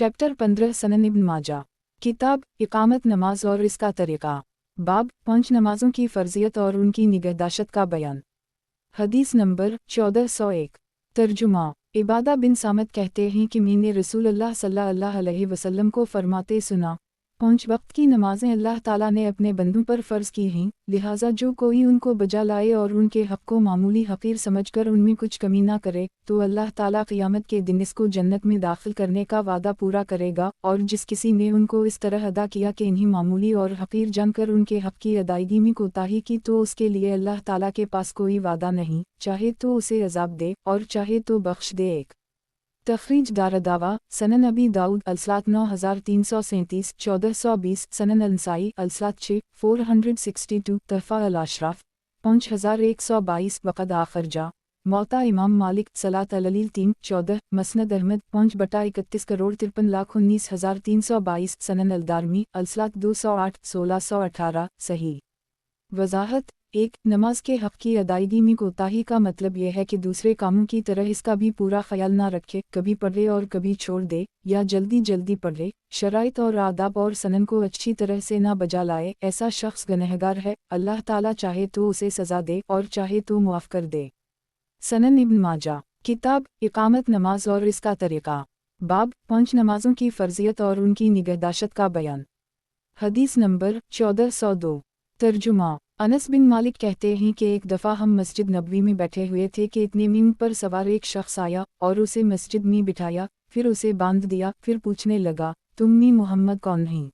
Chapter 15 सनन इब्न माजा। किताब इकामत नमाज और इसका तरीक़ा। बाब 5 नमाजों की फ़र्ज़ियत और उनकी निगहदाश्त का बयान। हदीस नंबर 1401। तर्जुमा। इबादा बिन सामत कहते हैं कि मैंने रसूलुल्लाह सल्लल्लाहु अलैहि वसल्लम को फरमाते सुना, 5 वक्त की नमाज़ें अल्लाह ताला ने अपने बंदों पर फ़र्ज़ की हैं, लिहाजा जो कोई उनको बजा लाए और उनके हक़ को मामूली हक़ीर समझकर उनमें कुछ कमी ना करे, तो अल्लाह ताला क़ियामत के दिन इसको जन्नत में दाखिल करने का वादा पूरा करेगा। और जिस किसी ने उनको इस तरह अदा किया कि इन्हीं मामूली और हक़ीर जानकर उनके हक़ की अदायगी में कोताही की, तो उसके लिए अल्लाह ताला के पास कोई वादा नहीं, चाहे तो उसे अज़ाब दे और चाहे तो बख्श दे। एक तखरीज दारदावा सनन अबी दाऊद अलसलात 9337 1420 सनन अलनसाई अलसलात 6 462 तहफ़ा अल-अशराफ 5122 वक़द आखरजा मौता इमाम मालिक सलात अल-अलील 3 14 मसनद अहमद 5/31 करोड़ 53,19,322 सनन अलदारमी अलसलात 208 1618 सही। वज़ाहत। 1 नमाज के हक़ की अदायगी में कोताही का मतलब यह है कि दूसरे कामों की तरह इसका भी पूरा ख्याल ना रखे, कभी पढ़े और कभी छोड़ दे, या जल्दी जल्दी पढ़े, शराइत और आदाब और सनन को अच्छी तरह से ना बजा लाए। ऐसा शख्स गुनहगार है, अल्लाह ताला चाहे तो उसे सज़ा दे और चाहे तो मुआफ़ कर दे। सनन इब्न माजा। किताब इकामत नमाज और इसका तरीक़ा। बाब 5 नमाजों की फ़र्ज़ियत और उनकी निगहदाश्त का बयान। हदीस नंबर 1402। तर्जुमा। अनस बिन मालिक कहते हैं कि एक दफ़ा हम मस्जिद नबवी में बैठे हुए थे कि इतने मीम पर सवार एक शख्स आया और उसे मस्जिद में बिठाया, फिर उसे बांध दिया, फिर पूछने लगा, तुम में मोहम्मद कौन हैं?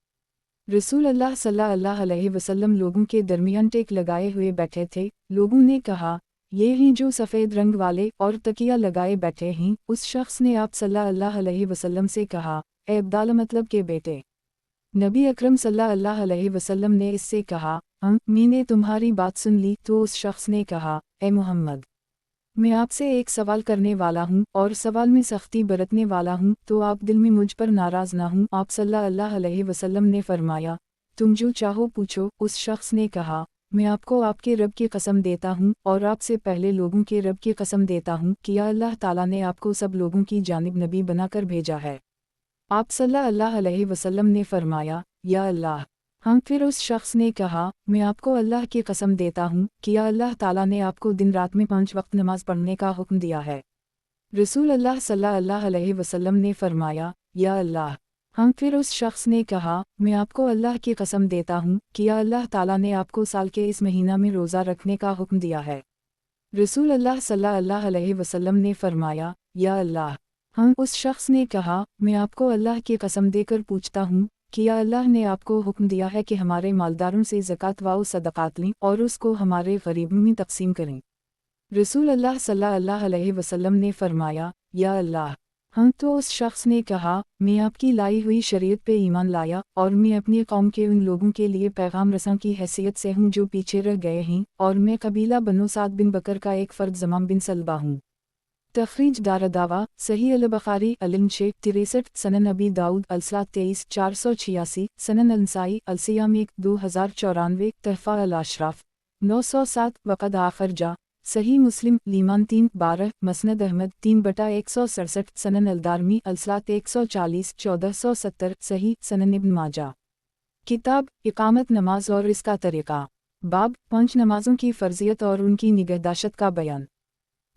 रसूल अल्लाह सल्लल्लाहु अलैहि वसल्लम लोगों के दरमियान टेक लगाए हुए बैठे थे। लोगों ने कहा, ये हैं जो सफ़ेद रंग वाले और तकिया लगाए बैठे हैं। उस शख्स ने आप सल्लल्लाहु अलैहि वसल्लम से कहा, ए अब्दाल मतलब के बेटे। नबी अकरम सल्लल्लाहु अलैहि वसल्लम ने इससे कहा, मैंने तुम्हारी बात सुन ली। तो उस शख्स ने कहा, ए मोहम्मद, मैं आपसे एक सवाल करने वाला हूँ और सवाल में सख्ती बरतने वाला हूँ, तो आप दिल में मुझ पर नाराज़ ना हूँ। आप सल्लल्लाहु अलैहि वसल्लम ने फरमाया, तुम जो चाहो पूछो। उस शख्स ने कहा, मैं आपको आपके रब की कसम देता हूँ और आपसे पहले लोगों के रब की कसम देता हूँ कि अल्लाह ताला ने आपको सब लोगों की जानिब नबी बनाकर भेजा है। आप सल्लल्लाहु अलैहि वसल्लम ने फरमाया, या अल्लाह। हाँ। फिर उस शख्स ने कहा, मैं आपको अल्लाह की कसम देता हूँ कि अल्लाह ताला ने आपको दिन रात में 5 वक्त नमाज पढ़ने का हुक्म दिया है। रसूल अल्लाह सल्लल्लाहु अलैहि वसल्लम ने फरमाया, या अल्लाह। हाँ। फिर उस शख्स ने कहा, मैं आपको अल्लाह की कसम देता हूँ कि अल्लाह ताला ने आपको साल के इस महीना में रोज़ा रखने का हुक्म दिया है। रसूल अल्लाह सल्लल्लाहु अलैहि वसल्लम ने फरमाया, या अल्लाह। हाँ। उस शख्स ने कहा, मैं आपको अल्लाह की कसम देकर पूछता हूँ कि अल्लाह ने आपको हुक्म दिया है कि हमारे मालदारों से ज़कात व सदक़ात लें और उसको हमारे गरीबों में तक़सीम करें। रसूल अल्लाह सल्लल्लाहु अलैहि वसल्लम ने फरमाया, या अल्लाह। हाँ। तो उस शख्स ने कहा, मैं आपकी लाई हुई शरीयत पे ईमान लाया और मैं अपनी कौम के उन लोगों के लिए पैगाम रसां की हैसियत से हूँ जो पीछे रह गए हैं, और मैं कबीला बनो साद बिन बकर का एक फ़र्द ज़माम बिन सलबा हूँ। तखरीज दारदावा सही अल-बुखारी अल-शेख 63 सनन अबी दाऊद अलसलात 23 486 सनन अलनसाई अलसियाम 1 2094 तहफ़ा अल-अशराफ 907 वक़द आखरजा सही मुस्लिम लीमान 3 12 मसनद अहमद 3/167 सनन अलदारमी अलसलात 140 1470 सही। सनन इब्न माजा। किताब इकामत नमाज और इसका तरीक़ा। बाब 5 नमाजों की फ़र्ज़ियत और उनकी निगहदाश्त का बयान।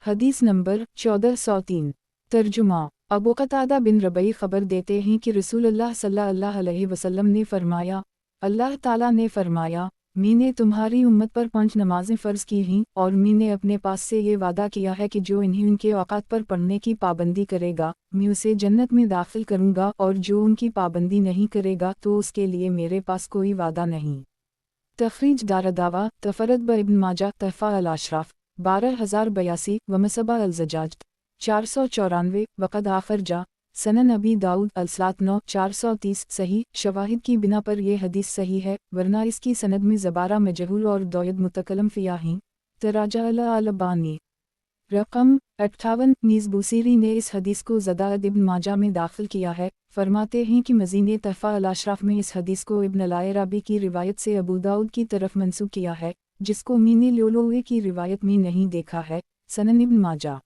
हदीस नंबर 1403। तर्जुमा। अबू क़तादा बिन रबई ख़बर देते हैं कि रसूलुल्लाह सल्लल्लाहु अलैहि वसल्लम ने फरमाया, अल्लाह ताला ने फरमाया, मैंने तुम्हारी उम्मत पर 5 नमाज़ें फ़र्ज़ की हैं और मैंने अपने पास से ये वादा किया है कि जो इन्हें उनके औक़ात पर पढ़ने की पाबंदी करेगा, मैं उसे जन्नत में दाखिल करूँगा, और जो उनकी पाबंदी नहीं करेगा तो उसके लिए मेरे पास कोई वादा नहीं। तखरीज दारदावा तफरद ब इब्न माजा तहफ़ा अल-अशराफ 12082 वमसबा अल-ज़जाज 494 वक़द आखरजा सनन अबी दाऊद अलसलात 9 430 सही। शवाहिद की बिना पर यह हदीस सही है, वरना इसकी सनद में ज़बारा मजहूल और दौयद मुतकलम फ़िया हैं। तराजा अल-अलबानी रकम 58 नीज़ बुसीरी ने इस हदीस को ज़दाद इब्न माजा में दाखिल किया है। फरमाते हैं कि मज़ीने तहफ़ा अल-अशराफ में इस हदीस को इब्न अल-अराबी की रिवायत से अबू दाऊद की तरफ मंसूब किया है, जिसको मैंने लोलोए की रिवायत में नहीं देखा है। सनन इब्न माजा।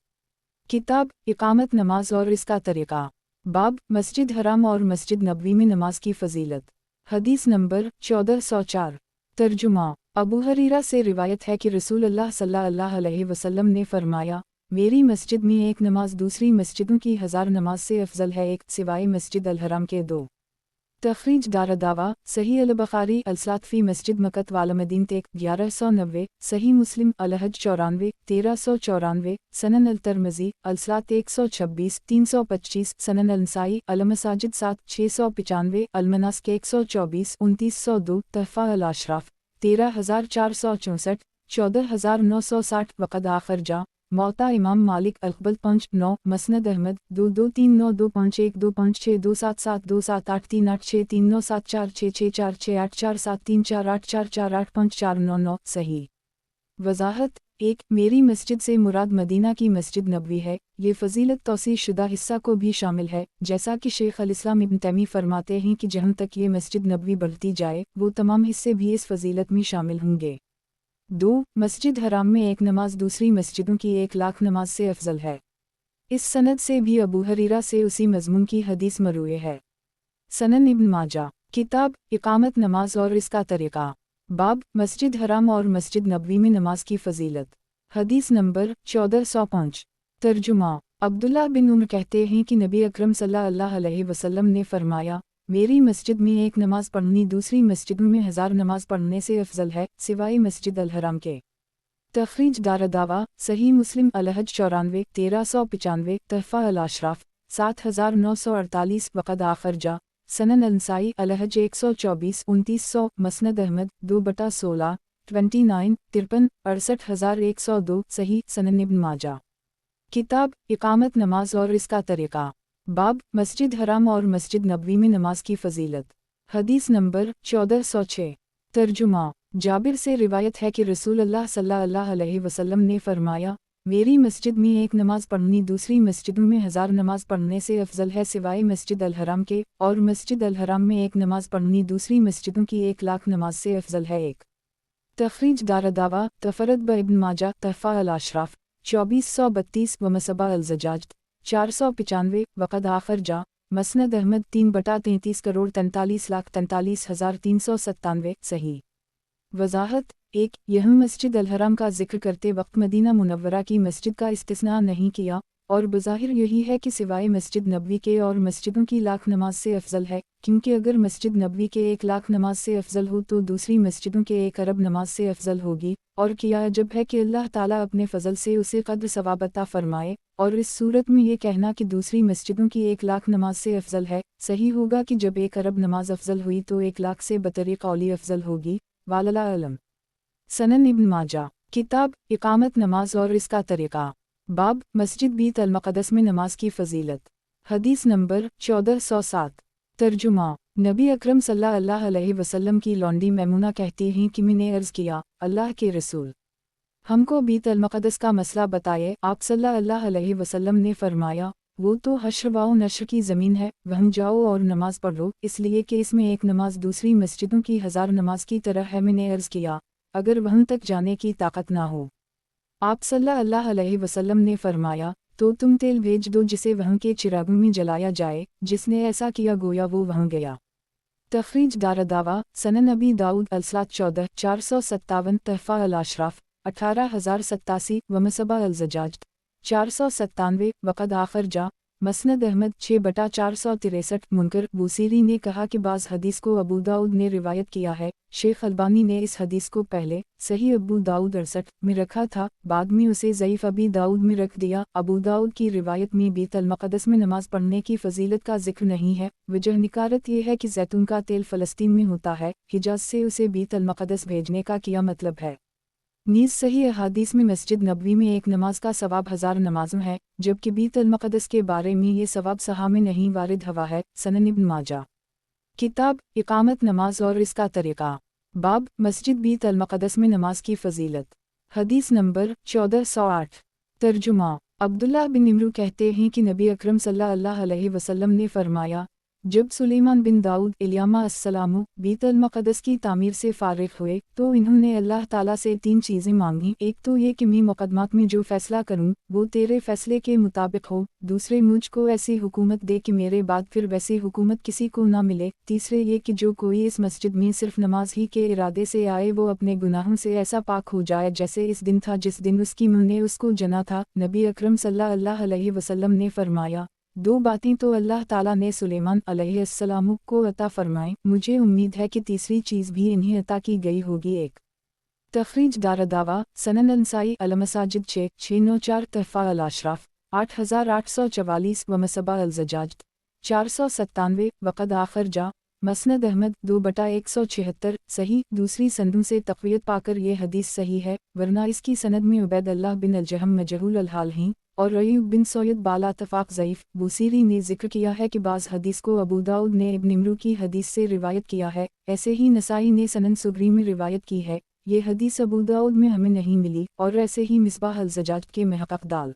किताब इकामत नमाज और इसका तरीक़ा। बाब मस्जिद हराम और मस्जिद नबवी में नमाज की फजीलत। हदीस नंबर 1404। तर्जुमा। अबू हरीरा से रिवायत है कि रसूलुल्लाह सल्लल्लाहु अलैहि वसल्लम ने फरमाया, मेरी मस्जिद में एक नमाज दूसरी मस्जिदों की 1000 नमाज से अफजल है, एक सिवाय मस्जिद अल हराम के दो। तखरीज दारदावा सही अल बखारी अलसात फ़ी मस्जिद मकत वालमदीन तेक 1190, सही मुस्लिम अलहज 94 1394, सनन अल तरमजी अलसात 126 325, सनन अल नसाई अलमसाजिद 7 695, अलमनास्क 124 2902, तहफ़ा अल अशराफ 13464 14960, वक़द आखिर जा मौता इमाम मालिक अलकबल 5-9, मसनद अहमद 22392512572723863974646484744844744549 सही। वजाहत 1 मेरी मस्जिद से मुराद मदीना की मस्जिद नबवी है। ये फजीलत तौसीह शुदा हिस्सा को भी शामिल है, जैसा कि शेख अल इस्लाम इब्न तैमी फरमाते हैं कि जहाँ तक ये मस्जिद नबवी बढ़ती जाए वो तमाम हिस्से भी इस फजीलत में शामिल होंगे। 2 मस्जिद हराम में एक नमाज दूसरी मस्जिदों की 1,00,000 नमाज से अफजल है। इस सनद से भी अबू हरीरा से उसी मज़मून की हदीस मरूए है। सनन इब्न माजा किताब इकामत नमाज और इसका तरीक़ा। बाब मस्जिद हराम और मस्जिद नबवी में नमाज की फजीलत। हदीस नंबर 1405। तर्जुमा। अब्दुल्लाह बिन उमर कहते हैं कि नबी अकरम सल्लल्लाहु अलैहि वसल्लम ने फरमाया, मेरी मस्जिद में एक नमाज पढ़नी दूसरी मस्जिदों में 1000 नमाज पढ़ने से अफजल है, सिवाय मस्जिद अल हराम के। तखरीज दारदावा सही मुस्लिम अलहज 94 1395, तहफ़ा अल अशराफ 7948, वक़द आखिर जा सनन अल नसाई अलहज 124 2900, मसनद अहमद 2/16 29 53 68102, सही। सनन इब्न माजा किताब इकामत नमाज और इसका तरीक़ा। बाब मस्जिद हराम और मस्जिद नबवी में नमाज की फजीलत। हदीस नंबर 1406। तर्जुमा। जाबिर से रिवायत है कि रसूलुल्लाह सल्लल्लाहु अलैहि वसल्लम ने फरमाया, मेरी मस्जिद में एक नमाज पढ़नी दूसरी मस्जिदों में 1000 नमाज पढ़ने से अफजल है, सिवाय मस्जिद अल हराम के, और मस्जिद अल हराम में एक नमाज पढ़नी दूसरी मस्जिदों की 1,00,000 नमाज से अफजल है। 1 तखरीज दारदावा तफरद ब इब्न माजा तहफ़ा अल अशराफ 2432 व मसबा अल ज़जाज 495, वक़द आखिर जा मसनद अहमद 3/33 करोड़ 43,43,397, सही। वजाहत 1 यह मस्जिद अल हराम का जिक्र करते वक्त मदीना मुनव्वरा की मस्जिद का इस्तिस्ना नहीं किया, और बज़ाहिर यही है कि सिवाय मस्जिद नबवी के और मस्जिदों की 1,00,000 नमाज से अफजल है, क्योंकि अगर मस्जिद नबवी के 1,00,000 नमाज से अफजल हो तो दूसरी मस्जिदों के 1 अरब नमाज से अफजल होगी। और क्या अजब है कि अल्लाह ताला अपने फ़ज़ल से उसे क़द्र सवाब अता फ़रमाए, और इस सूरत में ये कहना कि दूसरी मस्जिदों की 1,00,000 नमाज से अफजल है, सही होगा कि जब 1 अरब नमाज अफजल हुई तो 1,00,000 से बतरी कौली अफजल होगी। वालला अलम। सनन इब्न माजा किताब इकामत नमाज और इसका तरीक़ा। बाब मस्जिद बीत अल मक़दस में नमाज की फ़जीलत। हदीस नंबर 1407। तर्जुमा। नबी अकरम सल्लल्लाहु अलैहि वसल्लम की लौंडी मैमूना कहती हैं कि मैंने अर्ज़ किया, अल्लाह के रसूल, हमको बीत अल मक़दस का मसला बताए। आप सल्लल्लाहु अलैहि वसल्लम ने फरमाया, वो तो हश्र व नश्र की ज़मीन है, वहाँ जाओ और नमाज पढ़ो, इसलिए कि इसमें एक नमाज दूसरी मस्जिदों की 1000 नमाज की तरह है। मैंने अर्ज़ किया, अगर वहाँ तक जाने की ताकत ना हो। आप सल्लल्लाहु अलैहि वसल्लम ने फरमाया, तो तुम तेल भेज दो जिसे वहाँ के चिरागों में जलाया जाए। जिसने ऐसा किया गोया वो वहाँ गया। तखरीज दारदावा सनन नबी दाऊद अलसात 14 457, तहफ़ा अल अशराफ 18087 व मसबा अल ज़जाज 497, वक़द आखिर जा मसनद अहमद 6/463। मुनकर बूसीरी ने कहा कि बाज़ हदीस को अबू दाऊद ने रिवायत किया है। शेख अल्बानी ने इस हदीस को पहले सही अबू दाऊद 68 में रखा था, बाद में उसे ज़ईफ़ अबी दाऊद में रख दिया। अबू दाऊद की रिवायत में बीत अल मक़दस में नमाज पढ़ने की फजीलत का जिक्र नहीं है। वजह निकारत ये है कि जैतून का तेल फ़लस्तीन में होता है, हिजाज से उसे बीत अल मक़दस भेजने का क्या मतलब है। नीज़ सही अहादीस में मस्जिद नबवी में एक नमाज का सवाब 1000 नमाज़ों है, जबकि बीत अल मक़दस के बारे में ये सवाब सहा में नहीं वारिद हवा है। सनन इब्न माजा किताब इकामत नमाज और इसका तरीक़ा। बाब मस्जिद बीत अल मक़दस में नमाज की फ़जीलत। हदीस नंबर 1408। तर्जुमा। अब्दुल्लाह बिन इमरू कहते हैं कि नबी अकरम सल्लल्लाहु अलैहि वसल्लम ने फरमाया, जब सुलेमान बिन दाऊद अलैहिस्सलाम बैतुल मक़दस की तामीर से फ़ारिग़ हुए तो इन्होंने अल्लाह ताला से 3 चीज़ें मांगी। एक तो ये कि मैं मुक़द्दमात में जो फ़ैसला करूँ वो तेरे फ़ैसले के मुताबिक हो, दूसरे मुझको ऐसी हुकूमत दे कि मेरे बाद फिर वैसी हुकूमत किसी को ना मिले, तीसरे ये कि जो कोई इस मस्जिद में सिर्फ नमाज ही के इरादे से आए वो अपने गुनाहों से ऐसा पाक हो जाए जैसे इस दिन था जिस दिन उसकी माँ ने उसको जना था। नबी अकरम सल्लल्लाहु अलैहि वसल्लम ने फरमाया, 2 बातें तो अल्लाह ताला ने सुलेमान अलैहिस्सलाम को अता फरमाई, मुझे उम्मीद है कि तीसरी चीज़ भी इन्हें अता की गई होगी। एक तखरीज दारदावा सनन अंसाई अलमसाजिद 694 तहफ़ा अल-अशराफ 8844 व मसबा अल-ज़जाज 497 वक़द आखिर जा मसनद अहमद 2/176 सही। दूसरी संदों से तक़वियत पाकर ये हदीस सही है, वरना इसकी सनद में उबैद अल्लाह बिन अल-जहम मजहूल अल-हाल हैं और अय्यूब बिन सौयद बाला तफ़ाक़ ज़ईफ़। बुसीरी ने ज़िक्र किया है कि बाज़ हदीस को अबू दाऊद ने इब्न इमरू की हदीस से रिवायत किया है, ऐसे ही नसाई ने सनन सुगरी में रिवायत की है। ये हदीस अबू दाऊद में हमें नहीं मिली और ऐसे ही मिसबाह अल-ज़जाज के महक़क़ दाल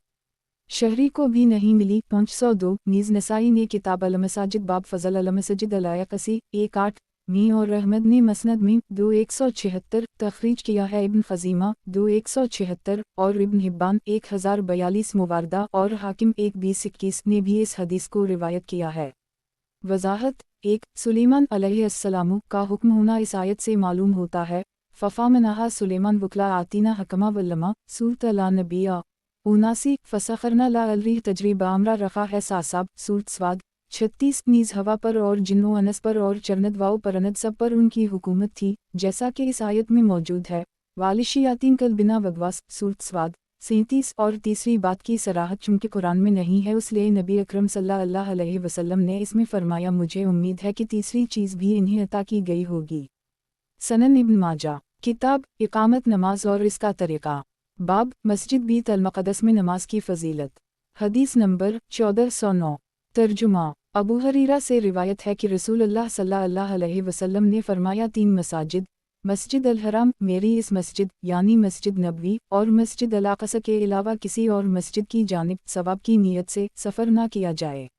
शहरी को भी नहीं मिली। 502 नीज़ नसाई ने किताब अल-मसाजिद बाब फ़ज़ल अल-मसाजिद अल-अयक़सी 1-8 में और अहमद ने मसनद में 2-176 तख़रीज किया है। इब्न ख़ज़ीमा 2-176 और इब्न हिब्बान 1042 मुवारदा और हाकिम 1-20-21 ने भी इस हदीस को रिवायत किया है। वज़ाहत 1 सुलेमान अलैहिस्सलाम का हुक्म होना इस आयत से मालूम होता है। फ़फ़ामनहा सुलेमान वकला आतीना हकमा वल्लमा सूरत अल-नबिया 79 फ़सख़रना ला अलरीह तजरीबा अमरा रखा है सासाब सूरत स्वाद 36 नीज़ हवा पर और जिन्नो अनस पर और चरनद वाओ परनद सब पर उनकी हुकूमत थी जैसा कि इस आयत में मौजूद है। वालिशियातीन कल बिना वगवास सूरत स्वाद 37 और तीसरी बात की सराहत चूँकि कुरान में नहीं है इसलिए नबी अकरम सल्लल्लाहु अलैहि वसल्लम ने इसमें फरमाया, मुझे उम्मीद है कि तीसरी चीज़ भी इन्हें अता की गई होगी। सनन इब्न माजा किताब इकामत नमाज और इसका तरीक़ा बाब मस्जिद बैतुल मक़दस में नमाज की फ़जीलत हदीस नंबर 1409 तर्जुमा अबू हरीरा से रिवायत है कि रसूलुल्लाह सल्लल्लाहु अलैहि वसल्लम ने फरमाया, 3 मसाजिद मस्जिद अल हराम मेरी इस मस्जिद यानी मस्जिद नबवी और मस्जिद अल अक़सा के अलावा किसी और मस्जिद की जानिब सवाब की नीयत से सफ़र ना किया जाए।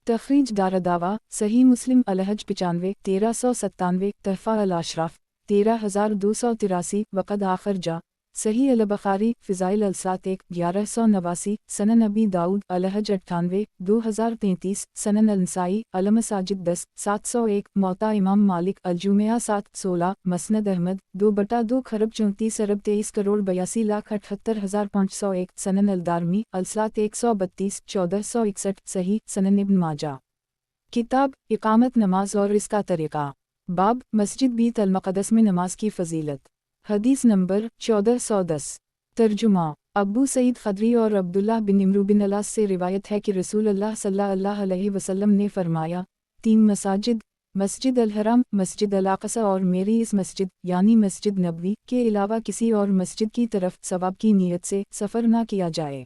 तख़रीज दारदावा सही मुस्लिम अलहज 95 1397 तहफ़ा अल-अशराफ 13283 वक़द आखिर जा सही अल-बुख़ारी फ़िज़ाइल अल-सात 1189 सनन अबी दाऊद अलहज 98 2033 सनन अल-नसाई अल-मसाजिद 10 701 मौता इमाम मालिक अल-जुमिया 7-16 मसनद अहमद 2/2 खरब 34 अरब 23 करोड़ 82,78,501 सनन अल-दारमी अल-सात 132 1461 सही। सनन इब्न माजा किताब इकामत नमाज और इसका तरीक़ा बाब मस्जिद बैतुल मक़दस में नमाज की फ़जीलत हदीस नंबर 1410 तर्जुमा अबू सईद ख़दरी और अब्दुल्लाह बिन इमरू बिन अलास से रिवायत है कि रसूलुल्लाह सल्लल्लाहु अलैहि वसल्लम ने फरमाया, 3 मसाजिद मस्जिद अल हराम मस्जिद अल अक़सा और मेरी इस मस्जिद यानी मस्जिद नबवी के अलावा किसी और मस्जिद की तरफ सवाब की नीयत से सफ़र ना किया जाए।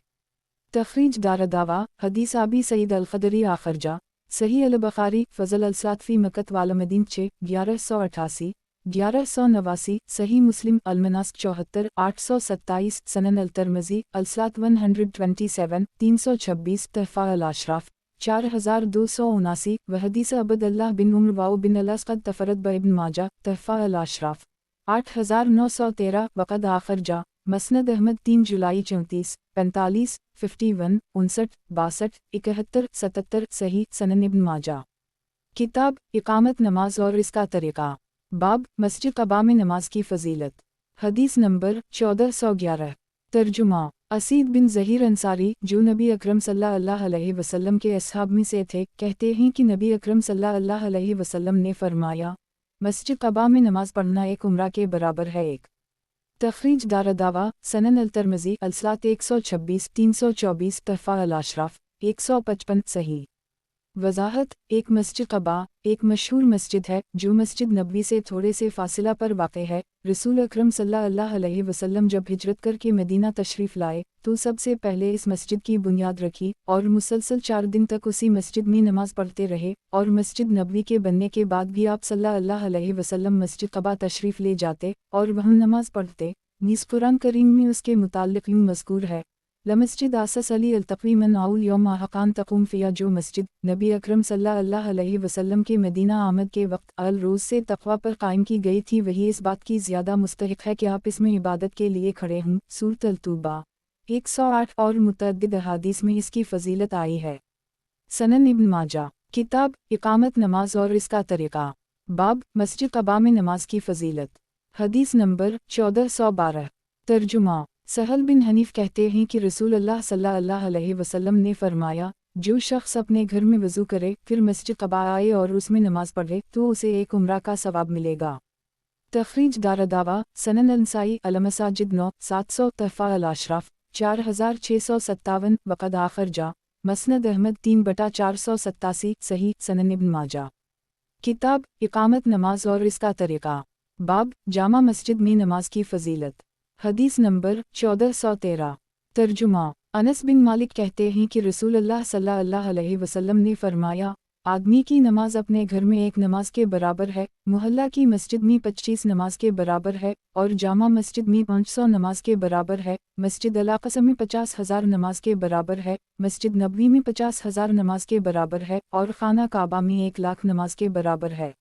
तख़रीज दारदावा हदीस अबी सईद अल ख़दरी आखिर जा सही अल-बुख़ारी फ़ज़ल अल-सातफ़ी मक्कत वालमदीन 6 1188 1189 सही मुस्लिम अल-मनास्क 74 827 सनन अल-तिरमिज़ी अल-सात 127 326 तहफ़ा अल-अशराफ 4279 व हदीस अब्दुल्लाह बिन उम्र वाओ बिन अलास क़द तफ़रद ब इब्न माजा तहफ़ा अल-अशराफ 8913 वक़द आखिर जा मसनद अहमद 3 जुलाई 34 45 51 59 62 71 77 सही। सनन इब्न माजा किताब इकामत नमाज और इसका तरीक़ा बाब मस्जिद क़बा में नमाज की फ़जीलत हदीस नंबर 1411 तर्जुमा असीद बिन ज़हीर अंसारी जो नबी अकरम सल्लल्लाहु अलैहि वसल्लम के असहाब में से थे कहते हैं कि नबी अकरम सल्लल्लाहु अलैहि वसल्लम ने फरमाया, मस्जिद क़बा में नमाज पढ़ना एक उम्रा के बराबर है। एक तख़रीज दारदावा सनन अल-तिरमिज़ी अल-सात 126 324 तहफ़ा अल-अशराफ 155 सही। वज़ाहत एक मस्जिद क़बा एक मशहूर मस्जिद है जो मस्जिद नबवी से थोड़े से फासिला पर वाक़ है। रसूल अकरम सल्लल्लाहु अलैहि वसल्लम जब हिजरत करके मदीना तशरीफ़ लाए तो सबसे पहले इस मस्जिद की बुनियाद रखी और मुसलसल 4 दिन तक उसी मस्जिद में नमाज पढ़ते रहे और मस्जिद नबवी के बनने के बाद भी आप सल्लल्लाहु अलैहि वसल्लम मस्जिद क़बा तशरीफ़ ले जाते और वहाँ नमाज पढ़ते। नीज़ कुरान करीम में उसके मुताल्लिक़ यूँ मज़कूर है, लमस्जिद आसस अली अल-तक़वी मन आउल यौम हक़ान तक़ूम फ़िया। जो मस्जिद नबी अकरम सल्लल्लाहु अलैहि वसल्लम के मदीना आमद के वक्त अल रोज़ से तक़वा पर कायम की गई थी, वही इस बात की ज़्यादा मुस्तहिक़ है कि आप इसमें इबादत के लिए खड़े हों। सूरत अल-तौबा 108 और मुतअद्दिद अहादीस में इसकी फ़ज़ीलत आई है। सनन इब्न माजा किताब इक़ामत नमाज और इसका तरीक़ा, बाब मस्जिद क़बा में नमाज की फ़ज़ीलत। हदीस नंबर 1412। तर्जुमा सहल बिन हनीफ कहते हैं कि रसूल अल्लाह सल्लल्लाहु अलैहि वसल्लम ने फ़रमाया, जो शख्स अपने घर में वज़ू करे फिर मस्जिद क़बा आए और उसमें नमाज पढ़े तो उसे एक उम्रा का सवाब मिलेगा। तख़रीज दारदावा सनन अनसाई अल-मसाजिद 9-700 तहफ़ा अल-अशराफ 4657 वक़द आखर जा मसनद अहमद 3/487 सही सनन इब्न माजा किताब इक़ामत नमाज और इसका तरीक़ा, बाब जामा मस्जिद में नमाज की फ़ज़ीलत। हदीस नंबर 1413। तर्जुमा अनस बिन मालिक कहते हैं कि रसूलुल्लाह सल्लल्लाहु अलैहि वसल्लम ने फ़रमाया, आदमी की नमाज अपने घर में एक नमाज के बराबर है, मोहल्ला की मस्जिद में 25 नमाज के बराबर है और जामा मस्जिद में 500 नमाज के बराबर है, मस्जिद अल-अक़सा में 50,000 नमाज के बराबर है, मस्जिद नबवी में 50,000 नमाज के बराबर है और खाना काबा में 1,00,000 नमाज के बराबर है।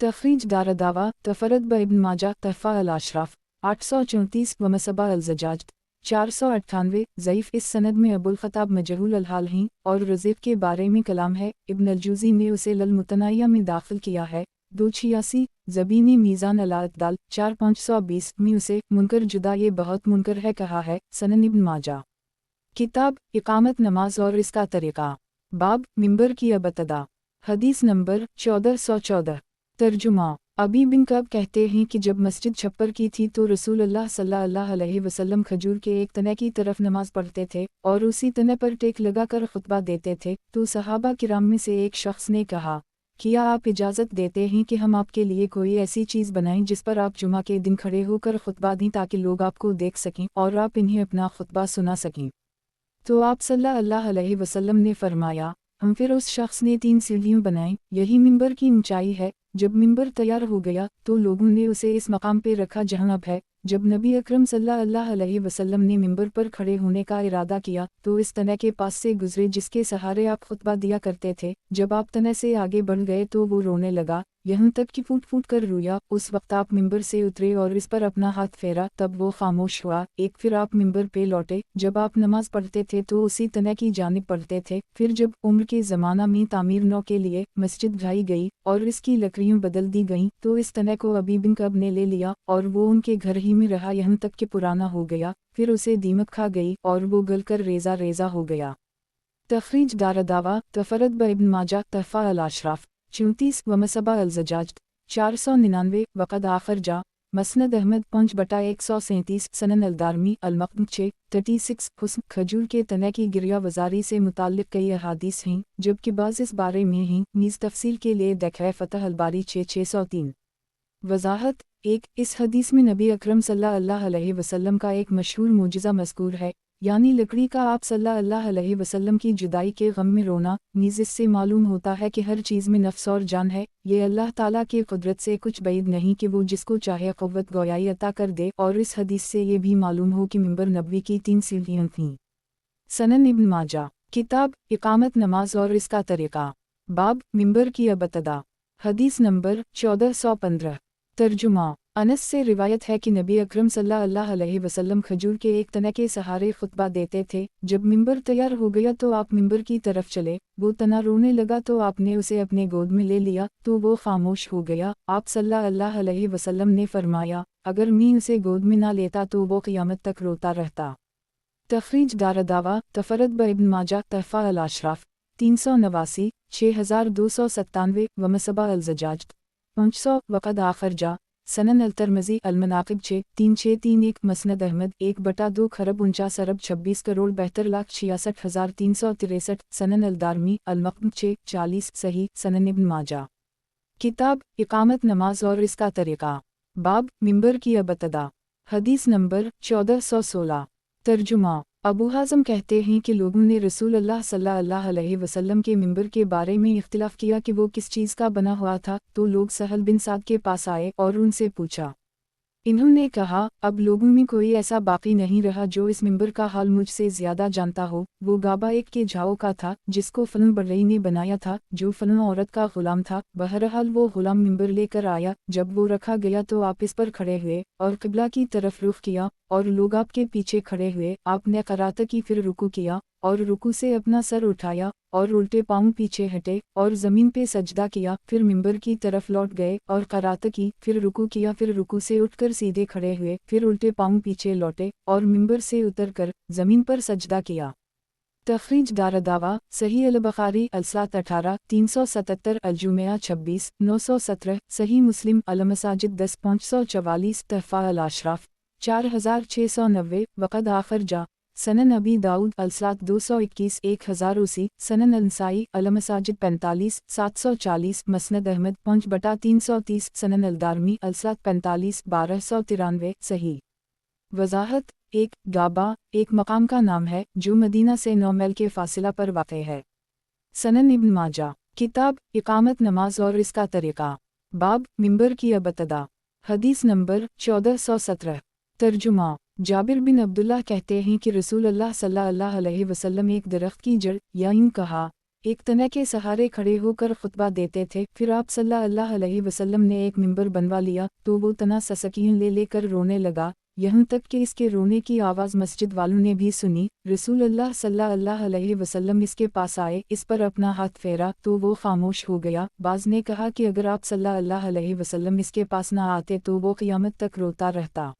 तख़रीज दारदावा तफ़रद ब इब्न माजा तहफ़ा अल-अशराफ 834 व मसबा अल-ज़जाज 498 ज़ईफ़। इस सनद में अबुल ख़ताब मजहूल अल-हाल हैं और रज़ीक़ के बारे में कलाम है। इब्न अल-जूज़ी ने उसे लल-मुतनाय्या में दाखिल किया है 286। ज़बीनी मीज़ान अल-अतदाल 4520 में उसे मुनकर जुदा ये बहुत मुनकर है कहा है। सनन इब्न माजा किताब इक़ामत नमाज और इसका तरीक़ा, बाब मिंबर की अबतदा। हदीस नंबर 1414। तर्जुमा अबी बिन कब कहते हैं कि जब मस्जिद छप्पर की थी तो रसूलुल्लाह सल्लल्लाहु अलैहि वसल्लम खजूर के एक तने की तरफ नमाज पढ़ते थे और उसी तने पर टेक लगाकर खुतबा देते थे। तो सहाबा किराम में से एक शख्स ने कहा, क्या आप इजाज़त देते हैं कि हम आपके लिए कोई ऐसी चीज़ बनाएं जिस पर आप जुमा के दिन खड़े होकर खुतबा दें ताकि लोग आपको देख सकें और आप इन्हें अपना खुतबा सुना सकें। तो आप सल्लल्लाहु अलैहि वसल्लम ने फरमाया, हम फिर उस शख्स ने 3 सीढ़ियाँ बनाईं, यही मिंबर की ऊंचाई है। जब मिंबर तैयार हो गया तो लोगों ने उसे इस मकाम पे रखा जहाँ अब है। जब नबी अकरम सल्लल्लाहु अलैहि वसल्लम ने मिंबर पर खड़े होने का इरादा किया तो इस तने के पास से गुजरे जिसके सहारे आप खुतबा दिया करते थे। जब आप तने से आगे बढ़ गए तो वो रोने लगा, यहाँ तक कि फूट फूट कर रोया। उस वक्त आप मिंबर से उतरे और इस पर अपना हाथ फेरा, तब वो खामोश हुआ। फिर आप मिंबर पे लौटे। जब आप नमाज पढ़ते थे तो उसी तने की जानिब पढ़ते थे। फिर जब उम्र के ज़माना में तामीर नौ के लिए मस्जिद ढाई गई और इसकी लकड़ियाँ बदल दी गईं तो इस तने को अबी बिन कब ने ले लिया और वो उनके घर ही में रहा यहाँ तक कि पुराना हो गया। फिर उसे दीमक खा गई और वो गल कर रेजा रेजा हो गया। तख़रीज दारदावा तफ़रद ब इब्न माजा तहफ़ा अल-अशराफ 34 व मसबा अल-ज़जाज 499 वक़द आखर जा मसनद अहमद 5/137 सनन अल-दारमी अल-मक़दम 636। हुस्न खजूर के तने की गिरिया वज़ारी से मुताल्लिक़ कई अहादीस हैं जबकि बाज़ इस बारे में हैं। नीज़ तफ़सील के लिए देखें फ़तह अल-बारी 6-603। वज़ाहत 1। इस हदीस में नबी अकरम सल्लल्लाहु अलैहि वसल्लम का एक मशहूर मुजिज़ा मज़कूर है, यानी लकड़ी का आप सल्लल्लाहु अलैहि वसल्लम की जुदाई के गम में रोना। नीज़ इससे मालूम होता है कि हर चीज़ में नफ्स और जान है। ये अल्लाह ताला की कुदरत से कुछ बैद नहीं कि वो जिसको चाहे क़ुव्वत गोयाई अता कर दे। और इस हदीस से ये भी मालूम हो कि मिंबर नबवी की 3 सीढ़ियाँ थीं। सनन इब्न माजा किताब इक़ामत नमाज और इसका तरीक़ा, बाब मिंबर की अबतदा। हदीस नंबर 1415। तर्जुमा अनस से रिवायत है कि नबी अकरम सल्लल्लाहु अलैहि वसल्लम खजूर के एक तने के सहारे खुतबा देते थे। जब मिंबर तैयार हो गया तो आप मिंबर की तरफ चले। वो तना रोने लगा तो आपने उसे अपने गोद में ले लिया तो वो खामोश हो गया। आप सल्लल्लाहु अलैहि वसल्लम ने फरमाया, अगर मैं उसे गोद में ना लेता तो वो क़यामत तक रोता रहता। तख़रीज दारदावा तफ़रद ब इब्न माजा तहफ़ा अल-अशराफ 389 6297 व मसबा अल-ज़जाज 500 वक़द आखर जा सनन अल-तरमज़ी अल-मनाक़िब 6-3631 मसनद अहमद 1/2 खरब 49 अरब 26 करोड़ 72,66,363 सनन अल-दारमी अल-मक़दम 6-40 सही सनन इब्न माजा किताब इक़ामत नमाज और इसका तरीक़ा, बाब मिंबर की अबतदा। हदीस नंबर 1416। तर्जुमा अबू हाज़म कहते हैं कि लोगों ने रसूलुल्लाह सल्लल्लाहु अलैहि वसल्लम के मिंबर के बारे में इख्तिलाफ़ किया कि वो किस चीज़ का बना हुआ था। तो लोग सहल बिन साद के पास आए और उनसे पूछा, इन्होंने कहा, अब लोगों में कोई ऐसा बाकी नहीं रहा जो इस मिंबर का हाल मुझसे ज़्यादा जानता हो। वो गाबा एक के झाओ का था जिसको फलन बर्रई ने बनाया था, जो फलन औरत का गुलाम था। बहरहाल वो गुलाम मिंबर लेकर आया, जब वो रखा गया तो आप इस पर खड़े हुए और क़िबला की तरफ रुख किया और लोग आपके पीछे खड़े हुए। आपने क़रात की, फिर रुकू किया और रुकू से अपना सर उठाया और उल्टे पाँव पीछे हटे और ज़मीन पे सजदा किया, फिर मिंबर की तरफ लौट गए और क़रात की, फिर रुकू किया, फिर रुकू से उठकर सीधे खड़े हुए, फिर उल्टे पाँव पीछे लौटे और मिंबर से उतरकर ज़मीन पर सजदा किया। तख़रीज दारदावा सही अल-बुख़ारी अलसात 18 377 अल-जुमिया 26 917 सही मुस्लिम अल-मसाजिद 10 544 तहफ़ा अल-अशराफ 4690 वक़द आखिर जा सनन अबी दाऊद अलसात 221 1080 सनन अल-नसाई अल-मसाजिद 45 740 मसनद अहमद 5/330 सनन अल-दारमी अलसात 45 1293 सही। वज़ाहत एक गाबा एक मकाम का नाम है जो मदीना से 9 मील के फासिला पर वाक़े है। सनन इब्न माजा किताब इकामत नमाज और इसका तरीक़ा बाब मिंबर की अबतदा हदीस नंबर 1417 तर्जुमा जाबिर बिन अब्दुल्लाह कहते हैं कि रसूल अल्लाह सल्लल्लाहु अलैहि वसल्लम एक दरख्त की जड़ या यूं कहा एक तना के सहारे खड़े होकर खुतबा देते थे। फिर आप सल्लल्लाहु अलैहि वसल्लम ने एक मिंबर बनवा लिया तो वो तना ससकियों ले लेकर रोने लगा, यहाँ तक कि इसके रोने की आवाज़ मस्जिद वालों ने भी सुनी। रसूल अल्लाह सल्लल्लाहु अलैहि वसल्लम इसके पास आए, इस पर अपना हाथ फेरा तो वो खामोश हो गया। बाज़ ने कहा कि अगर आप सल्लल्लाहु अलैहि वसल्लम इसके पास ना आते तो वो क़यामत तक रोता रहता।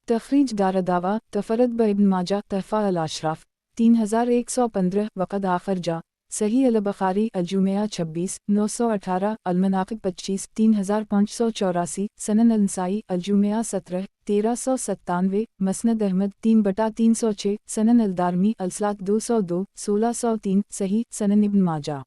तख़रीज दारदावा तफ़रद ब इब्न माजा तहफ़ा अल-अशराफ 3115 वक़द आखिर जा सही अल-बुख़ारी अल-जुमिया 26 918 अल-मनाक़िब 25 3584 सनन अल-नसाई अल-जुमिया 17 1397 मसनद अहमद 3/306 सनन अल-दारमी अलसात 202 1603 सही। सनन इब्न माजा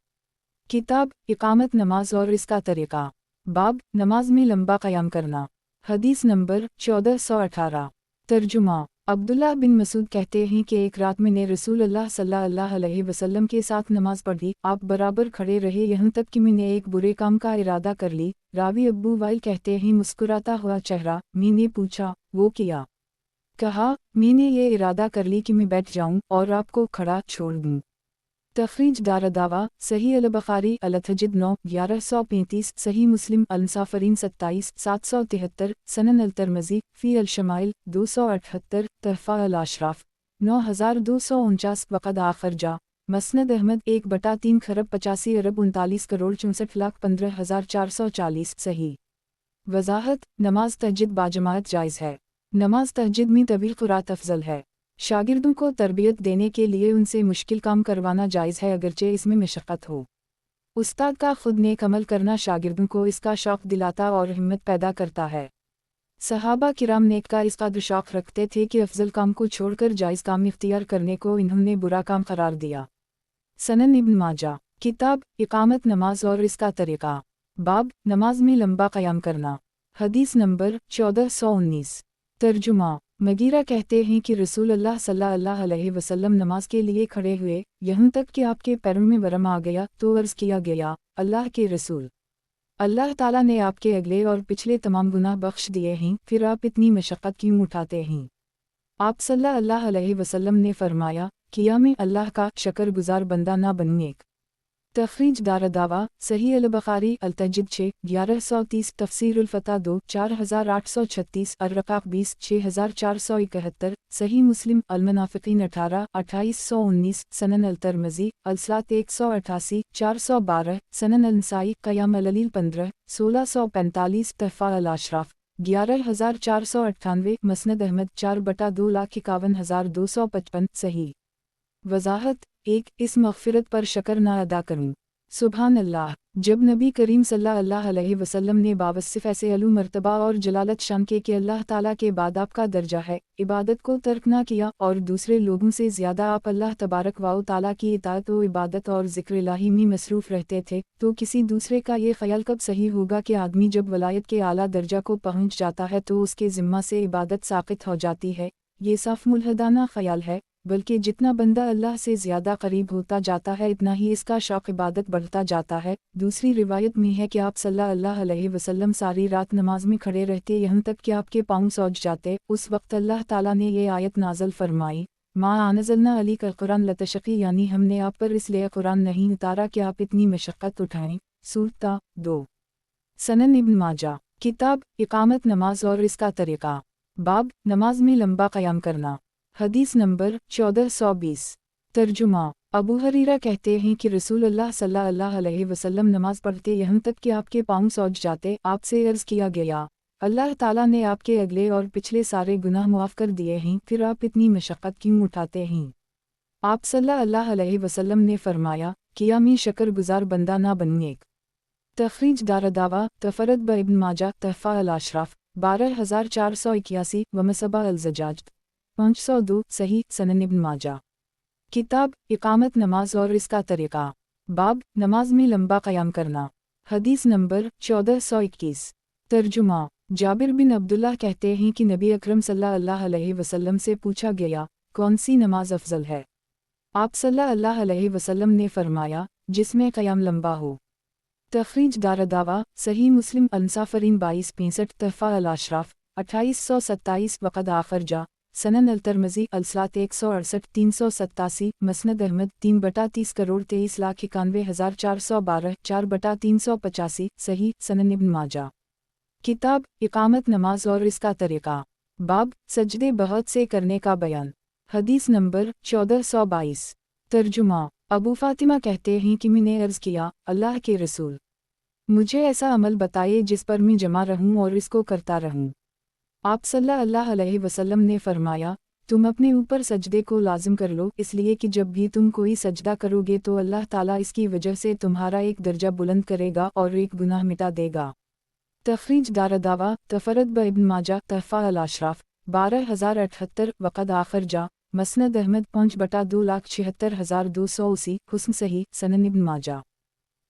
किताब इकामत नमाज और इसका तरीक़ा बाब नमाज में लंबा क़याम करना हदीस नंबर 1418 तर्जुमा अब्दुल्लाह बिन मसूद कहते हैं कि एक रात मैंने रसूल अल्लाह सल्लल्लाहु अलैहि वसल्लम के साथ नमाज पढ़ी। आप बराबर खड़े रहे यहाँ तक कि मैंने एक बुरे काम का इरादा कर ली। रावी अब्बू वाइल कहते हैं मुस्कुराता हुआ चेहरा। मैंने पूछा वो क्या? कहा मैंने ये इरादा कर ली कि मैं बैठ जाऊं और आपको खड़ा छोड़ दूं। तख़रीज दारदावा सही अल-बुख़ारी अल-तहजिद 9 1135 सही मुस्लिम अल-मुसाफ़िरीन 27 773 सनन अल-तिरमिज़ी फ़ी अल-शमाइल 278 तहफ़ा अल-अशराफ 9249 वक़द आखिर जा मसनद अहमद 1/3 खरब 85 अरब 39 करोड़ 64,15,440 सही। वज़ाहत नमाज तहज्जुद बाजमात जायज़ है। नमाज तहज्जुद में तवील क़ुरात अफजल है। शागिर्दों को तरबियत देने के लिए उनसे मुश्किल काम करवाना जायज़ है, अगरचे इसमें मशक्क़त हो। उस्ताद का खुद नेक अमल करना शागिर्दों को इसका शौक़ दिलाता और हिम्मत पैदा करता है। सहाबा किराम नेक का इस कदर शौक़ रखते थे कि अफजल काम को छोड़कर जायज़ काम इख्तियार करने को इन्होंने बुरा काम करार दिया। सनन इब्न माजा किताब इकामत नमाज और इसका तरीक़ा बाब नमाज में लंबा क़याम करना हदीस नंबर 1419 तर्जुमा मगीरा कहते हैं कि रसूल अल्लाह सल्लल्लाहु अलैहि वसल्लम नमाज के लिए खड़े हुए, यहाँ तक कि आपके पैरों में वरम आ गया तो अर्ज़ किया गया, अल्लाह के रसूल, अल्लाह ताला ने आपके अगले और पिछले तमाम गुनाह बख्श दिए हैं, फिर आप इतनी मशक्क़त क्यों उठाते हैं? आप सल्लल्लाहु अलैहि वसल्लम ने फरमाया, किया मैं अल्लाह का शकरगुजार बंदा ना बनूं। एक तख़रीज दारदावा सही अल-बुख़ारी अल-तहजिद 6 1130 तफ़सीर उल-फ़ता 2 4836 अर-रक़ाक़ 20 6471 सही मुस्लिम अल-मुनाफ़िक़ीन 18 2819 सनन अल-तिरमिज़ी अलसात 188 412 सनन अल-नसाई क़याम अल-लैल 15 1645 तहफ़ा अल-अशराफ 11498 मसनद अहमद 4/2,51,255 सही। वज़ाहत एक इस मग़फ़िरत पर शक्र ना अदा करूं। सुभान अल्लाह। जब नबी करीम सल्लल्लाहु अलैहि वसल्लम ने बावसिफ़ ऐसे अलू मर्तबा और जलालत शान के कि अल्लाह ताला के बाद आपका दर्जा है, इबादत को तर्क ना किया और दूसरे लोगों से ज़्यादा आप अल्लाह तबारक व ताला की इताअत व इबादत और ज़िक्र इलाही में मसरूफ़ रहते थे, तो किसी दूसरे का ये ख़याल कब सही होगा कि आदमी जब वलायत के आला दर्जा को पहुँच जाता है तो उसके ज़िम्मा से इबादत साक़ित हो जाती है। ये साफ़ मुल्हदाना ख़याल है। بلکہ جتنا بندہ اللہ سے زیادہ قریب ہوتا جاتا ہے اتنا ہی اس کا شوق عبادت بڑھتا جاتا ہے۔ دوسری روایت میں ہے کہ آپ صلی اللہ علیہ وسلم ساری رات نماز میں کھڑے رہتے یہاں تک کہ آپ کے پاؤں سوج جاتے۔ اس وقت اللہ تعالیٰ نے یہ آیت نازل فرمائی، ما انزلنا علیک القرآن لتشقی، یعنی ہم نے آپ پر اس لیے قرآن نہیں اتارا کہ آپ اتنی مشقت اٹھائیں۔ سورۃ 2 سنن ابن ماجہ کتاب اقامت نماز اور اس کا طریقہ، باب نماز میں لمبا قیام کرنا۔ حدیث نمبر 1420۔ ترجمہ، ابو ہریرہ کہتے ہیں کہ رسول اللہ صلی اللہ علیہ وسلم نماز پڑھتے یہاں تک کہ آپ کے پاؤں سوج جاتے۔ آپ سے عرض کیا گیا، اللہ تعالیٰ نے آپ کے اگلے اور پچھلے سارے گناہ معاف کر دیے ہیں، پھر آپ اتنی مشقت کیوں اٹھاتے ہیں؟ آپ صلی اللہ علیہ وسلم نے فرمایا، قیامی شکر گزار بندہ نہ بنیک۔ تخریج دارالدعوہ تفرد ابن ماجہ تحفہ الاشراف 12481 ومصباح الزجاج 502 صحیح سنن ابن ماجہ کتاب اقامت نماز اور اس کا طریقہ، باب نماز میں لمبا قیام کرنا۔ حدیث نمبر 1421۔ ترجمہ، جابر بن عبداللہ کہتے ہیں کہ نبی اکرم صلی اللہ علیہ وسلم سے پوچھا گیا، کون سی نماز افضل ہے؟ آپ صلی اللہ علیہ وسلم نے فرمایا، جس میں قیام لمبا ہو۔ تخریج دارالدعوہ صحیح مسلم انصافرین 2265 تحفہ الاشراف 2827 وقد آخر جا سنن الترمذی الصلاۃ 168 387 مسند احمد 3/30 کروڑ 23,91,412 4/385 صحیح سنن ابن ماجہ کتاب اقامت نماز اور اس کا طریقہ، باب سجدے بہت سے کرنے کا بیان۔ حدیث نمبر 1422۔ ترجمہ، ابو فاطمہ کہتے ہیں کہ میں نے عرض کیا، اللہ کے رسول، مجھے ایسا عمل بتائیے جس پر میں جمع رہوں اور اس کو کرتا رہوں۔ آپ صلی اللہ علیہ وسلم نے فرمایا، تم اپنے اوپر سجدے کو لازم کر لو، اس لیے کہ جب بھی تم کوئی سجدہ کرو گے تو اللہ تعالیٰ اس کی وجہ سے تمہارا ایک درجہ بلند کرے گا اور ایک گناہ مٹا دے گا۔ تخریج دارالدعوہ تفرد ابن ماجہ تحفہ الاشراف 12078 وقد آخر جا مسند احمد 5/2,76,280 حسن صحیح سنن ابن ماجہ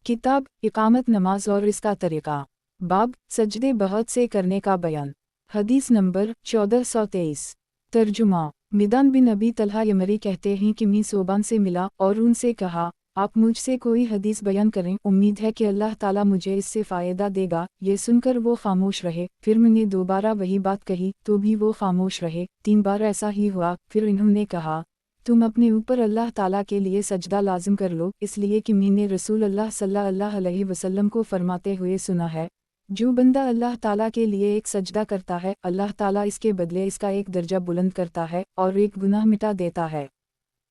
کتاب اقامت نماز اور اس کا طریقہ، باب سجدے بہت سے کرنے کا بیان۔ حدیث نمبر 1423۔ ترجمہ، میدان بن ابی طلحہ یمری کہتے ہیں کہ میں صوبان سے ملا اور ان سے کہا، آپ مجھ سے کوئی حدیث بیان کریں، امید ہے کہ اللہ تعالیٰ مجھے اس سے فائدہ دے گا۔ یہ سن کر وہ خاموش رہے، پھر میں نے دوبارہ وہی بات کہی تو بھی وہ خاموش رہے، 3 بار ایسا ہی ہوا۔ پھر انہوں نے کہا، تم اپنے اوپر اللہ تعالیٰ کے لیے سجدہ لازم کر لو، اس لیے کہ میں نے رسول اللہ صلی اللہ علیہ وسلم کو فرماتے ہوئے سنا ہے، جو بندہ اللہ تعالیٰ کے لیے ایک سجدہ کرتا ہے، اللہ تعالیٰ اس کے بدلے اس کا ایک درجہ بلند کرتا ہے اور ایک گناہ مٹا دیتا ہے۔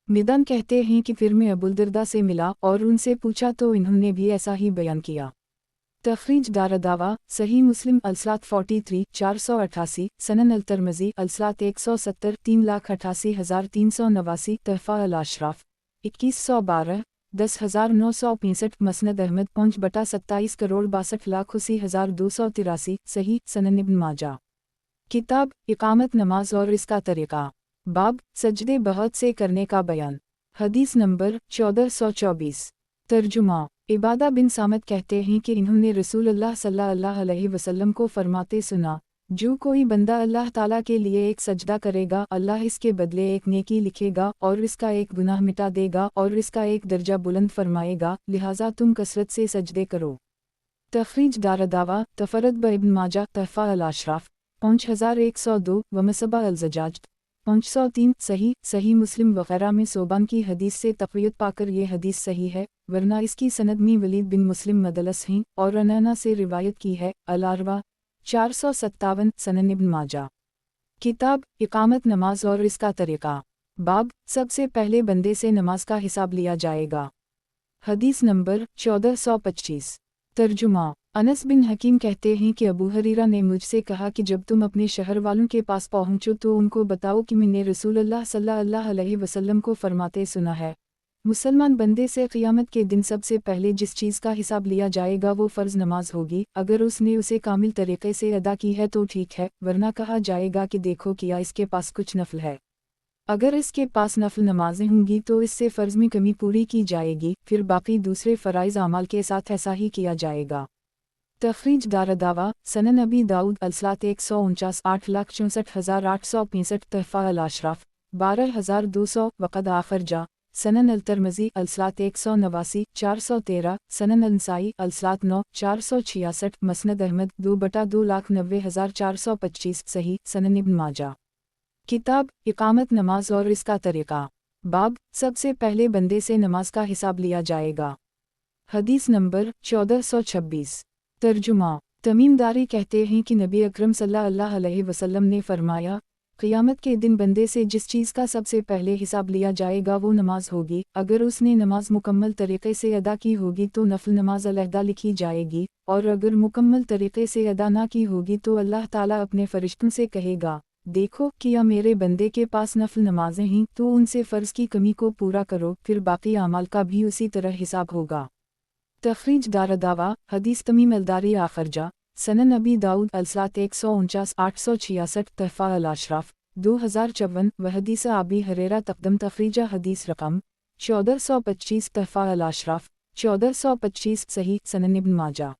میدان کہتے ہیں کہ پھر میں ابوالدرداء سے ملا اور ان سے پوچھا تو انہوں نے بھی ایسا ہی بیان کیا۔ تخریج دارالدعوہ صحیح مسلم الصلاۃ 43 488 سنن الترمذی الصلاۃ 170 3,88,389 تحفہ الاشراف 2112 10,965 مسند احمد 5/27 کروڑ 62,82,283 صحیح سنن ابن ماجہ کتاب اقامت نماز اور اس کا طریقہ، باب سجدے بہت سے کرنے کا بیان۔ حدیث نمبر 1424۔ ترجمہ، عبادہ بن صامت کہتے ہیں کہ انہوں نے رسول اللہ صلی اللہ علیہ وسلم کو فرماتے سنا، جو کوئی بندہ اللہ تعالیٰ کے لیے ایک سجدہ کرے گا، اللہ اس کے بدلے ایک نیکی لکھے گا اور اس کا ایک گناہ مٹا دے گا اور اس کا ایک درجہ بلند فرمائے گا، لہٰذا تم کثرت سے سجدے کرو۔ تخریج دارالدعوہ تفرد ابن ماجہ تحفہ الاشراف 5102 ومصباح الزجاج 503 صحیح مسلم وغیرہ میں صوبان کی حدیث سے تقویت پا کر یہ حدیث صحیح ہے، ورنہ اس کی سند میں ولید بن مسلم مدلس ہیں اور عنعنہ سے روایت کی ہے۔ الاروا 457 سنن ابن ماجہ کتاب اقامت نماز اور اس کا طریقہ، باب سب سے پہلے بندے سے نماز کا حساب لیا جائے گا۔ حدیث نمبر 1425۔ ترجمہ، انس بن حکیم کہتے ہیں کہ ابو ہریرہ نے مجھ سے کہا کہ جب تم اپنے شہر والوں کے پاس پہنچو تو ان کو بتاؤ کہ میں نے رسول اللہ صلی اللہ علیہ وسلم کو فرماتے سنا ہے، مسلمان بندے سے قیامت کے دن سب سے پہلے جس چیز کا حساب لیا جائے گا وہ فرض نماز ہوگی، اگر اس نے اسے کامل طریقے سے ادا کی ہے تو ٹھیک ہے، ورنہ کہا جائے گا کہ دیکھو کیا اس کے پاس کچھ نفل ہے۔ اگر اس کے پاس نفل نمازیں ہوں گی تو اس سے فرض میں کمی پوری کی جائے گی، پھر باقی دوسرے فرائض اعمال کے ساتھ ایسا ہی کیا جائے گا۔ تخریج دارالدعوہ سنن ابی داؤد الصلاۃ 149 8,64,865 تحفہ الاشراف 12200 वक़द आखिर जा सनन अल-तिरमिज़ी अलसलात 189 413 सनन अल-नसाई अलसलात 9 466 मसनद अहमद 2/2,90,425 सही सनन इब्न माजा। किताब इकामत नमाज और इसका तरीक़ा। बाब सबसे पहले बंदे से नमाज का हिसाब लिया जाएगा। हदीस नंबर 1426। तर्जुमा तमीमदारी कहते हैं कि नबी अकरम सल्लल्लाहु अलैहि वसल्लम ने फरमाया, क़ियामत के दिन बंदे से जिस चीज़ का सबसे पहले हिसाब लिया जाएगा वो नमाज होगी। अगर उसने नमाज मुकम्मल तरीक़े से अदा की होगी तो नफल नमाज अलहदा लिखी जाएगी, और अगर मुकम्मल तरीक़े से अदा ना की होगी तो अल्लाह ताला अपने फ़रिश्तों से कहेगा, देखो किया मेरे बंदे के पास नफल नमाजें हैं तो उनसे फ़र्ज़ की कमी को पूरा करो, फिर बाकी अमाल का भी उसी तरह हिसाब होगा। तखरीज दारदावा हदीस तमीम अलदारी आखरजा सनन अबी दाऊद अलसलात 149 866 तहफ़ा अल-अशराफ 2054 व हदीस अबी हरेरा तक़दम तखरीजा हदीस रकम 1425 तहफ़ा अल-अशराफ 1425 सही सनन इब्न माजा।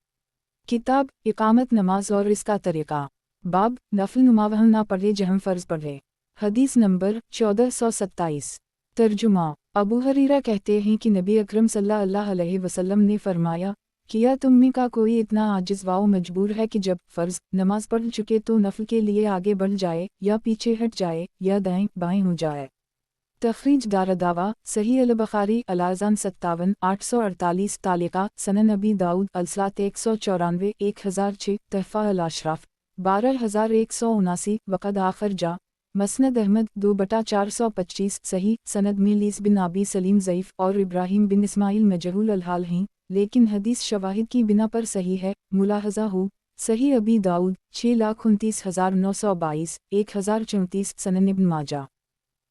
किताब इकामत नमाज और इसका तरीक़ा। बाब नफल नुमावहल ना पढ़े जहम फ़र्ज़ पढ़े। हदीस नंबर 1427। तर्जुमा अबू हरीरा कहते हैं कि नबी अकरम सल्लल्लाहु अलैहि वसल्लम ने फरमाया, किया तुम में का कोई इतना आजिज़ व मजबूर है कि जब फ़र्ज़ नमाज पढ़ चुके तो नफल के लिए आगे बढ़ जाए या पीछे हट जाए या दाएं बाएं हो जाए। तखरीज दारदावा सही अल-बुखारी अल-अज़ान 57 848 तालिका सनन अबी दाऊद अलसलात 194 1006 तहफ़ा अल-अशराफ 12179 वक़द आखिर जा मसनद अहमद 2/425 सही सनद में लीस बिन अबी सलीम ज़ईफ़ और इब्राहीम बिन इस्माइल मजहूल अल-हाल हैं, लेकिन हदीस शवाहिद की बिना पर सही है। मुलाहज़ा हो सही अबी दाऊद 6,29,922 1034 सनन इब्न माजा।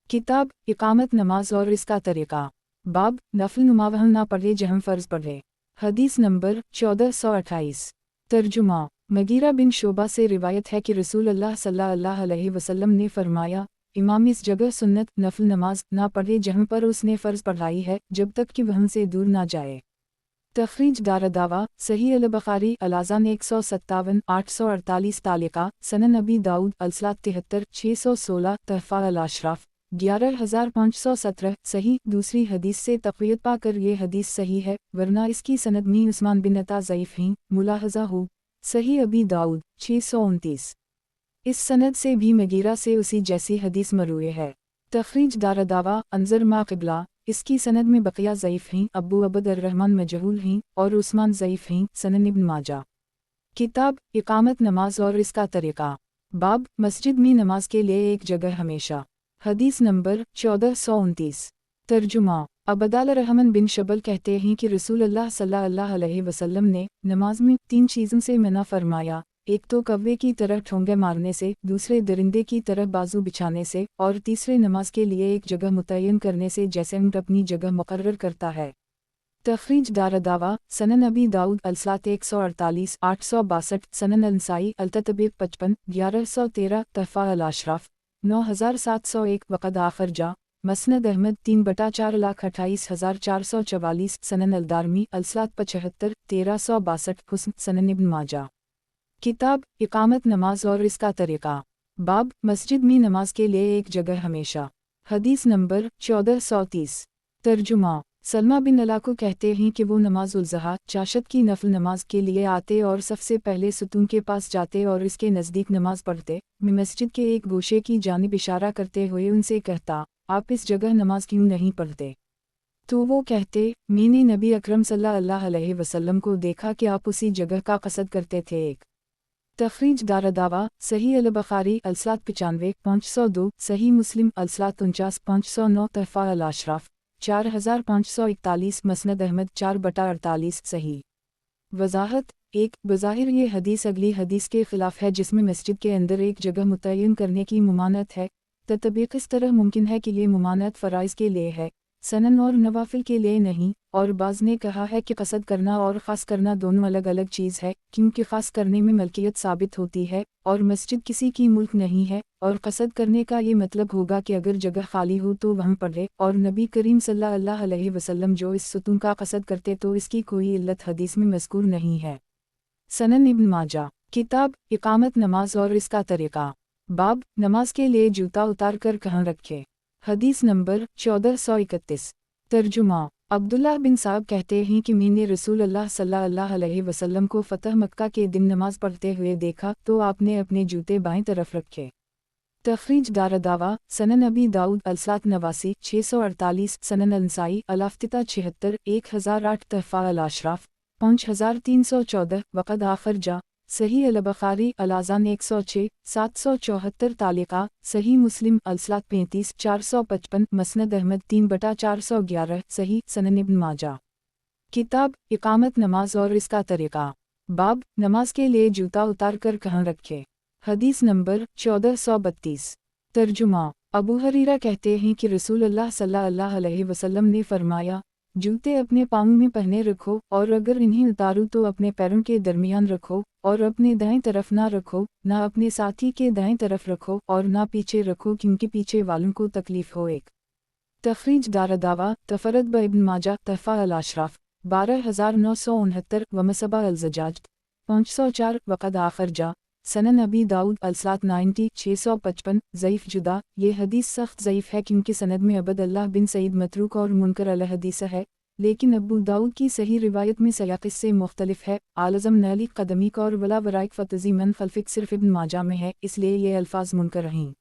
किताब इकामत नमाज और इसका तरीक़ा। बाब नफल नुमावहल ना पढ़े जहम फ़र्ज़ पढ़े। हदीस नंबर 1428। तर्जुमा मगीरा बिन शोबा से रिवायत है कि रसूल अल्लाह सल्लल्लाहु अलैहि वसल्लम ने फरमाया, इमाम इस जगह सुन्नत नफल नमाज ना पढ़े जहाँ पर उसने फ़र्ज़ पढ़ाई है जब तक कि वहाँ से दूर ना जाए। तखरीज दारदावा सही अल-बुखारी अल-अज़ान 157 848 तालिका सनन अबी दाऊद अलसलात 73 616 तहफ़ा अल-अशराफ 11517 सही। दूसरी हदीस से तक़वियत पाकर ये हदीस सही है, वरना इसकी सनद में उस्मान बिन अता ज़ईफ़ हैं। मुलाहज़ा हो सही अबी दाऊद 629। इस सनद से भी मगीरा से उसी जैसी हदीस मरूए है। तखरीज दारदावा अंज़र मा क़िबला इसकी सनद में बक़िया ज़ईफ़ हैं, अबू अब्द अर-रहमान मजहूल हैं और उस्मान ज़ईफ़ हैं। सनन इब्न माजा। किताब इकामत नमाज और इसका तरीक़ा। बाब मस्जिद में नमाज के लिए एक जगह हमेशा। हदीस नंबर 1429। तर्जुमा अबदाल रहमान बिन शबल कहते हैं कि रसूल अल्लाह सल्लल्लाहु अलैहि वसल्लम ने नमाज में 3 चीज़ों से मना फरमाया, एक तो कव्वे की तरह ठोंगे मारने से, दूसरे दरिंदे की तरह बाजू बिछाने से और तीसरे नमाज के लिए एक जगह मुतय्यन करने से जैसे ऊँट अपनी जगह मुकर्रर करता है। तखरीज दारदावा सनन अबी दाऊद अलसलात 148 862 सनन अल-नसाई अल-ततबीक़ 55 1113 तहफ़ा अल-अशराफ 9701 वक़द आखिर जा मसनद अहमद 3/4,28,444 सनन अल-दारमी अलसलात 75 1362 हुस्न सनन इब्न माजा। किताब इकामत नमाज और इसका तरीक़ा। बाब मस्जिद में नमाज के लिए एक जगह हमेशा। हदीस नंबर 1430। तर्जुमा सलमा बिन अला को कहते हैं कि वो नमाज उल-ज़हा चाशत की नफल नमाज के लिए आते और सबसे पहले सुतून के पास जाते और इसके नज़दीक नमाज पढ़ते। मैं मस्जिद के एक गोशे की जानिब इशारा करते हुए उनसे कहता, आप इस जगह नमाज क्यों नहीं पढ़ते? तो वो कहते, मैंने नबी अकरम सल्लल्लाहु अलैहि वसल्लम को देखा कि आप उसी जगह का क़सद करते थे। एक तखरीज दारदावा सही अल-बुखारी अलसलात 95 502 सही मुस्लिम अलसलात 49 509 तहफ़ा अल-अशराफ 4541 मसनद अहमद 4/48 सही। वज़ाहत 1 बज़ाहिर ये हदीस अगली हदीस के ख़िलाफ़ है जिसमें मस्जिद के अंदर एक जगह मुतय्यन करने की मुमानत है। तत्बीक़ इस तरह मुमकिन है कि ये मुमानत फ़राइज़ के लिए है, सनन और नवाफिल के लिए नहीं। और बाज़ ने कहा है कि क़सद करना और ख़ास करना दोनों अलग अलग चीज़ है, क्योंकि ख़ास करने में मलकियत साबित होती है और मस्जिद किसी की मुल्क नहीं है, और क़सद करने का ये मतलब होगा कि अगर जगह खाली हो तो वहाँ पढ़े। और नबी करीम सल्लल्लाहु अलैहि वसल्लम जो इस सुतून का क़सद करते तो इसकी कोई इल्लत हदीस में मज़कूर नहीं है। सनन इब्न माजा। किताब इकामत नमाज और इसका तरीक़ा। बाब नमाज के लिए जूता उतार कर कहाँ रखे। حدیث نمبر 1431۔ ترجمہ۔ عبداللہ بن صعب کہتے ہیں کہ میں نے رسول اللہ صلی اللہ علیہ وسلم کو فتح مکہ کے دن نماز پڑھتے ہوئے دیکھا تو آپ نے اپنے جوتے بائیں طرف رکھے۔ تخریج دارالدعوہ، سنن ابی داؤد الصلاۃ 89 648، سنن النسائی الافتتاح 76 1008، تحفہ الاشراف 5314، وقد آخر جا، صحیح البخاری الاذان 106 774، تعلیقہ صحیح مسلم الصلاۃ 35 455، مسند احمد 3/411، صحیح سنن ابن ماجہ۔ کتاب اقامت نماز اور اس کا طریقہ۔ باب نماز کے لیے جوتا اتار کر کہاں رکھے۔ حدیث نمبر 1432۔ ترجمہ۔ ابو ہریرہ کہتے ہیں کہ رسول اللہ صلی اللہ علیہ وسلم نے فرمایا، جوتے اپنے پاؤں میں پہنے رکھو، اور اگر انہیں اتارو تو اپنے پیروں کے درمیان رکھو، اور اپنے دائیں طرف نہ رکھو، نہ اپنے ساتھی کے دائیں طرف رکھو، اور نہ پیچھے رکھو کیونکہ پیچھے والوں کو تکلیف ہو۔ ایک تخریج دارالدعوہ، تفرد ابن ماجہ، تحفہ الاشراف 12969، ومصباح الزجاج 504، وقد آخر جا، سنن ابی داؤد الصلاۃ 90 655، ضعیف جدا۔ یہ حدیث سخت ضعیف ہے کیونکہ سند میں عبد اللہ بن سعید متروک اور منکر الحدیث ہے، لیکن ابو داؤد کی صحیح روایت میں سیاق اس سے مختلف ہے۔ عالزم نالی قدمیک اور ولا ورائق فتزی من خلفک صرف ابن ماجہ میں ہے، اس لیے یہ الفاظ منکر ہیں۔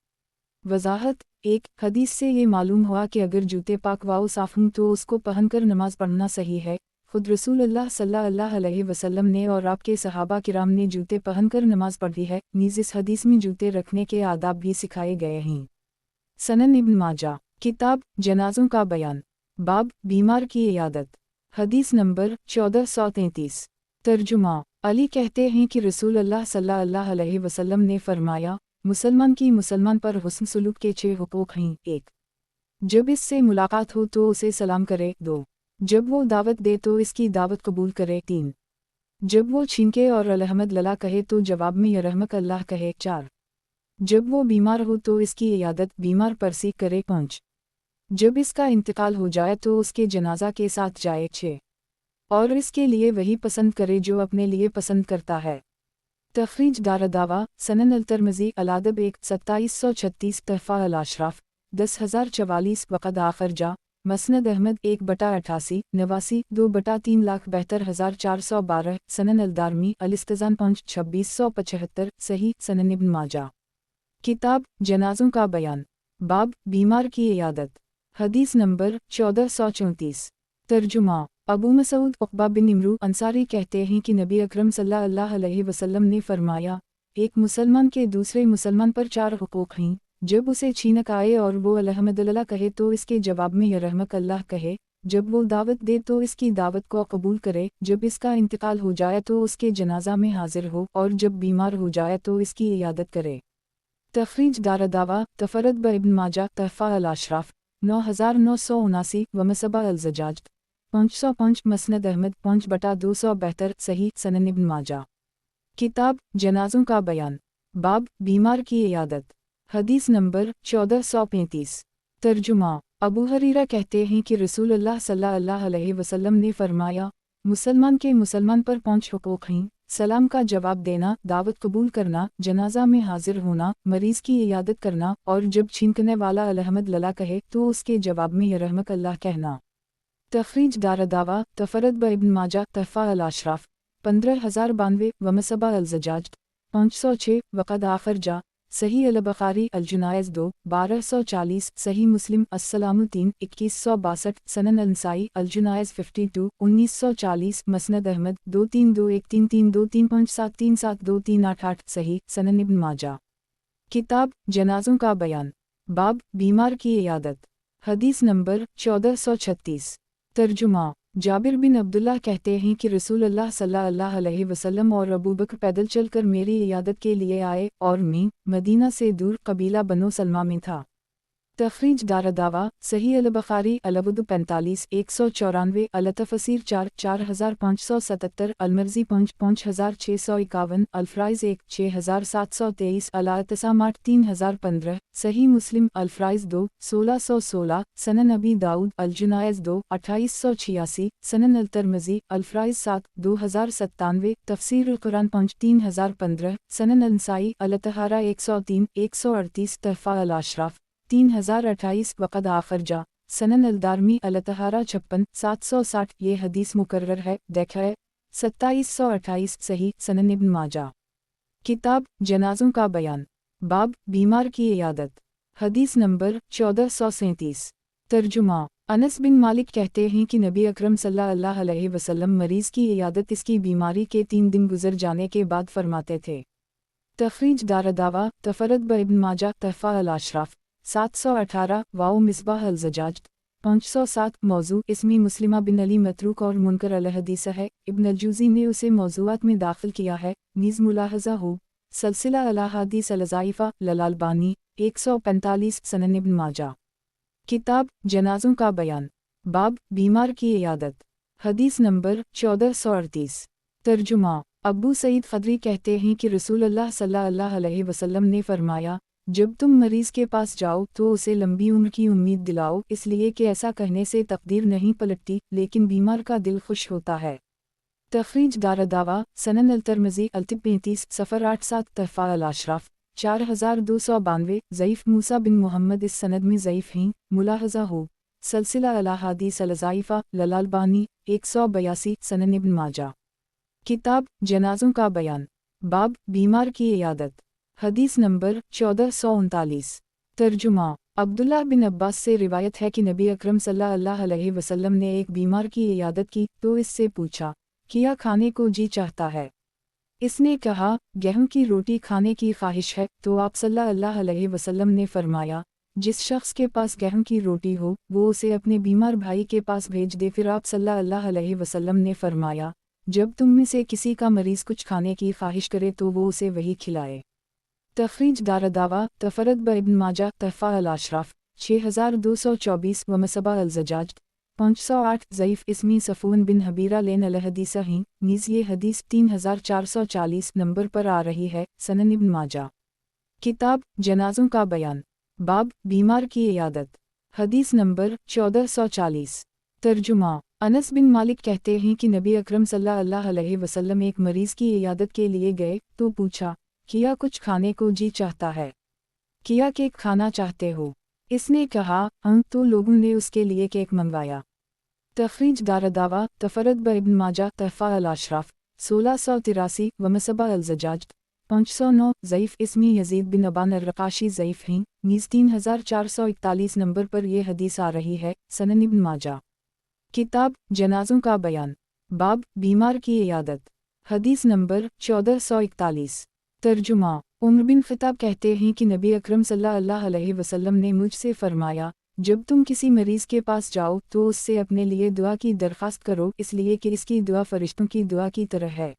وضاحت۔ ایک حدیث سے یہ معلوم ہوا کہ اگر جوتے پاک و صاف ہوں تو اس کو پہن کر نماز پڑھنا صحیح ہے۔ خود رسول اللہ صلی اللہ علیہ وسلم نے اور آپ کے صحابہ کرام نے جوتے پہن کر نماز پڑھی ہے، نیز اس حدیث میں جوتے رکھنے کے آداب بھی سکھائے گئے ہیں۔ سنن ابن ماجہ۔ کتاب جنازوں کا بیان۔ باب بیمار کی عیادت۔ حدیث نمبر 1433۔ ترجمہ۔ علی کہتے ہیں کہ رسول اللہ صلی اللہ علیہ وسلم نے فرمایا، مسلمان کی مسلمان پر حسن سلوک کے 6 حقوق ہیں۔ 1۔ جب اس سے ملاقات ہو تو اسے سلام کرے۔ 2۔ جب وہ دعوت دے تو اس کی دعوت قبول کرے۔ 3۔ جب وہ چھینکے اور الحمد للہ کہے تو جواب میں یرحمک اللہ کہے۔ 4۔ جب وہ بیمار ہو تو اس کی عیادت بیمار پرسی کرے۔ 5۔ جب اس کا انتقال ہو جائے تو اس کے جنازہ کے ساتھ جائے۔ 6۔ اور اس کے لیے وہی پسند کرے جو اپنے لیے پسند کرتا ہے۔ تخریج دارالدعوہ، سنن الترمذی الادب 1 2736، تحفہ الاشراف 10044، وقد آخر جا، مسند احمد 1/88، نواسی 2/372,412، سنن الدارمی الاستذان 5 2675، صحیح سنن ابن ماجہ۔ کتاب جنازوں کا بیان۔ باب بیمار کی عیادت۔ حدیث نمبر 1434۔ ترجمہ۔ ابو مسعود عقبہ بن عمرو انصاری کہتے ہیں کہ نبی اکرم صلی اللہ علیہ وسلم نے فرمایا، ایک مسلمان کے دوسرے مسلمان پر 4 حقوق ہیں۔ جب اسے چھینک آئے اور وہ الحمدللہ کہے تو اس کے جواب میں یرحمک اللہ کہے، جب وہ دعوت دے تو اس کی دعوت کو قبول کرے، جب اس کا انتقال ہو جائے تو اس کے جنازہ میں حاضر ہو، اور جب بیمار ہو جائے تو اس کی عیادت کرے۔ تخریج دارالدعوہ، تفرد ابن ماجہ، تحفہ الاشراف 9979، ومصباح الزجاج 505، مسند احمد 5/272، صحیح سنن ابن ماجہ۔ کتاب جنازوں کا بیان۔ باب بیمار کی عیادت۔ حدیث نمبر 1435۔ ترجمہ۔ ابو ہریرہ کہتے ہیں کہ رسول اللہ صلی اللہ علیہ وسلم نے فرمایا، مسلمان کے مسلمان پر 5 حقوق ہیں: سلام کا جواب دینا، دعوت قبول کرنا، جنازہ میں حاضر ہونا، مریض کی عیادت کرنا، اور جب چھینکنے والا الحمد للہ کہے تو اس کے جواب میں یرحمک اللہ کہنا۔ تخریج دارالدعوہ، تفرد ابن ماجہ، تحفہ الاشراف 15092، ومصباح الزجاج 506، وقد آخر جا، صحیح البخاری الجنائز 2 1240، صحیح مسلم السلام 3 2162، سنن النسائی الجنائز 52 1940، مسند احمد 2321332357372388، صحیح سنن ابن ماجہ۔ کتاب جنازوں کا بیان۔ باب بیمار کی عیادت۔ حدیث نمبر 1436۔ ترجمہ۔ جابر بن عبداللہ کہتے ہیں کہ رسول اللہ صلی اللہ علیہ وسلم اور ابوبکر پیدل چل کر میری عیادت کے لیے آئے، اور میں مدینہ سے دور قبیلہ بنو سلمہ میں تھا۔ تخریج دارالدعوہ، صحیح البخاری العبد 45 194، التفسیر 4 4577، المرزی 5 5651، الفرائض 1 6723، الاعتصامات 3015، صحیح مسلم الفرائض 2 1616، سنن ابی داؤد الجنائز 2 2886، سنن الترمذی الفرائض 7 2097، تفسیر القرآن 5 3015، سنن النسائی الطہارہ 103 138، تحفہ الاشراف 3028 वक़द आखिर जा सनन अलदारमी अलतहारा 56 760 ये हदीस मुकर्रर है देखा है 2728 सही सनन इब्न माजा। किताब जनाज़ों का बयान बाब बीमार की इयादत हदीस नंबर 1437। तर्जुमा अनस बिन मालिक कहते हैं कि नबी अकरम सल्लल्लाहु अलैहि वसल्लम मरीज़ की इयादत इसकी बीमारी के 3 दिन गुजर जाने के बाद फरमाते थे। तखरीज दारदावा तफरद ब इब्न माजा तहफ़ा अल-अशराफ 718 वाओ मिसबाह अल-ज़जाज 507 मौजू इसमी मुस्लिमा बिन अली मतरूक और मुनकर अल-हदीस है। इब्न अल-जूज़ी ने उसे मौज़ूआत में दाखिल किया है। नीज़ मुलाहज़ा हो सलसिला अल-अहादीस अल-ज़ाइफ़ा लल-अल्बानी 145 सनन इब्न माजा। किताब जनाज़ों का बयान बाब बीमार की इयादत हदीस नंबर 1438। तर्जुमा अबू सईद ख़दरी कहते हैं कि रसूलुल्लाह सल्लल्लाहु अलैहि वसल्लम ने फरमाया, जब तुम मरीज़ के पास जाओ तो उसे लंबी उम्र की उम्मीद दिलाओ, इसलिए कि ऐसा कहने से तकदीर नहीं पलटती लेकिन बीमार का दिल खुश होता है। तखरीज दारदावा सनन अल-तिर्मिज़ी अल-तिब 35 सफ़र 87 तहफ़ा अल-अशराफ 4292 ज़ईफ़ मूसा बिन मोहम्मद इस सनद में ज़ईफ़ हैं। मुलाहज़ा हो सलसिला अल-अहादीस अल-ज़ाइफ़ा लल-अल्बानी 182 सनन इब्न माजा। किताब जनाज़ों का बयान बाब बीमार की इयादत हदीस नंबर 1439। तर्जुमा अब्दुल्लाह बिन अब्बास से रिवायत है कि नबी अकरम सल्लल्लाहु अलैहि वसल्लम ने एक बीमार की इयादत की तो इससे पूछा, क्या खाने को जी चाहता है? इसने कहा, गेहूं की रोटी खाने की ख्वाहिश है। तो आप सल्लल्लाहु अलैहि वसल्लम ने फरमाया, जिस शख्स के पास गेहूं की रोटी हो वो उसे अपने बीमार भाई के पास भेज दे। फिर आप सल्लल्लाहु अलैहि वसल्लम ने फरमाया, जब तुम में से किसी का मरीज़ कुछ खाने की ख्वाहिश करे तो वो उसे वही खिलाए। तखरीज दारदावा तफरद ब इब्न माजा तहफ़ा अल-अशराफ 6224 व मसबा अल-ज़जाज 508 ज़ईफ़ इसमी सफ़ून बिन हबीरा लेन अल-हदीस हैं। नीज़ ये हदीस 3440 नंबर पर आ रही है। सनन इब्न माजा। किताब जनाज़ों का बयान बाब बीमार की इयादत हदीस नंबर 1440। तर्जुमा अनस बिन मालिक कहते हैं कि नबी अकरम सल्लल्लाहु अलैहि वसल्लम एक मरीज़ की इयादत के लिए गए तो पूछा, किया कुछ खाने को जी चाहता है? किया केक खाना चाहते हो? इसने कहा, हम तो लोगों ने उसके लिए केक मंगवाया। तखरीज दारदावा तफरद ब इब्न माजा तहफ़ा अल-अशराफ 1683 व मसबा अल-ज़जाज 509 ज़ईफ़ इसमी यज़ीद बिन अबान अर-रक़ाशी ज़ईफ़ हैं। नीज़ 3441 नंबर पर यह हदीस आ रही है। सनन इब्न माजा। किताब जनाज़ों का बयान बाब बीमार की इयादत हदीस नंबर 1441। तर्जुमा उमर बिन ख़िताब कहते हैं कि नबी अकरम सल्लल्लाहु अलैहि वसल्लम ने मुझसे फरमाया, जब तुम किसी मरीज़ के पास जाओ तो उससे अपने लिए दुआ की दरख्वास्त करो, इसलिए कि इसकी दुआ फ़रिश्तों की दुआ की तरह है।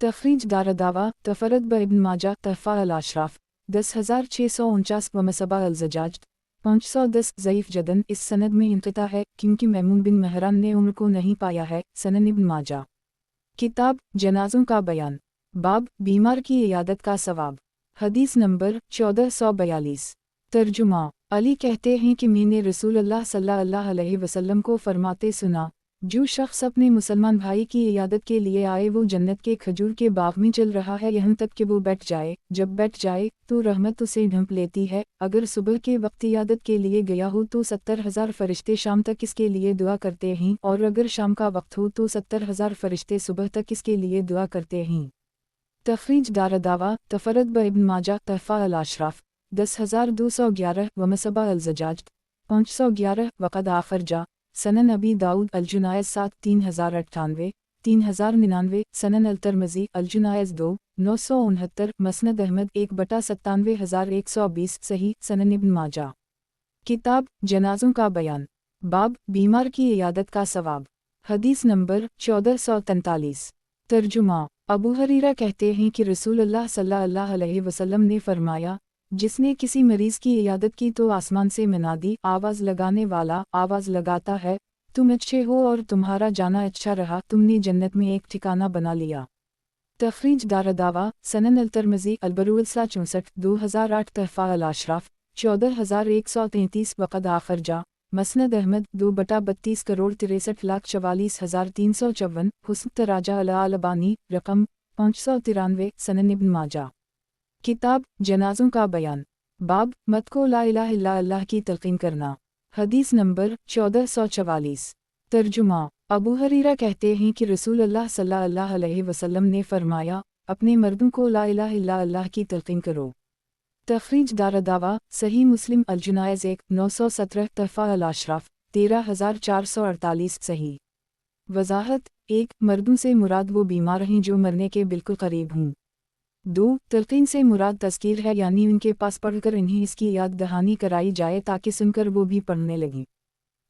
तखरीज दारदावा तफरद ब इब्न माजा तहफ़ा अल-अशराफ 10649 व मसबा अल-ज़जाज 510 ज़ईफ़ जदन इस सनद में इंक़िता है क्योंकि मैमून बिन महरान ने उम्र को नहीं पाया है। सनन इब्न माजा। किताब जनाज़ों का बयान बाब बीमार की इयादत का सवाब हदीस नंबर 1442। तर्जुमा अली कहते हैं कि मैंने रसूलुल्लाह सल्लल्लाहु अलैहि वसल्लम को फरमाते सुना, जो शख्स अपने मुसलमान भाई की इयादत के लिए आए वो जन्नत के खजूर के बाग में चल रहा है यहाँ तक कि वो बैठ जाए। जब बैठ जाए तो रहमत उसे ढंप लेती है। अगर सुबह के वक्त इयादत के लिए गया हो तो 70,000 फरिश्ते शाम तक इसके लिए दुआ करते हैं, और अगर शाम का वक्त हो तो 70,000 फरिश्ते सुबह तक इसके लिए दुआ करते हैं। तखरीज दारदावा तफरद ब इब्न माजा तहफ़ा अल-अशराफ 10211 व मसबा अल-ज़जाज 511 वक़द आखिर जा सनन अबी दाऊद अल-जुनायज़ 7 3098 3099 सनन अल-तिर्मिज़ी अल-जुनायज़ 2 969 मसनद अहमद 1/97120 सही सनन इब्न माजा। किताब जनाज़ों का बयान बाब बीमार की इयादत का सवाब हदीस नंबर 1443। तर्जुमा अबू हरीरा कहते हैं कि रसूलुल्लाह सल्लल्लाहु अलैहि वसल्लम ने फरमाया, जिसने किसी मरीज़ की इयादत की तो आसमान से मनादी आवाज़ लगाने वाला आवाज़ लगाता है, तुम अच्छे हो और तुम्हारा जाना अच्छा रहा, तुमने जन्नत में एक ठिकाना बना लिया। तखरीज दारदावा सनन अल-तिर्मिज़ी अल-बरूअल 64 2008 तहफ़ा अल-अशराफ 14133 वक़द आखिर जा मसनद अहमद 2/32 करोड़ 63,44,354 हुस्न तराजा अल-अल्बानी रकम 593 सनन इब्न माजा। किताब जनाज़ों का बयान बाब मत को ला इलाहा इल्ला अल्लाह की तलकीन करना। हदीस नंबर 1444। तर्जुमा। अबू हरीरा कहते हैं कि रसूल अल्लाह सल्लल्लाहु अलैहि वसल्लम ने फरमाया, अपने मर्दों को ला इलाहा इल्ला अल्लाह की तलकीन करो। तखरीज दारदावा सही मुस्लिम अल-जुनायज़ 1917 तहफ़ा अल-अशराफ 13448 सही। वज़ाहत 1 मर्दों से मुराद वो बीमार हैं जो मरने के बिल्कुल करीब हों। 2 तलकीन से मुराद तज़कीर है, यानी उनके पास पढ़कर इन्हें इसकी याद दहानी कराई जाए ताकि सुनकर वो भी पढ़ने लगें।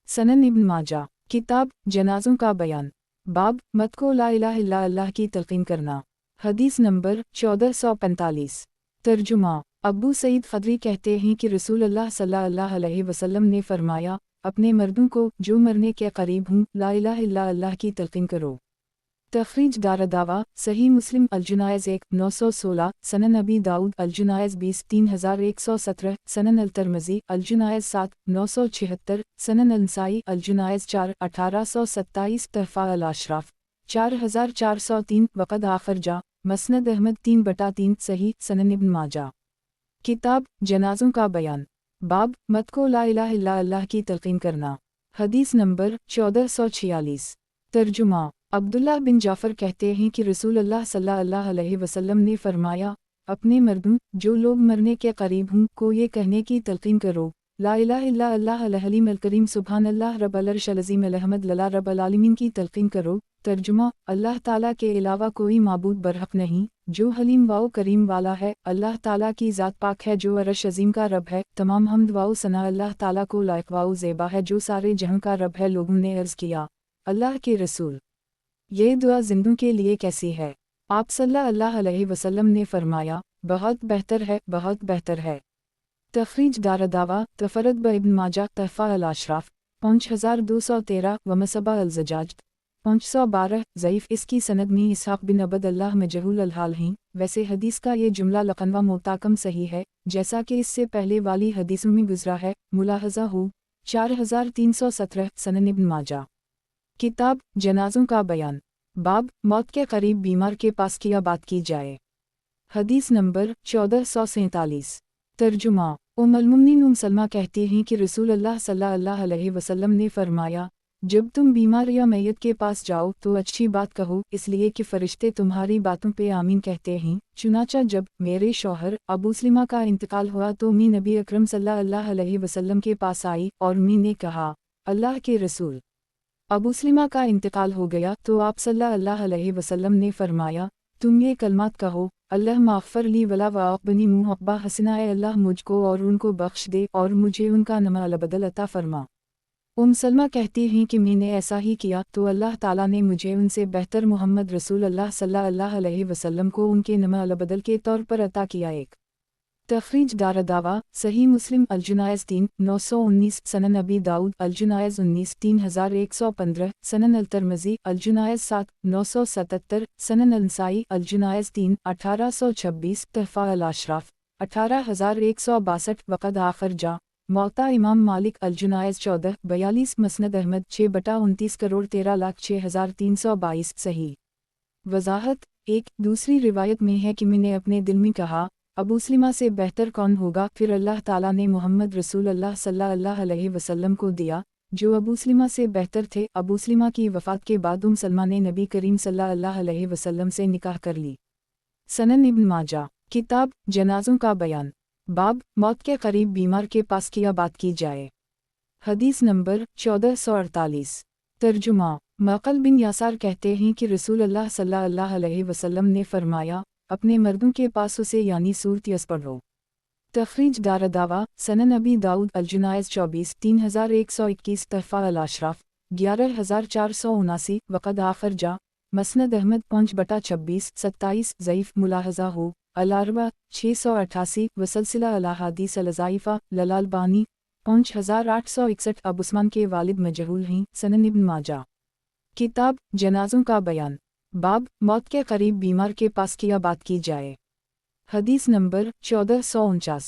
सनन इब्न माजा किताब जनाज़ों का बयान। बाब मत को ला इलाहा इल्ला अल्लाह की तलकीन करना। हदीस नंबर 1445। तर्जुमा। अबू सईद खदरी कहते हैं कि रसूल अल्लाह सल्लल्लाहु अलैहि वसल्लम ने फरमाया, अपने मर्दों को जो मरने के करीब हों ला इलाहा इल्ला अल्लाह की तलकीन करो। तखरीज दारदावा सही मुस्लिम अल-जुनायज़ 1916 सनन अबी दाऊद अल-जुनायज़ 20 3117 सनन अल-तिरमिज़ी अल-जुनायज़ 7 976 सनन अल-नसाई अल-जुनायज़ 4 1827 तहफ़ा अल-अशराफ 4403 वक़द आखरजा मसनद अहमद 3/3 सही। सनन इब्न माजा किताब जनाज़ों का बयान। बाब मत को ला इलाहा इल्ला अल्लाह की तलकीन करना। हदीस नंबर 1446। तर्जुमा। अब्दुल्लाह बिन जाफ़र कहते हैं कि रसूल अल्लाह सल्लल्लाहु अलैहि वसल्लम ने फरमाया, अपने मर्दों जो लोग मरने के करीब हों को ये कहने की तलकीन करो, ला इलाहा इल्ला अल्लाह अल हलीम अल करीम सुभान अल्लाह रब्बल अर्शिल अज़ीम अल हम्द लल्लाह रब्बल आलमीन की तलकीन करो। तर्जुमा। अल्लाह ताला के अलावा कोई माबूद बरहक नहीं जो हलीम वाओ करीम वाला है। अल्लाह ताला की ज़ात पाक है जो अर्श अज़ीम का रब है। तमाम हम्द वाओ सना अल्लाह ताला को लायक वाओ ज़ेबा है जो सारे जहां का रब है। लोगों ने अर्ज़ किया, अल्लाह के रसूल, ये दुआ जिंदों के लिए कैसी है? आप सल्लल्लाहु अलैहि वसल्लम ने फरमाया, बहुत बेहतर है, बहुत बेहतर है। तखरीज दारदावा तफरद ब इब्न माजा तहफ़ा अल-अशराफ 5213 व मसबा अल-ज़जाज 512 ज़ईफ़। इसकी सनद में इसहाक़ बिन अबद अल्लाह मजहूल अल-हाल हैं। वैसे हदीस का ये जुमला लक़नवा मुताकम सही है, जैसा कि इससे पहले वाली हदीसों में गुजरा है। मुलाहज़ा हो 4317 सनन इब्न माजा किताब जनाज़ों का बयान। बाब मौत के करीब बीमार के पास किया बात की जाए। हदीस नंबर 1447। तर्जुमा। उम्मुल मुमिनीन सलमा कहती हैं कि रसूल अल्लाह सल्लल्लाहु अलैहि वसल्लम ने फरमाया, जब तुम बीमार या मैयत के पास जाओ तो अच्छी बात कहो, इसलिए कि फरिश्ते तुम्हारी बातों पे आमीन कहते हैं। चुनाचा जब मेरे शौहर अबू सलीमा का इंतकाल हुआ तो मैं नबी अकरम सल्लल्लाहु अलैहि वसल्लम के पास आई और मैंने कहा, अल्लाह के रसूल, अबू सलीमा का इंतकाल हो गया। तो आप सल्लल्लाहु अलैहि वसल्लम ने फरमाया, तुम ये कलमात कहो, अल्लाह माग़फ़िर ली वला वअक़बनी मुहब्बा हसना, अल्लाह मुझको और उनको बख्श दे और मुझे उनका नमा अलबदल अता फरमा। सलमा कहती हैं कि मैंने ऐसा ही किया तो अल्लाह ताला ने मुझे उनसे बेहतर मोहम्मद रसूल अल्लाह सल्लल्लाहु अलैहि वसल्लम को उनके नमा अलबदल के तौर पर अता किया। एक तखरीज दारदावा सही मुस्लिम अल-जुनायज़ 3 919 सनन अबी दाऊद अल-जुनायज़ 19 3115 सनन अल-तिरमिज़ी अल-जुनायज़ 7 977 सनन अल-नसाई अल-जुनायज़ 3 1826 तहफ़ा अल-अशराफ 18162 वक़द आखिर जा मौता इमाम मालिक अल-जुनायज़ 14 42 मसनद अहमद 6/29 करोड़ 13,06,322 सही। वज़ाहत 1 दूसरी रिवायत में है कि मैंने अपने दिल में कहा, अबू सलीमा से बेहतर कौन होगा। फिर अल्लाह ताला ने मोहम्मद रसूल अल्लाह सल्लल्लाहु अलैहि वसल्लम को दिया जो अबू सलीमा से बेहतर थे। अबू सलीमा की वफ़ात के बाद सलमा ने नबी करीम सल्लल्लाहु अलैहि वसल्लम से निकाह कर ली। सनन इब्न माजा किताब जनाज़ों का बयान। बाब मौत के करीब बीमार के पास किया बात की जाए। हदीस नंबर 1448। तर्जुमा। मक़ल बिन यासार कहते हैं कि रसूल अल्लाह सल्लल्लाहु अलैहि वसल्लम ने फरमाया, अपने मर्दों के पास उसे यानी सूरत यस पढ़ो। तखरीज दारदावा सनन अबी दाऊद अल-जुनायज़ 24 3121 तहफ़ा अल-अशराफ 11479 वक़द आखिर जा मसनद अहमद 5/26 27 ज़ईफ़। मुलाहज़ा हो अल-अरबा 688 वसलसिला अल-अहादीस अल-ज़ाइफ़ा ललालबानी 5861। अब उस्मान के वालिद मजहूल हैं। सनन इब्न माजा किताब जनाज़ों का बयान। बाब मौत के करीब बीमार के पास किया बात की जाए। हदीस नंबर 1449।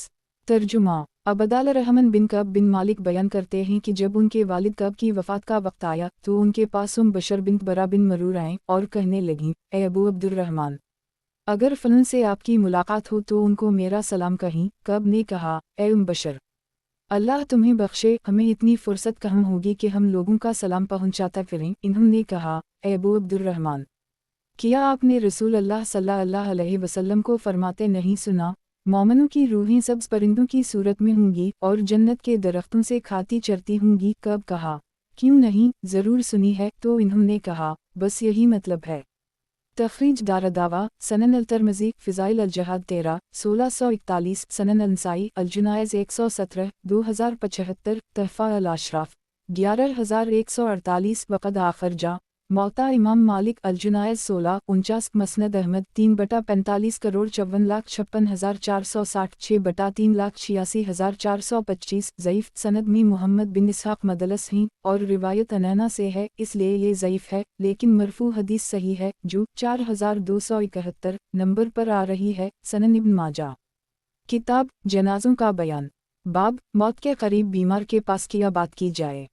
तर्जुमा। अबदाल रहमान बिन कब बिन मालिक बयान करते हैं कि जब उनके वालिद कब की वफ़ात का वक्त आया तो उनके पास बशर बिन बरा बिन मरूर आए और कहने लगीं, ए अबू अब्दुर्रहमान, अगर फलन से आपकी मुलाकात हो तो उनको मेरा सलाम कहीं। कब ने कहा, ए बशर, अल्लाह तुम्हें बख्शे, हमें इतनी फुर्सत कहाँ होगी कि हम लोगों का सलाम पहुंचाता फिरें। इन्होंने कहा, ए अबू अब्दुर्रहमान, क्या आपने रसूल अल्लाह सल्लल्लाहु अलैहि वसल्लम को फरमाते नहीं सुना, मोमिनों की रूहें सब्ज़ परिंदों की सूरत में होंगी और जन्नत के दरख्तों से खाती चरती होंगी। कब कहा, क्यों नहीं, ज़रूर सुनी है। तो इन्होंने कहा, बस यही मतलब है। तखरीज दारदावा, सनन अल-तिरमिज़ी, फ़िज़ाइल अल-जहाद 13, 1641, सनन अल-नसाई, अल-जुनायज़ 117, 2075, तहफ़ा अल-अशराफ़, 11148, वक़द आख़िर जा, मौता इमाम मालिक, अल-जुनायज़ 16, 49, मसनद अहमद 3/45 करोड़ 54,56,460, 6/3,86,425, ज़ईफ़, सनद में मोहम्मद बिन इसहाक़ मदलस हैं और रिवायत अनैना से है, इसलिए ये ज़ईफ़ है, लेकिन मरफ़ू हदीस सही है, जो 4271 नंबर पर आ रही है। सनन इब्न माजा। किताब जनाज़ों का बयान। बाब, मौत के करीब बीमार के पास किया बात की जाए।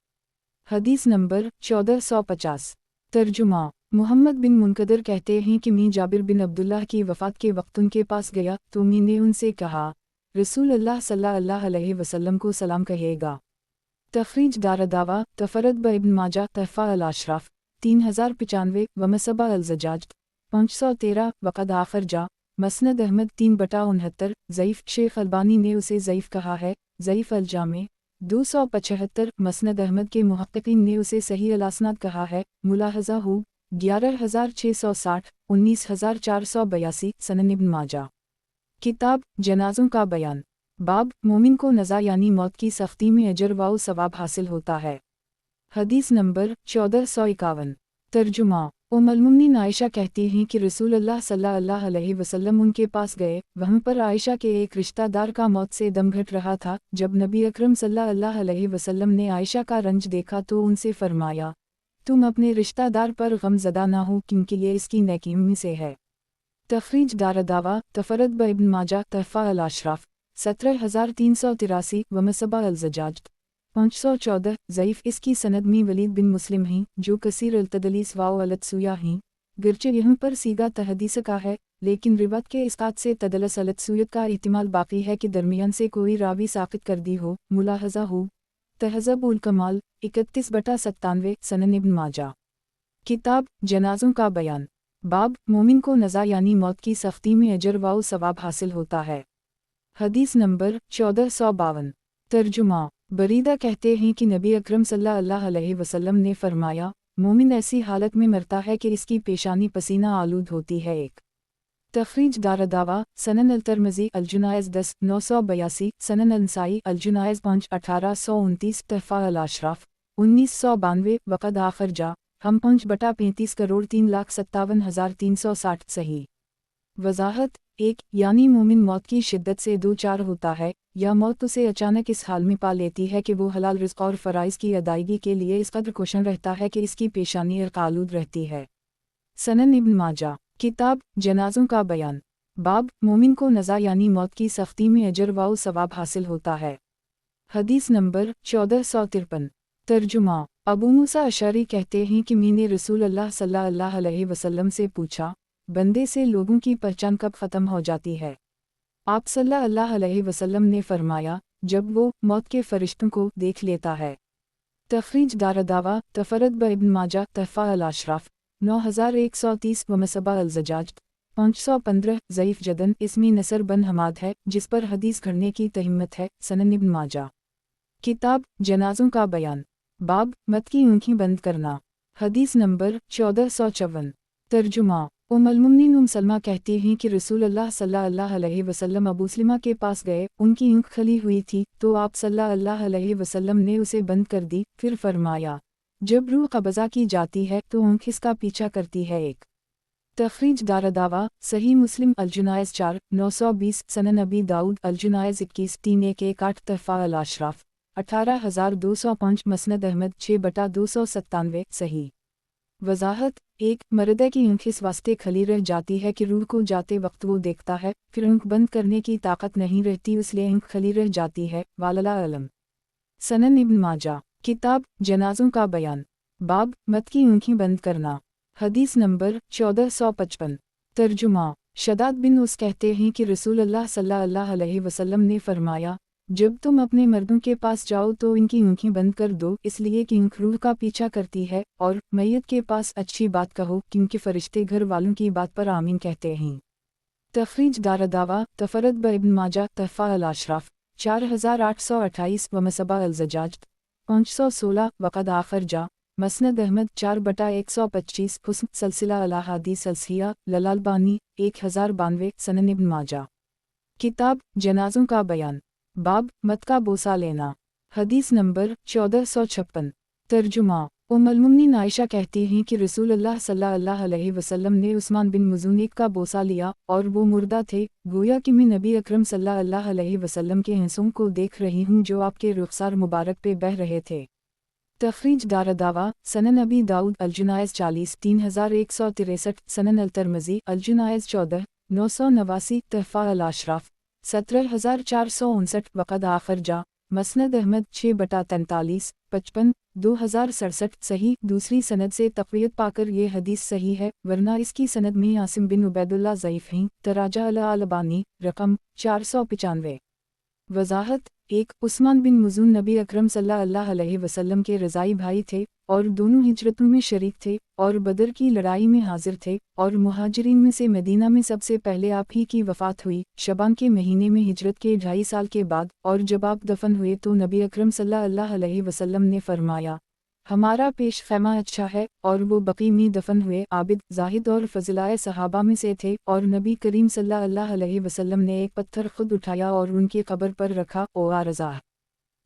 हदीस नंबर 1450। तर्जुमा। मुहम्मद बिन मुनकदर कहते हैं कि मैं जाबिर बिन अब्दुल्लाह की वफ़ात के वक्त उनके पास गया तो मैंने उनसे कहा, रसूल अल्लाह सल्लल्लाहु अलैहि वसल्लम को सलाम कहिएगा। तखरीज दारदावा, तफरद ब इब्न माजा, तहफ़ा अल-अशराफ़, 3095, वमसबा अल-ज़जाज, 513, वक़द आख़िर जा, मसनद अहमद 3/69, ज़ईफ़, शेख अल्बानी ने उसे ज़ईफ़ कहा है। ज़ईफ़ अल-जामे 275, मसनद अहमद के मुहक्किकीन ने उसे सही अल-असनाद कहा है। मुलाहज़ा हो 11660, 19482, सनन इब्न माजा। किताब जनाज़ों का बयान। बाब, मोमिन को नज़ा यानी मौत की सख्ती में अजर व सवाब हासिल होता है। हदीस नंबर 1451। तर्जुमा। उम्मुल-मोमिनीन आयशा कहती हैं कि रसूल अल्लाह सल्लल्लाहु अलैहि वसल्लम उनके पास गए, वहाँ पर आयशा के एक रिश्तेदार का मौत से दम घट रहा था। जब नबी अकरम सल्लल्लाहु अलैहि वसल्लम ने आयशा का रंज देखा तो उनसे फरमाया, तुम अपने रिश्तेदार पर गमज़दा ना हो क्योंकि ये इसकी नेकियों में से है। तखरीज दारदावा, तफरद ब इब्न माजा, तहफ़ा अल-अशराफ़, 17383, वमसबा अल-ज़जाज, 514, ज़ईफ़, इसकी सनद में वलीद बिन मुस्लिम हैं जो कसीर अल-तदलीस व अलतसूया हैं। गिरचे यहाँ पर सीगा तहदीस का है, लेकिन रिवात के इसकात से तदलस अलतसूयत का एहतिमाल बाकी है कि दरमियान से कोई रावी साक़ित कर दी हो। मुलाहज़ा हो तहज़ब उल कमाल 31/97, सनन इब्न माजा। किताब जनाज़ों का बयान। बाब, मोमिन को नज़ा यानी मौत की सख्ती में अजर व सवाब हासिल होता है। हदीस नंबर 1452। तर्जुमा। बरीदा कहते हैं कि नबी अकरम सल्लल्लाहु अलैहि वसल्लम ने फरमाया, मोमिन ऐसी हालत में मरता है कि इसकी पेशानी पसीना आलूद होती है। एक तखरीज दारदावा, सनन अल-तिरमिज़ी, अल-जुनायज़ 10, 982, सनन अल-नसाई, अल-जुनायज़ 5, 1829, तहफ़ा अल-अशराफ़, 1992, वक़द आख़िर जा, हम 5/35 करोड़ 3,57,360, सही। वज़ाहत। 1, यानी मोमिन मौत की शिद्दत से दो चार होता है, या मौत उसे अचानक इस हाल में पा लेती है कि वो हलाल रिज़्क़ और फ़राइज़ की अदायगी के लिए इस कदर कोशन रहता है कि इसकी पेशानी अर्क़-आलूद रहती है। सनन इब्न माजा। किताब जनाज़ों का बयान। बाब, मोमिन को नज़ा यानी मौत की सख्ती में अजर व सवाब हासिल होता है। हदीस नंबर 1453। तर्जुमा। अबू मूसा अशअरी कहते हैं कि मैंने रसूल अल्लाह सल्लल्लाहु अलैहि वसल्लम से पूछा, बंदे से लोगों की पहचान कब ख़त्म हो जाती है? आप सल्लल्लाहु अलैहि वसल्लम ने फरमाया, जब वो मौत के फरिश्तों को देख लेता है। तखरीज दारदावा, तफरद ब इब्न माजा, तहफ़ा अल-अशराफ़, 9130, वमसबा अल-ज़जाज, 515, ज़ईफ़ जदन, इसमें नसर बन हमाद है जिस पर हदीस घड़ने की तहिम्मत है। सनन इब्न माजा। किताब जनाज़ों का बयान। बाब, मत की आँखें बंद करना। हदीस नंबर 1454। तर्जुमा। उम्मुल-मोमिनीन सलमा कहती हैं कि रसूल अल्लाह सल्लल्लाहु अलैहि वसल्लम अबू सलमा के पास गए, उनकी आँख खली हुई थी तो आप सल्लल्लाहु अलैहि वसल्लम ने उसे बंद कर दी। फिर फरमाया, जब रूह कब्ज़ा की जाती है तो आँख इसका पीछा करती है। एक तखरीज दारदावा, सही मुस्लिम, अल-जुनायज़ 4, 920, सनन अबी दाऊद, अल-जुनायज़ 21, 3118, तहफ़ा अल-अशराफ़, 18205, मसनद अहमद 6/297, सही। वज़ाहत। 1, मर्दे की आँख इस वास्ते खली रह जाती है कि रूह को जाते वक्त वो देखता है, फिर आँख बंद करने की ताकत नहीं रहती इसलिए आँख खली रह जाती है। वाल्लाहु अलम। सनन इब्न माजा। किताब जनाज़ों का बयान। बाब, मत की आँखें बंद करना। हदीस नंबर 1455। तर्जुमा। शदाद बिन उस कहते हैं कि रसूल अल्लाह सल्लल्लाहु अलैहि वसल्लम ने फरमाया, जब तुम अपने मर्दों के पास जाओ तो इनकी आँखें बंद कर दो, इसलिए कि आँख रूह का पीछा करती है, और मैयत के पास अच्छी बात कहो क्योंकि फरिश्ते घर वालों की बात पर आमीन कहते हैं। तखरीज दारदावा तफरद ब इब्न माजा तहफ़ा अल अशराफ 4828 व मसबा अल ज़जाज 516 वक़द आखर जा मसनद अहमद 4/125 हुस्न सलसिला अला हदीस सलसिया ललालबानी 1092 सनन इब्न माजा। किताब जनाज़ों का बयान। बाब मत का बोसा लेना। हदीस नंबर 1456। तर्जुमा। उम्मुल-मुमिनीन आयशा कहती हैं कि रसूल अल्लाह सल्लल्लाहु अलैहि वसल्लम ने उस्मान बिन मज़ून का बोसा लिया और वो मुर्दा थे, गोया कि मैं नबी अकरम सल्लल्लाहु अलैहि वसल्लम के आंसुओं को देख रही हूँ जो आपके रुखसार मुबारक पे बह रहे थे। तखरीज दारदावा सनन अबी दाऊद अल-जुनायज़ 40 3163 सनन अल-तिरमिज़ी अल-जुनायज़ 14 989 तहफ़ा अल-अशराफ 17459 वक़द आखर जा मसनद अहमद 6/43 55 2067 सही। दूसरी सनद से तक़वियत पाकर ये हदीस सही है, वरना इसकी सनद में आसिम बिन उबैदुल्लाह ज़ईफ़ हैं। तराजा अल-अलबानी रकम 495। वज़ाहत। 1 उस्मान बिन मज़ून नबी अकरम सल्लल्लाहु अलैहि वसल्लम के रज़ाई भाई थे और दोनों हिजरतों में शरीक थे और बदर की लड़ाई में हाजिर थे, और मुहाजिरीन में से मदीना में सबसे पहले आप ही की वफ़ात हुई शबान के महीने में हिजरत के 2.5 साल के बाद, और जब आप दफन हुए तो नबी अकरम सल्लल्लाहु अलैहि वसल्लम ने फरमाया, हमारा पेश खैमा अच्छा है, और वो बकी में दफन हुए आबिद जाहिद और फज़िलाए सहाबा में से थे, और नबी करीम सल्लल्लाहु अलैहि वसल्लम ने एक पत्थर खुद उठाया और उनकी कब्र पर रखा। ओ रज़ा।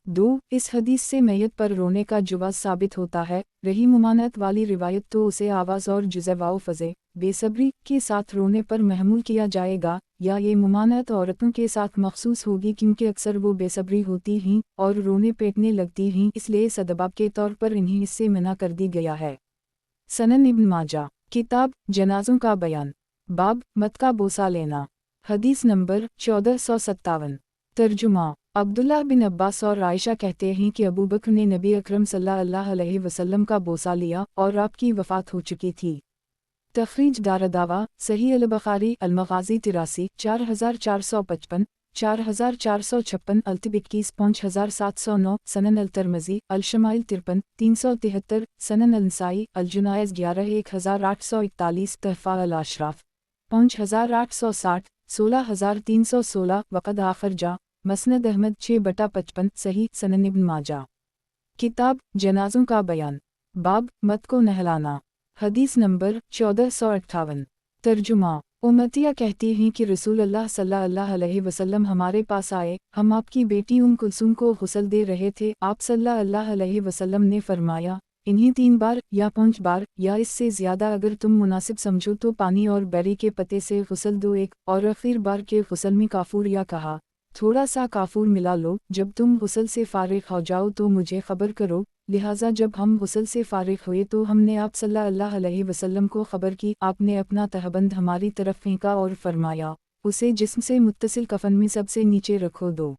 2 इस हदीस से मैयत पर रोने का जुवाज़ साबित होता है। रही मुमानत वाली रिवायत तो उसे आवाज़ और जुज़वाओ फज़े बेसब्री के साथ रोने पर महमूल किया जाएगा, या ये मुमानत औरतों के साथ मखसूस होगी क्योंकि अक्सर वो बेसब्री होती हैं और रोने पेटने लगती हैं, इसलिए सदबाब के तौर पर इन्हें इससे मना कर दी गया है। सनन इब्न माजा। किताब जनाज़ों का बयान। बाब मत का बोसा लेना। हदीस नंबर 1457। तर्जुमा। अब्दुल्लाह बिन अब्बास और आयशा कहते हैं कि अबू बकर ने नबी अकरम सल्लल्लाहु अलैहि वसल्लम का बोसा लिया और आपकी वफ़ात हो चुकी थी। तखरीज दारदावा सही अल-बुखारी अल-मग़ाज़ी 83 4455 4456 अल-तिब 21 5709 सनन अल-तिरमिज़ी अल-शमाइल 53 373 सनन अल-नसाई अल-जुनायज़ 11 1841 तहफ़ा अल-अशराफ 5860 16316 वक़द आखर जा मसनद अहमद 6/55 सही। सनन इब्न माजा। किताब जनाज़ों का बयान। बाब मत को नहलाना। हदीस नंबर 1458। तर्जुमा। उम्मतिया कहती हैं कि रसूल अल्लाह सल्लल्लाहु अलैहि वसल्लम हमारे पास आए, हम आपकी बेटी कुलसूम को गुस्ल दे रहे थे, आप सल्लल्लाहु अलैहि वसल्लम ने फरमाया, इन्हें 3 बार या 5 बार या इससे ज़्यादा अगर तुम मुनासिब समझो तो पानी और बेरी के पत्ते से गुस्ल दो। एक और आखिर बार के गुस्ल में काफूर या कहा, थोड़ा सा काफूर मिला लो, जब तुम गुस्ल से फारिग हो जाओ तो मुझे खबर करो। लिहाजा जब हम गुस्ल से फारिग हुए तो हमने आप सल्लल्लाहु अलैहि वसल्लम को खबर की, आपने अपना तहबंद हमारी तरफ फेंका और फरमाया, उसे जिस्म से मुत्तसिल कफन में सबसे नीचे रखो दो।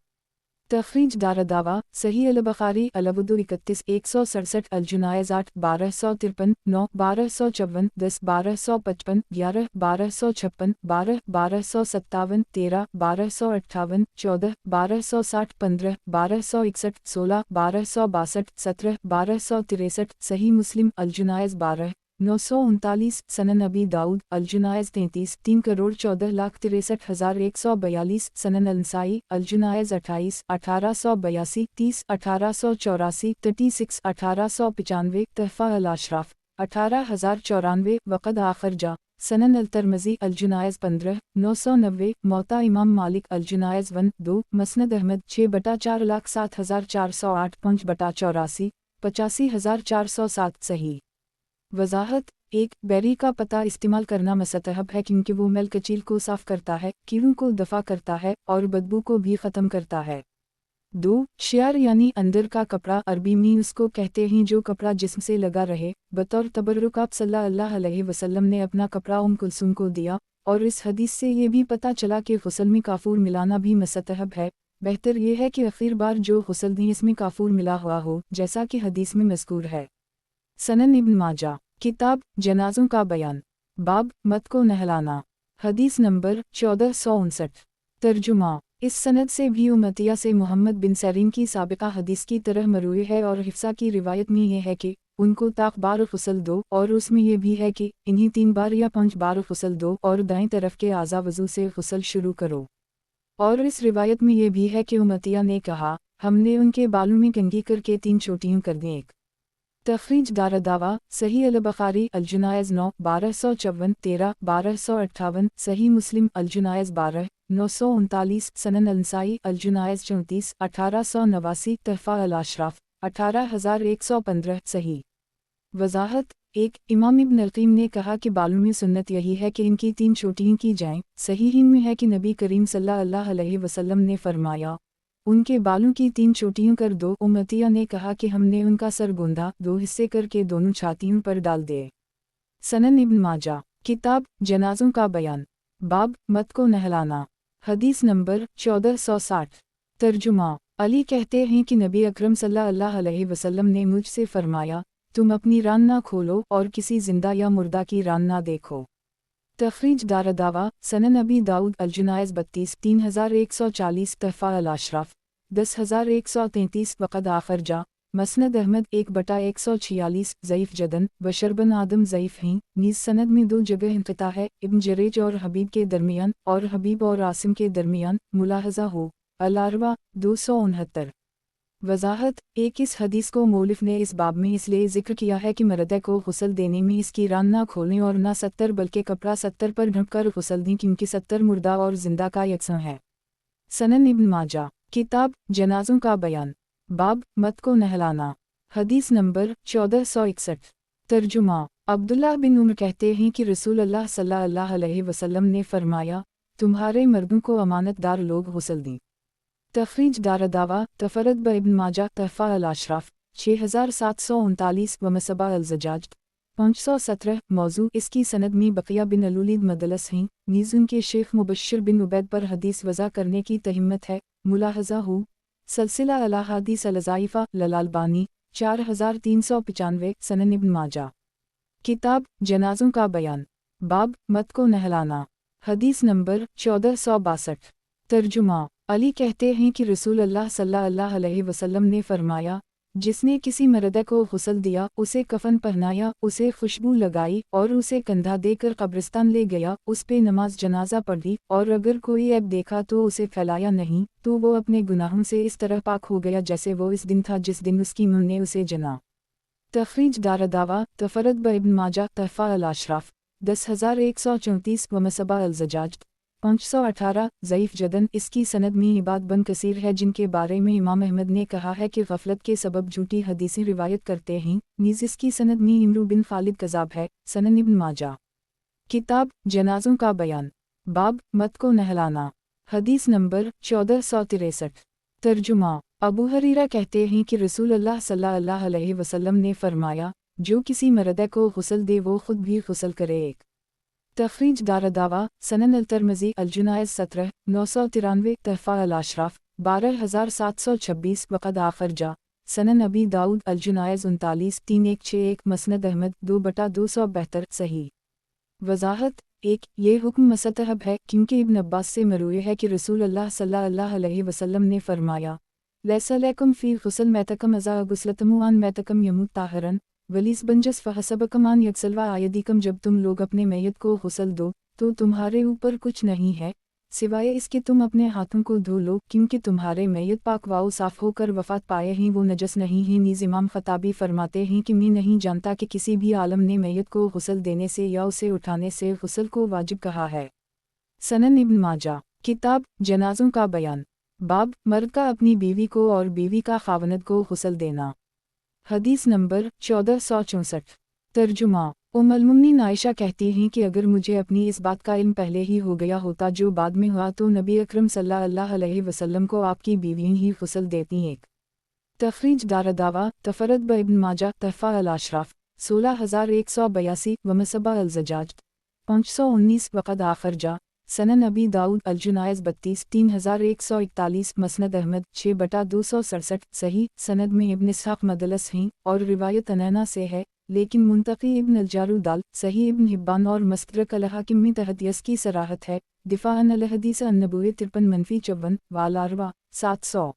तखरीज दारदावा सही अल-बुखारी अल-वुदू 31 167 अल-जुनायज़ 8 1253 9 1254 10 1255 11 1256 12 1257 13 1258 14 1260 15 1261 16 1262 17 1263 सही मुस्लिम अल-जुनायज़ 12 939 सनन अबी दाऊद अल-जुनायज़ 33 3,14,63,142 सनन अल-नसाई अल-जुनायज़ 28 1882 30 1884 36 1895 तहफ़ा अल-अशराफ 18094 वक़द आखर जा सनन अल-तिरमिज़ी अल-जुनायज़ 15 990 मौता इमाम मालिक अल-जुनायज़ 1 2 मसनद अहमद 6/4,07,408 5/84 85,407 सही। वज़ाहत। 1 बेरी का पत्ता इस्तेमाल करना मुस्तहब है क्योंकि वो मैल कचील को साफ़ करता है, कीड़ों को दफ़ा करता है और बदबू को भी ख़त्म करता है। 2 शियार यानी अंदर का कपड़ा, अरबी में उसको कहते हैं जो कपड़ा जिस्म से लगा रहे। बतौर तबर्रुक आप सल्लल्लाहु अलैहि वसल्लम ने अपना कपड़ा कुलसूम को दिया, और इस हदीस से ये भी पता चला कि गुस्ल में काफूर मिलाना भी मुस्तहब है। बेहतर ये है कि आखिर बार जो गुस्ल दें इसमें काफूर मिला हुआ हो, जैसा कि हदीस में मज़कूर है। सनन इब्न माजा। किताब जनाज़ों का बयान। बाब मत को नहलाना। حدیث نمبر 1459۔ ترجمہ۔ اس سند سے بھی امتیہ سے محمد بن سیرین کی سابقہ حدیث کی طرح مروی ہے، اور حفصہ کی روایت میں یہ ہے کہ ان کو طاق بار غسل دو، اور اس میں یہ بھی ہے کہ انہیں 3 بار یا 5 بار غسل دو، اور دائیں طرف کے اعضاء وضو سے غسل شروع کرو۔ اور اس روایت میں یہ بھی ہے کہ امتیہ نے کہا، ہم نے ان کے بالوں میں کنگھی کر کے 3 چوٹیاں کر دیں۔ ایک تخریج دارالدعویٰ، صحیح البخاری الجنائز 9 1254 13 1258، صحیح مسلم الجنائز 12 939، سنن النسائی الجنائز 34 1889، تحفہ الاشراف 18115۔ صحیح وضاحت۔ 1 امام ابن القیم نے کہا کہ بالوں میں سنت یہی ہے کہ ان کی 3 چوٹیاں کی جائیں۔ صحیحین میں ہے کہ نبی کریم صلی اللہ علیہ وسلم نے فرمایا، ان کے بالوں کی 3 چوٹیاں کر دو۔ امتیہ نے کہا کہ ہم نے ان کا سر گوندھا، 2 حصے کر کے دونوں چھاتیوں پر ڈال دیے۔ سنن ابن ماجہ، کتاب جنازوں کا بیان، باب مت کو نہلانا، حدیث نمبر 1460۔ ترجمہ۔ علی کہتے ہیں کہ نبی اکرم صلی اللہ علیہ وسلم نے مجھ سے فرمایا، تم اپنی ران نہ کھولو اور کسی زندہ یا مردہ کی ران نہ دیکھو۔ تخریج دارالدعویٰ، سنن ابی داؤد الجنائز 32 3140، تحفہ الاشراف 10133، وقد آخرجا مسند احمد 1/146، ضعیف جدن بشر بن آدم ضعیف ہیں، نیز سند میں 2 جگہ انقطاع ہے، ابن جریج اور حبیب کے درمیان، اور حبیب اور عاصم کے درمیان، ملاحظہ ہو الاربع 269۔ وضاحت۔ 1 اس حدیث کو مؤلف نے اس باب میں اس لیے ذکر کیا ہے کہ مردہ کو غسل دینے میں اس کی ران نہ کھولیں اور نہ ستر بلکہ کپڑا ستر پر ڈھک کر غسل دیں، کیونکہ ستر مردہ اور زندہ کا یکساں ہے۔ سنن ابن ماجہ، کتاب جنازوں کا بیان، باب مت کو نہلانا، حدیث نمبر 1461۔ ترجمہ۔ عبداللہ بن عمر کہتے ہیں کہ رسول اللہ صلی اللہ علیہ وسلم نے فرمایا، تمہارے مردوں کو امانت دار لوگ غسل دیں۔ تخریج دارالدعویٰ، تفرد ب ابن ماجہ، تحفہ الاشراف 6739، ومصبہ الزجاج 517۔ موضوع۔ اس کی سند میں بقیہ بن الولید مدلس ہیں، نیز ان کے شیخ مبشر بن عبید پر حدیث وضع کرنے کی تہمت ہے، ملاحظہ ہو سلسلہ الاحادیث الضعیفہ للالبانی 4395۔ سنن ابن ماجہ، کتاب جنازوں کا بیان، باب مت کو نہلانا، حدیث نمبر 1462۔ ترجمہ۔ علی کہتے ہیں کہ رسول اللہ صلی اللہ علیہ وسلم نے فرمایا، جس نے کسی مردہ کو غسل دیا، اسے کفن پہنایا، اسے خوشبو لگائی اور اسے کندھا دے کر قبرستان لے گیا، اس پہ نماز جنازہ پڑھی، اور اگر کوئی عیب دیکھا تو اسے پھیلایا نہیں، تو وہ اپنے گناہوں سے اس طرح پاک ہو گیا جیسے وہ اس دن تھا جس دن اس کی ماں نے اسے جنا۔ تخریج دارالدعویٰ، تفرد ب ابن ماجہ، تحفہ الاشراف 10134، ومصبہ الزجاج 518، ضعیف جدن۔ اس کی سند میں عباد بن کثیر ہے، جن کے بارے میں امام احمد نے کہا ہے کہ غفلت کے سبب جھوٹی حدیثیں روایت کرتے ہیں، نیز اس کی سند میں عمرو بن خالد کذاب ہے۔ سنن ابن ماجہ، کتاب جنازوں کا بیان، باب مت کو نہلانا، حدیث نمبر 1463۔ ترجمہ۔ ابو ہریرہ کہتے ہیں کہ رسول اللہ صلی اللہ علیہ وسلم نے فرمایا، جو کسی مردہ کو غسل دے وہ خود بھی غسل کرے۔ 1 تخریج دارالدعویٰ، سنن الترمذی الجنائز 17 993، تحفہ الاشراف 12726، وقد آخرجا سنن ابی داؤد الجنائز 39 3161، مسند احمد 2/272۔ صحیح وضاحت۔ 1 یہ حکم مستحب ہے، کیونکہ ابن عباس سے مروی ہے کہ رسول اللہ صلی اللہ علیہ وسلم نے فرمایا، لیس علیکم فی غسل میتکم اذا غسلتم عن میتکم یموت طاہرن ولیس بنجس فحسبکم ان یغسل ایدیکم، جب تم لوگ اپنے میت کو غسل دو تو تمہارے اوپر کچھ نہیں ہے سوائے اس کے تم اپنے ہاتھوں کو دھو لو، کیونکہ تمہارے میت پاک و صاف ہو کر وفات پائے ہیں، وہ نجس نہیں ہیں۔ نیز امام خطابی فرماتے ہیں کہ میں نہیں جانتا کہ کسی بھی عالم نے میت کو غسل دینے سے یا اسے اٹھانے سے غسل کو واجب کہا ہے۔ سنن ابن ماجہ، کتاب جنازوں کا بیان، باب مرد کا اپنی بیوی کو اور بیوی کا خاوند کو غسل دینا، حدیث نمبر 1464۔ ترجمہ۔ ام المؤمنین عائشہ کہتی ہیں کہ اگر مجھے اپنی اس بات کا علم پہلے ہی ہو گیا ہوتا جو بعد میں ہوا تو نبی اکرم صلی اللہ علیہ وسلم کو آپ کی بیویاں ہی غسل دیتی ہیں۔ تخریج دارالدعویٰ، تفرد ب ابن ماجہ، تحفہ الاشراف 16182، ومصبہ الزجاج 519، وقد آخرجا سنن ابی داؤد الجنائز 32 3141، مسند احمد 6/267۔ صحیح سند میں ابن اسحاق مدلس ہیں اور روایت انینا سے ہے، لیکن منتقی ابن الجارودال صحیح ابن حبان اور مستدرک الحاکم میں تحدیث کی صراحت ہے۔ دفاع عن الحدیث النبوی 53-54 والاربع 700۔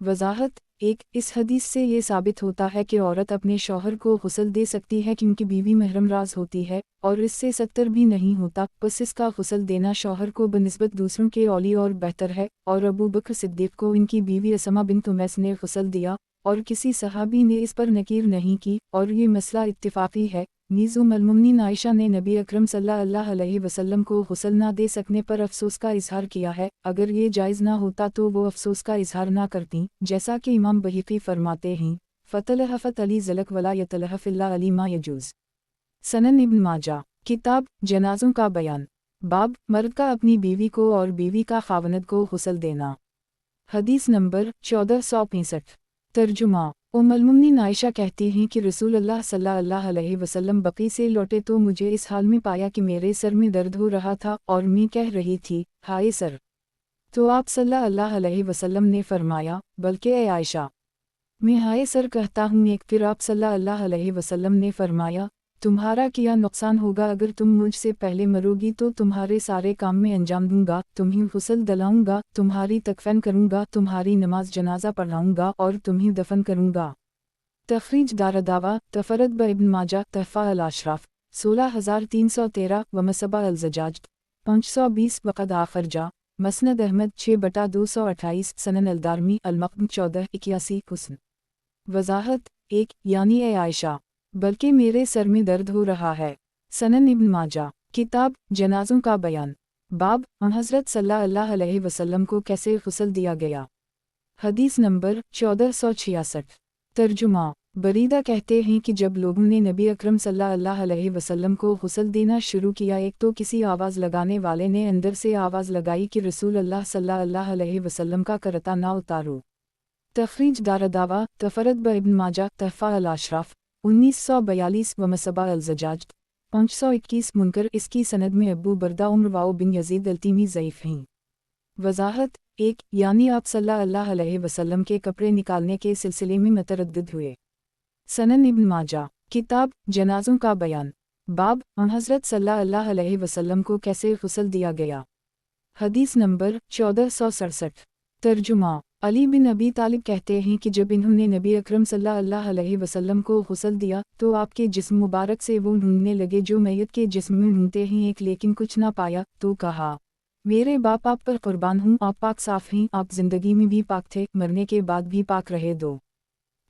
وضاحت 1۔ اس حدیث سے یہ ثابت ہوتا ہے کہ عورت اپنے شوہر کو غسل دے سکتی ہے کیونکہ بیوی محرم راز ہوتی ہے، اور اس سے ستر بھی نہیں ہوتا، پس اس کا غسل دینا شوہر کو بنسبت دوسروں کے اولی اور بہتر ہے۔ اور ابو بکر صدیق کو ان کی بیوی اسمہ بنت امیس نے غسل دیا، اور کسی صحابی نے اس پر نکیر نہیں کی، اور یہ مسئلہ اتفاقی ہے۔ نیز ام المؤمنین عائشہ نے نبی اکرم صلی اللہ علیہ وسلم کو غسل نہ دے سکنے پر افسوس کا اظہار کیا ہے، اگر یہ جائز نہ ہوتا تو وہ افسوس کا اظہار نہ کرتیں، جیسا کہ امام بہقی فرماتے ہیں فَتَلَحَفَتْ علی ذلک ولا یتلحف الا علی ما یجوز۔ سنن ابن ماجہ کتاب جنازوں کا بیان، باب مرد کا اپنی بیوی کو اور بیوی کا خاوند کو غسل دینا۔ حدیث نمبر 1465۔ ترجمہ ام المؤمنین عائشہ کہتی ہیں کہ رسول اللہ صلی اللہ علیہ وسلم بقیع سے لوٹے تو مجھے اس حال میں پایا کہ میرے سر میں درد ہو رہا تھا، اور میں کہہ رہی تھی ہائے سر، تو آپ صلی اللہ علیہ وسلم نے فرمایا بلکہ اے عائشہ، میں ہائے سر کہتا ہوں ایک۔ پھر آپ صلی اللہ علیہ وسلم نے فرمایا تمہارا کیا نقصان ہوگا اگر تم مجھ سے پہلے مرو گی، تو تمہارے سارے کام میں انجام دوں گا، تمہیں غسل دلاؤں گا، تمہاری تکفین کروں گا، تمہاری نماز جنازہ پڑھاؤں گا اور تمہیں دفن کروں گا۔ تخریج دارالدعوہ تفرد ابن ماجہ تحفہ الاشراف 16313 ومصباح الزجاج 520 وقد آخرجہ مسند احمد 6/228 سنن الدارمی المقدم 1481 حسن۔ وضاحت 1۔ یعنی اے عائشہ، بلکہ میرے سر میں درد ہو رہا ہے۔ سنن ابن ماجہ کتاب جنازوں کا بیان، باب حضرت صلی اللہ علیہ وسلم کو کیسے غسل دیا گیا۔ حدیث نمبر 1466۔ ترجمہ بریدہ کہتے ہیں کہ جب لوگوں نے نبی اکرم صلی اللہ علیہ وسلم کو غسل دینا شروع کیا، ایک تو کسی آواز لگانے والے نے اندر سے آواز لگائی کہ رسول اللہ صلی اللہ علیہ وسلم کا کرتا نہ اتارو۔ تخریج دارالدعوہ تفرد ابن ماجہ تحفہ الاشراف 1942 ومصباح الزجاج 521 منکر۔ اس کی سند میں ابو بردہ عمرو بن یزید التیمی ضعیف ہیں۔ وضاحت 1۔ یعنی آپ صلی اللہ علیہ وسلم کے کپڑے نکالنے کے سلسلے میں متردد ہوئے۔ سنن ابن ماجہ کتاب جنازوں کا بیان، باب حضرت صلی اللہ علیہ وسلم کو کیسے غسل دیا گیا۔ حدیث نمبر 1467۔ ترجمہ علی بن ابی طالب کہتے ہیں کہ جب انہوں نے نبی اکرم صلی اللہ علیہ وسلم کو غسل دیا تو آپ کے جسم مبارک سے وہ ڈھونڈنے لگے جو میت کے جسم میں ڈھونڈتے ہیں ایک، لیکن کچھ نہ پایا، تو کہا میرے باپ آپ پر قربان ہوں، آپ پاک صاف ہیں، آپ زندگی میں بھی پاک تھے، مرنے کے بعد بھی پاک رہے دو۔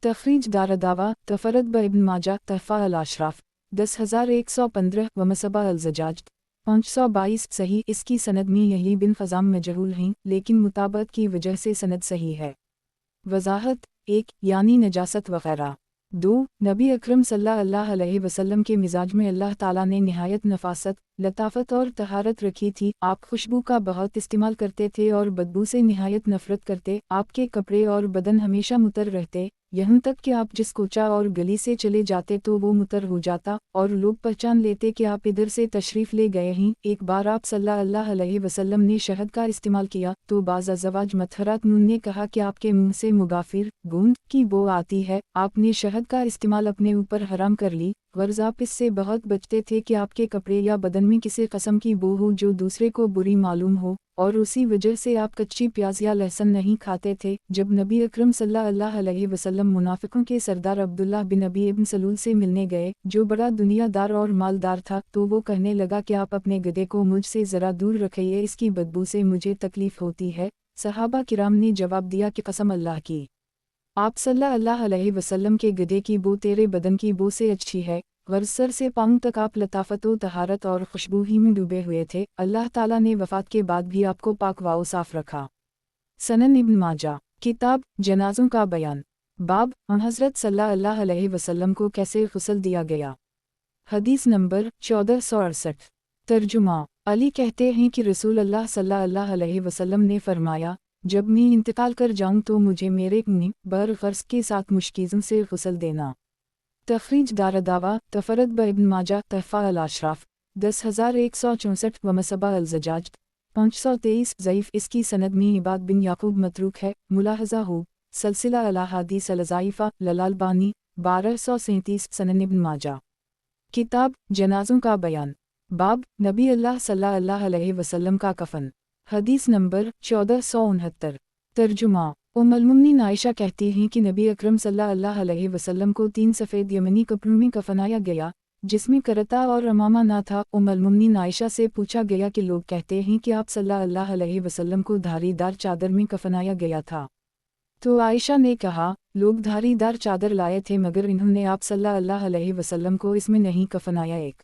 تخریج دارالدعوہ تفرد ابن ماجہ تحفہ الاشراف 10115 ومصباح الزجاج 522 صحیح۔ اس کی سند میں یحیی بن خزام مجہول ہیں، لیکن مطابقت کی وجہ سے سند صحیح ہے۔ وضاحت 1۔ یعنی نجاست وغیرہ۔ 2۔ نبی اکرم صلی اللہ علیہ وسلم کے مزاج میں اللہ تعالیٰ نے نہایت نفاست، لطافت اور طہارت رکھی تھی، آپ خوشبو کا بہت استعمال کرتے تھے اور بدبو سے نہایت نفرت کرتے، آپ کے کپڑے اور بدن ہمیشہ مطر رہتے، یہاں تک کہ آپ جس کوچہ اور گلی سے چلے جاتے تو وہ مطر ہو جاتا، اور لوگ پہچان لیتے کہ آپ ادھر سے تشریف لے گئے ہیں۔ ایک بار آپ صلی اللہ علیہ وسلم نے شہد کا استعمال کیا تو بعض ازواج مطہرات نے کہا کہ آپ کے منہ سے مغافر گوند کی بو آتی ہے، آپ نے شہد کا استعمال اپنے اوپر حرام کر لی، غرض آپ اس سے بہت بچتے تھے کہ آپ کے کپڑے یا بدن میں کسی قسم کی بو ہو جو دوسرے کو بری معلوم ہو، اور اسی وجہ سے آپ کچی پیاز یا لہسن نہیں کھاتے تھے۔ جب نبی اکرم صلی اللہ علیہ وسلم منافقوں کے سردار عبداللہ بن ابی ابن سلول سے ملنے گئے جو بڑا دنیا دار اور مالدار تھا، تو وہ کہنے لگا کہ آپ اپنے گدھے کو مجھ سے ذرا دور رکھیے، اس کی بدبو سے مجھے تکلیف ہوتی ہے۔ صحابہ کرام نے جواب دیا کہ قسم اللہ کی، آپ صلی اللہ علیہ وسلم کے گدھے کی بو تیرے بدن کی بو سے اچھی ہے، غرض سر سے پاؤں تک آپ لطافت و طہارت اور خوشبو ہی میں ڈوبے ہوئے تھے، اللہ تعالیٰ نے وفات کے بعد بھی آپ کو پاک و صاف رکھا۔ سنن ابن ماجہ کتاب جنازوں کا بیان، باب حضرت صلی اللہ علیہ وسلم کو کیسے غسل دیا گیا۔ حدیث نمبر 1468۔ ترجمہ علی کہتے ہیں کہ رسول اللہ صلی اللہ علیہ وسلم نے فرمایا جب میں انتقال کر جاؤں تو مجھے میرے برغرض کے ساتھ مشکیزوں سے غسل دینا۔ تخریج دارالدعوہ تفرد ابن ماجہ تحفہ الاشراف 10164 ومصباح الزجاج 523 ضعیف۔ اس کی سند میں عباد بن یعقوب متروک ہے، ملاحظہ ہو سلسلہ الاحادیث الضعیفہ للالبانی 1237 सनन इब्न माजा। किताब जनाज़ों का बयान। बाब नबी अल्लाह सल्लल्लाहु अलैहि वसल्लम का कफन। हदीस नंबर 1469। तर्जुमा। उम्मुल मोमिनीन आयशा कहती हैं कि नबी अकरम सल्लल्लाहु अलैहि वसल्लम को 3 सफ़ेद यमनी कपड़ों में कफनाया गया, जिसमें करता और अमामा ना था। उम्मुल मोमिनीन आयशा से पूछा गया कि लोग कहते हैं कि आप सल्लल्लाहु अलैहि वसल्लम को धारीदार चादर में कफनाया गया था। तो आयशा ने कहा, लोग धारीदार चादर लाए थे मगर इन्होंने आप सल्लल्लाहु अलैहि वसल्लम को इसमें नहीं कफनाया। एक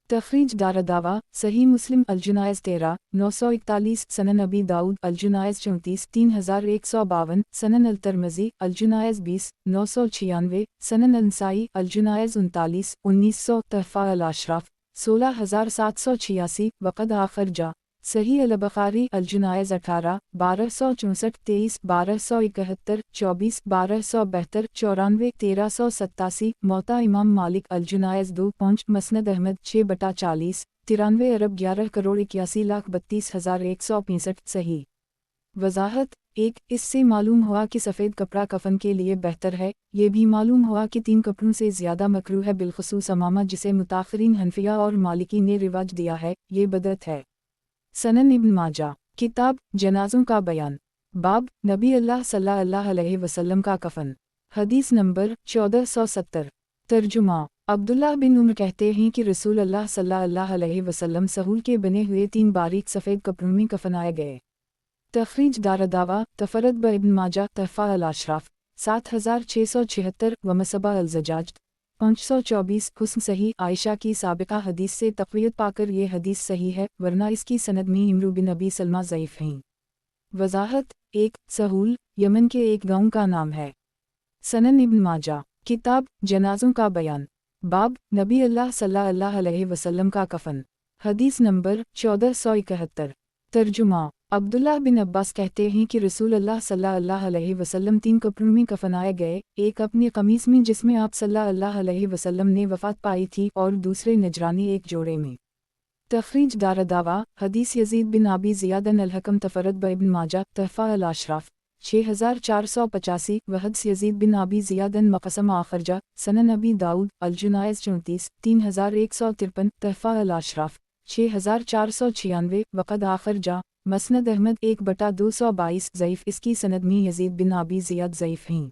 तखरीज दारदावा सही मुस्लिम अलजुनाइज़ 13 941 सनन अबी दाऊद अलजुनाइज़ 34 3152 सनन अलतरमज़ी अलजुनाइज़ 20 996 सनन अलनसाई अलजुनाइज़ 39 1900 तहफ़ा अल अशराफ 16786 वक़द आखर जा सही अल बुखारी अलजुनाइज़ 18 1264 23 1271 24 1272 94 1387 मौता इमाम मालिक अलजुनाइज़ 2 5 मसनद अहमद 6/40 93 अरब 11,31,32,165 सही। वज़ाहत। 1 इससे मालूम हुआ कि सफ़ेद कपड़ा कफन के लिए बेहतर है। ये भी मालूम हुआ कि 3 कपड़ों से ज़्यादा मकरूह है, बिलखुसूस अमामा जिसे मुताख़िरीन हनफिया और मालिकी ने रिवाज दिया है, ये बदअत है। सनन इब्न माजा। किताब जनाज़ों का बयान। बाब नबी अल्लाह सल्लल्लाहु अलैहि वसल्लम का कफन। हदीस नंबर 1470। तर्जुमा। अब्दुल्लाह बिन उमर कहते हैं कि रसूल अल्लाह सल्लल्लाहु अलैहि वसल्लम सहूल के बने हुए 3 बारीक सफ़ेद कपड़ों में कफनाए गए। तखरीज दारदावा तफरद ब इब्न माजा तहफ़ा अल अशराफ 7676 व मसबा अल ज़जाज 524 हुस्न सही। आयशा की साबिका हदीस से तक़वियत पाकर ये हदीस सही है, वरना इसकी सनद में इमरू बिन अबी सलमा ज़ईफ़ हैं। वज़ाहत। 1 सहूल यमन के एक गाँव का नाम है। सनन इब्न माजा। किताब जनाज़ों का बयान। बाब नबी अल्लाह सल्लल्लाहु अलैहि वसल्लम का कफन। हदीस नंबर 1471। तर्जुमा। अब्दुल्लाह बिन अब्बास कहते हैं कि रसूल अल्लाह सल्लल्लाहु अलैहि वसल्लम 3 कपड़ों में कफनाए गए, एक अपनी कमीज़ में जिसमें आप सल्लल्लाहु अलैहि वसल्लम ने वफ़ात पाई थी और दूसरे नजरानी एक जोड़े में। तखरीज दारदावा हदीस यजीद बिन अबी ज़ियाद अल हकम तफरद ब इब्न माजा तहफ़ा अल अशराफ 6485 व हदस यजीद बिन अबी ज़ियाद अन मक़सम आखरजा सनन अबी दाऊद अलजुनाइज़ 34 3153 तहफ़ा अल अशराफ 6496 वक़द आखरजा मसनद अहमद 1/222 ज़ईफ़। इसकी सनद में यजीद बिन अबी ज़ियाद ज़ईफ़ हैं।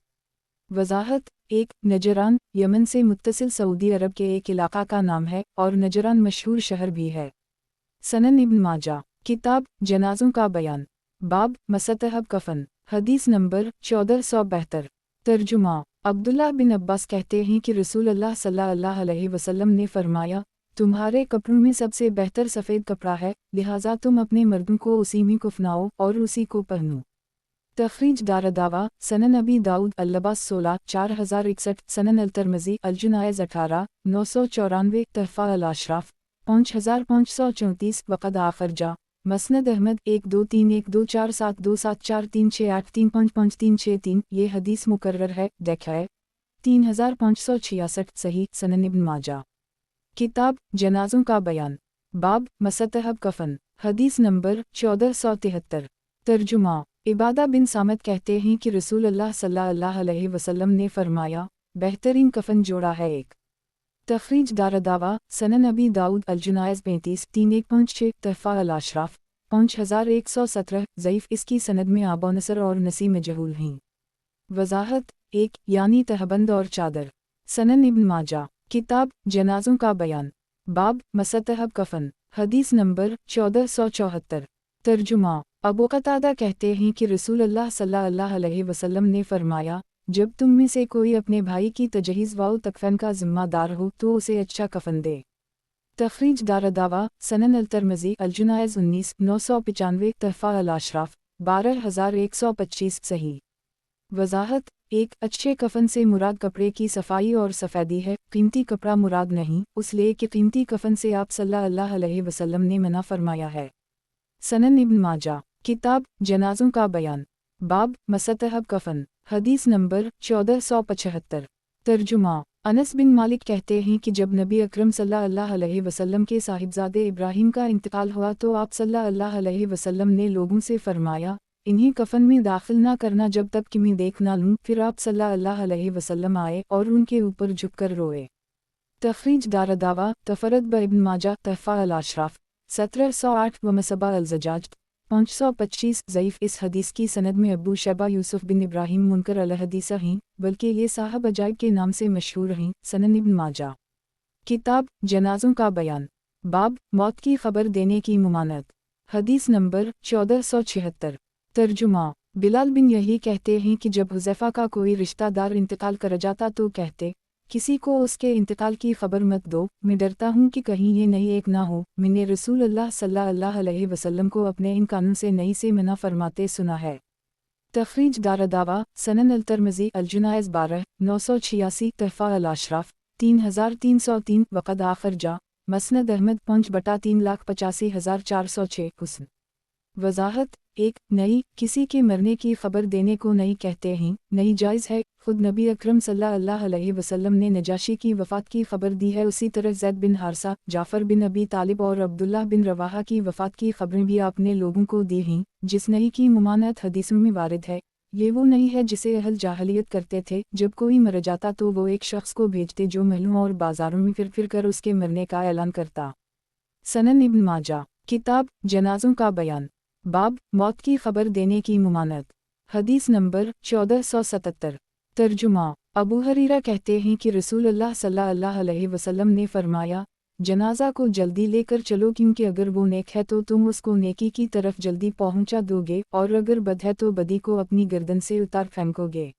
वज़ाहत। 1 नजरान यमन से मुत्तसिल सऊदी अरब के एक इलाका का नाम है और नजरान मशहूर शहर भी है। सनन इब्न माजा। किताब जनाज़ों का बयान। बाब मसतहब कफन। हदीस नंबर 1472। तर्जुमा। अब्दुल्लाह बिन अब्बास कहते हैं कि रसूल अल्लाह सल्लल्लाहु अलैहि वसल्लम ने फरमाया, तुम्हारे कपड़ों में सबसे बेहतर सफ़ेद कपड़ा है, लिहाजा तुम अपने मर्दों को उसी में कफनाओ और उसी को पहनो। तखरीज दारदावा सनन अबी दाऊद अल्लबास 16 4061 सनन अलतरमज़ी अलजुनाइज़ 18 994 तहफ़ा अल अशराफ 5534 वक़द आखरजा मसनद अहमद 12312472743683555363। ये हदीस मुकर्रर है, देखा है 3566 सही। सनन इब्न माजा। किताब जनाज़ों का बयान। बाब मसतहब कफन। हदीस नंबर 1473। तर्जुमा। इबादा बिन सामत कहते हैं कि रसूल अल्लाह सल्लल्लाहु अलैहि वसल्लम ने फरमाया, बेहतरीन कफन जोड़ा है। एक तखरीज दारदावा सनन अबी दाऊद अलजुनाइज़ 35 3156 तहफ़ा अल अशराफ 5117 ज़ईफ़। इसकी सनद में आबो नसर और नसी मजहूल हैं। वज़ाहत। 1 यानी तहबंद और चादर। सनन इब्न माजा। किताब जनाज़ों का बयान। बाब मसतहब कफन। हदीस नंबर 1474। तर्जुमा। अबू कतादा कहते हैं कि रसूल अल्लाह सल्लल्लाहु अलैहि वसल्लम ने फरमाया, जब तुम में से कोई अपने भाई की तजहीज़ व तकफ़न का ज़िम्मेदार हो तो उसे अच्छा कफन दे। तखरीज दारदावा सनन अलतरमज़ी अलजुनाइज़ 19 995 तहफ़ा अल अशराफ 12125 सही। वज़ाहत। 1 अच्छे कफन से मुराद कपड़े की सफाई और सफ़ेदी है, कीमती कपड़ा मुराद नहीं, इसलिए कि कीमती कफन से आप सल्लल्लाहु अलैहि वसल्लम ने मना फरमाया है। सनन इब्न माजा। किताब जनाज़ों का बयान। बाब मसतहब कफन। हदीस नंबर 1475। तर्जुमा। अनस बिन मालिक कहते हैं कि जब नबी अकरम सल्लल्लाहु अलैहि वसल्लम के साहिबजादे इब्राहीम का इंतकाल हुआ तो आप सल्लल्लाहु अलैहि वसल्लम ने लोगों से फरमाया, इन्हें कफन में दाखिल ना करना जब तक कि मैं देख ना लूँ। फिर आप सल्लल्लाहु अलैहि वसल्लम आए और उनके ऊपर झुककर रोए। तखरीज दारदावा तफरत ब इब्न माजा तहफ़ा अल-अशराफ 1708 व मसबा अल-ज़जाज 525 ज़ईफ़। इस हदीस की सनद में अबू शैबा यूसुफ बिन इब्राहिम मुनकर अल-हदीस हैं, बल्कि ये साहब अजाइब के नाम से मशहूर हैं। सनन इब्न माजा। किताब जनाज़ों का बयान। बाब मौत की खबर देने की मुमानत। हदीस नंबर 1476। तर्जुमा। बिलाल बिन यही कहते हैं कि जब हुज़ैफ़ा का कोई रिश्तेदार इंतकाल कर जाता तो कहते, किसी को उसके इंतकाल की खबर मत दो, मैं डरता हूँ कि कहीं ये नई एक ना हो। मैंने रसूल अल्लाह सल्लल्लाहु अलैहि वसल्लम को अपने इन कानून से नई से मना फरमाते सुना है। तखरीज दारदावा सनन अल-तिर्मिज़ी अल-जुनाइज़ 12/986 तहफ़ा अल-अशराफ 3303 वक़द आखिर जा मसनद अहमद 5/385,406 हुस्न। वज़ाहत 1 नई किसी के मरने की खबर देने को नई कहते हैं। नई जायज़ है। खुद नबी अकरम सल्लल्लाहु अलैहि वसल्लम ने नजाशी की वफ़ात की खबर दी है। उसी तरह ज़ैद बिन हारसा, जाफ़र बिन अबी तालिब और अब्दुल्लाह बिन रवाहा की वफ़ात की खबरें भी आपने लोगों को दी हैं। जिस नई की मुमानत हदीसों में वारिद है, ये वो नई है जिसे अहल जाहलियत करते थे। जब कोई मर जाता तो वो एक शख्स को भेजते जो महलों और बाज़ारों में फिर कर उसके मरने का ऐलान करता। सनन इब्न माजा। किताब जनाज़ों का बयान। बाब मौत की खबर देने की मुमानत। हदीस नंबर 1477। तर्जुमा। अबू हरीरा कहते हैं कि रसूल अल्लाह सल्लल्लाहु अलैहि वसल्लम ने फरमाया, जनाजा को जल्दी लेकर चलो, क्योंकि अगर वो नेक है तो तुम उसको नेकी की तरफ जल्दी पहुंचा दोगे, और अगर बद है तो बदी को अपनी गर्दन से उतार फेंकोगे।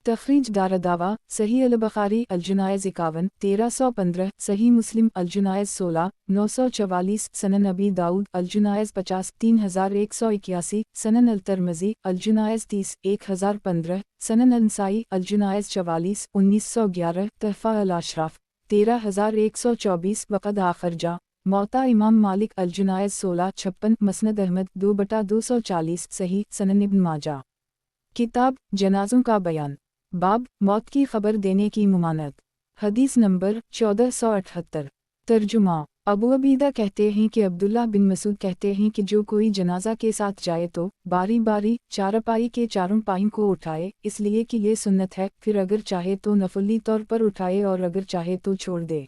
तखरीज दारदावा सही अल-बुखारी अल-जुनाइज़ 51 1315 सही मुस्लिम अल-जुनाइज़ 16 944 सनन अबी दाऊद अल-जुनाइज़ 50 3181 सनन अल-तिर्मिज़ी अल-जुनाइज़ 30 1015 सनन अल-नसाई अल-जुनाइज़ 44 1911 तहफ़ा अल-अशराफ 13124 वक़द आखिर जा मौता इमाम मालिक अल-जुनाइज़ 1656 मसनद अहमद 2/240 सही सनन इब्न माजा। किताब जनाज़ों का बयान। बाब मौत की खबर देने की मुमानत। हदीस नंबर 1478। तर्जुमा। अबू अबीदा कहते हैं कि अब्दुल्लाह बिन मसूद कहते हैं कि जो कोई जनाजा के साथ जाए तो बारी बारी चारपाई के चारों पाइयों को उठाए, इसलिए कि ये सुन्नत है। फिर अगर चाहे तो नफली तौर पर उठाए और अगर चाहे तो छोड़ दे।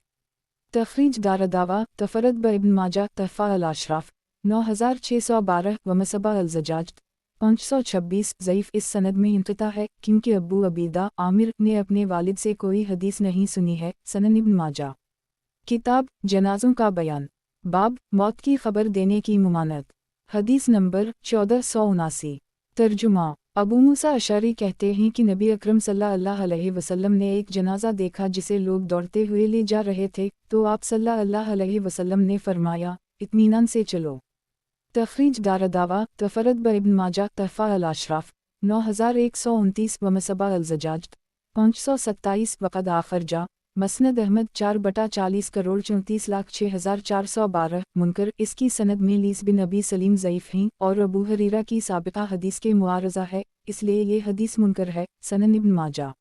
तखरीज दारदावा तफरत ब इब्न माजा तहफ़ा अल-अशराफ 9612 व मसबा अल-ज़जाज 526 ज़ईफ़। इस सनद में इंक़िता है, क्योंकि अबू अबीदा आमिर ने अपने वालिद से कोई हदीस नहीं सुनी है। सनन इब्न माजा। किताब जनाज़ों का बयान। बाब मौत की खबर देने की मुमानत। हदीस नंबर 1479। तर्जुमा। अबू मूसा अशअरी कहते हैं कि नबी अकरम सल्लल्लाहु अलैहि वसल्लम ने एक जनाजा देखा जिसे लोग दौड़ते हुए ले जा रहे थे, तो आप सल्लल्लाहु अलैहि वसल्लम ने फरमाया, इत्मीनान से चलो। तखरीज दारदावा तफरत ब इब्न माजा तहफ़ा अल-अशराफ 9129 व मसबा अल-ज़जाज 527 वक़द आखिर जा मसनद अहमद 4/40,34,06,412 मुनकर। इसकी सनद में लीस बिन अबी सलीम ज़ईफ़ हैं और अबू हरीरा की साबिक़ा हदीस के मुआरज़ा है, इसलिए ये हदीस मुनकर है। सनन इब्न माजा।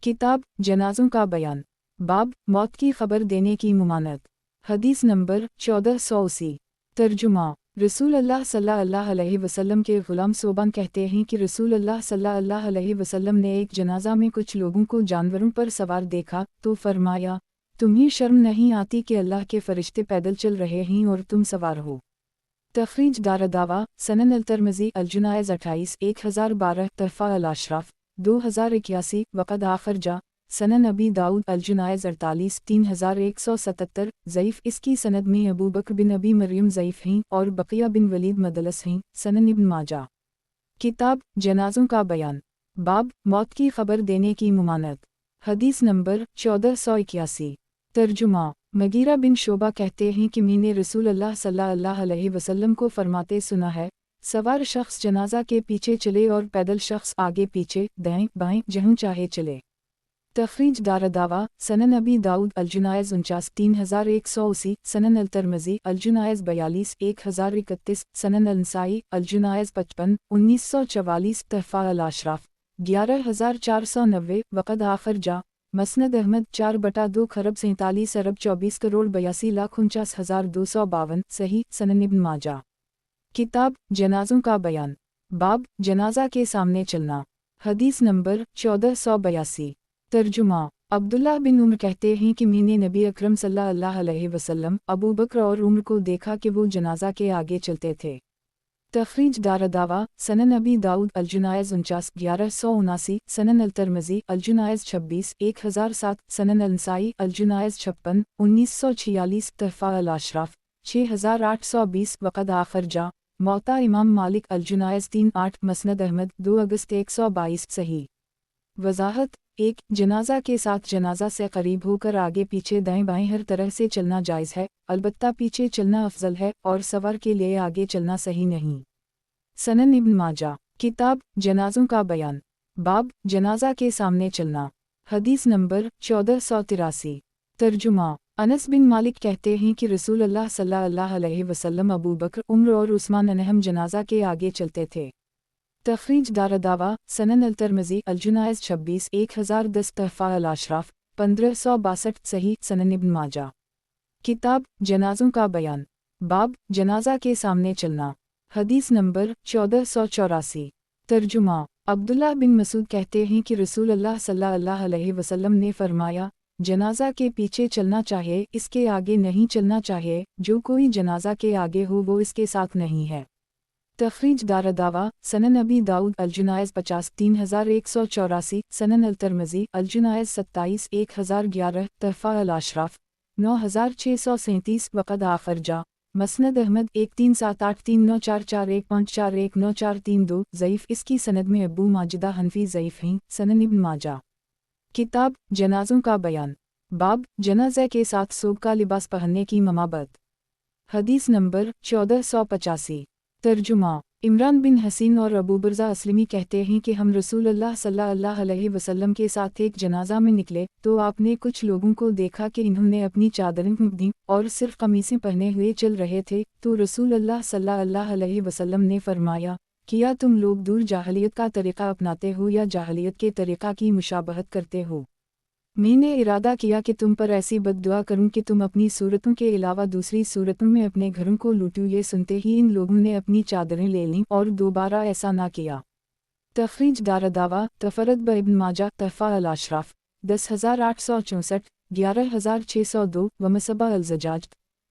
किताब जनाज़ों का बयान। बाब मौत की खबर देने की मुमानत। हदीस नंबर 1480। तर्जुमा। रसूल अल्लाह सल्लल्लाहु अलैहि वसल्लम के ग़ुलाम सोबान कहते हैं कि रसूल अल्लाह सल्लल्लाहु अलैहि वसल्लम ने एक जनाजा में कुछ लोगों को जानवरों पर सवार देखा, तो फरमाया, तुम्हें शर्म नहीं आती कि अल्लाह के फरिश्ते पैदल चल रहे हैं और तुम सवार हो। तखरीज दारदावा सनन अल-तिर्मिज़ी अल-जुनाइज़ 28 1012 तहफ़ा अल-अशराफ 2081 वक़द आखिर जा सनन अबी दाऊद अल-जुनाइज़ 48 3177 ज़ईफ़। इसकी सनद में अबू बकर बिन अबी मरियम ज़ईफ़ हैं और बक़िया बिन वलीद मदलस हैं। सनन इब्न माजा। किताब जनाज़ों का बयान। बाब मौत की खबर देने की मुमानत। हदीस नंबर 1481। तर्जुमा। मगीरा बिन शोबा कहते हैं कि मैंने रसूल अल्लाह सल्लल्लाहु अलैहि वसल्लम को फरमाते सुना है, सवार शख्स जनाजा के पीछे चले और पैदल शख्स आगे पीछे दाएं बाएं जहाँ चाहे चले। तखरीज दारदावा सनन अबी दाऊद अल-जुनाइज़ 49 3180 सनन अल-तिर्मिज़ी अल-जुनाइज़ 42 1031 सनन अल-नसाई अल-जुनाइज़ 55 1944 तहफ़ा अल-अशराफ 11490 वक़द आखिर जा मसनद अहमद 4/2 खरब 47 अरब 24 करोड़ 82,49,252 सही सनन इब्न माजा। किताब जनाज़ों का बयान। बाब जनाजा के सामने चलना। हदीस नंबर 1482। तर्जुमा। अब्दुल्लाह बिन उमर कहते हैं कि मैंने नबी अकरम सल्लल्लाहु अलैहि वसल्लम, अबू बकर और उमर को देखा कि वो जनाजा के आगे चलते थे। तखरीज दारदावा, सनन अबी दाऊद अलजुनायज़ 49 1179, सनन अलतरमज़ी अलजुनायज़ 26 1007, सनन अलनसाई अलजुनायज़ 56 1946, तहफ़ा अल-अशराफ 6820, वक़द आखर जा मौता इमाम मालिक अलजुनायज़ 38, मसनद अहमद 2 अगस्त 122। सही वज़ाहत। 1. जनाजा के साथ जनाजा से करीब होकर आगे पीछे दाएं बाएं हर तरह से चलना जायज़ है, अलबत्ता पीछे चलना अफजल है और सवार के लिए आगे चलना सही नहीं। सनन इब्न माजा। किताब जनाजों का बयान। बाब जनाजा के सामने चलना। हदीस नंबर 1483। तर्जुमा। अनस बिन मालिक कहते हैं कि रसूल अल्लाह सल्लल्लाहु अलैहि वसल्लम, अबू बकर, उमर और उस्मान अनहम जनाजा के आगे चलते थे। तखरीज दारदावा, सनन अलतरमज़ी अलजुनायज़ 26 1010, तहफ़ा अल-अशराफ 1562। सही सनन इब्न माजा। किताब जनाजों का बयान। बाब जनाजा के सामने चलना। हदीस नंबर 1484। तर्जुमा। अब्दुल्लाह बिन मसूद कहते हैं कि रसूल अल्लाह सल्लल्लाहु अलैहि वसल्लम ने फरमाया, जनाजा के पीछे चलना चाहिए, इसके आगे नहीं चलना चाहिए। जो कोई जनाजा के आगे हो वो इसके साथ नहीं है। तखरीज दारदावा, सनन अबी दाऊद अलजुनायज़ 50 3184, सनन अलतरमज़ी अलजुनायज़ 27 1011, तहफ़ा अल-अशराफ 9637, वक़द आखर जा मसनद अहमद 1378394415419432। ज़ईफ़। इसकी सनद में अबू माजिदा हनफी ज़ईफ़ हैं। सनन इब्न माजा। किताब जनाजों का बयान। बाब जनाज़े के साथ सोग का लिबास पहनने की ममाबत। हदीस नंबर 1485। तर्जुमा। इमरान बिन हसीन और अबू बरज़ा अस्लमी कहते हैं कि हम रसूलुल्लाह सल्लल्लाहु अलैहि वसल्लम के साथ एक जनाजा में निकले तो आपने कुछ लोगों को देखा कि इन्होंने अपनी चादरें मुँह दी और सिर्फ कमीज़ें पहने हुए चल रहे थे, तो रसूलुल्लाह सल्लल्लाहु अलैहि वसल्लम ने फरमाया, क्या तुम लोग दूर जाहलियत का तरीक़ा अपनाते हो या जाहलियत के तरीक़ा की मुशाबहत करते हो? मैंने इरादा किया कि तुम पर ऐसी बद्दुआ करूं कि तुम अपनी सूरतों के अलावा दूसरी सूरतों में अपने घरों को लूटो। ये सुनते ही इन लोगों ने अपनी चादरें ले लीं और दोबारा ऐसा ना किया। तखरीज दारदावा, तफरद ब इब्न माजा, तहफ़ा अल-अशराफ 10864, 11602, वमसबा अल-ज़जाज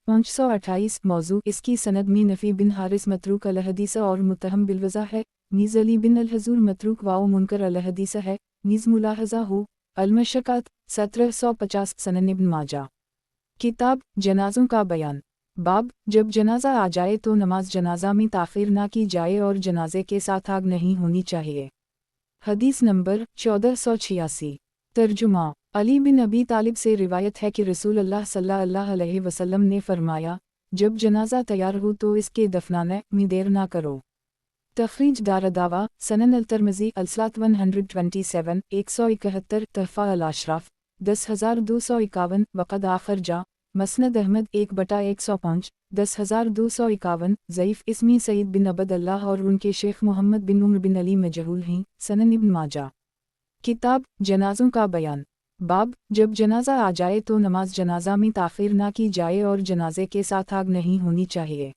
528। मौजू। इसकी सनद में नफ़ी बिन हारिस मतरूक अल-हदीस और मुत्तहम बिलवज़ा है। नीज़ अली बिन अल-हज़ूर मतरूक वाओ मुनकर अल-हदीस है। नीज़ मुलाहज़ा हो अल-मशक़त 1750। सनन इब्न माजा। किताब जनाज़ों का बयान। बाब जब जनाजा आ जाए तो नमाज जनाजा में ताख़ीर ना की जाए और जनाजे के साथ आग नहीं होनी चाहिए। हदीस नंबर 1486। तर्जुमा। अली बिन अबी तालिब से रिवायत है कि रसूलुल्लाह सल्लल्लाहु अलैहि वसल्लम ने फरमाया, जब जनाजा तैयार हो तो इसके दफनाने में देर ना करो। तखरीज दारदावा, सनन अलतरमज़ी अलसलात 127 171, तहफ़ा अल-अशराफ 10251, वक़द आखर जा मसनद अहमद 1/105 10251। ज़ईफ़। इसमें सईद बिन अबद अल्लाह और उनके शेख मोहम्मद बिन उमर बिन अली मजहूल हैं। सनन इब्न माजा। किताब जनाज़ों का बयान। बाब जब जनाजा आ जाए तो नमाज जनाजा में ताख़ीर ना की जाए और जनाजे के साथ आग नहीं होनी चाहिए।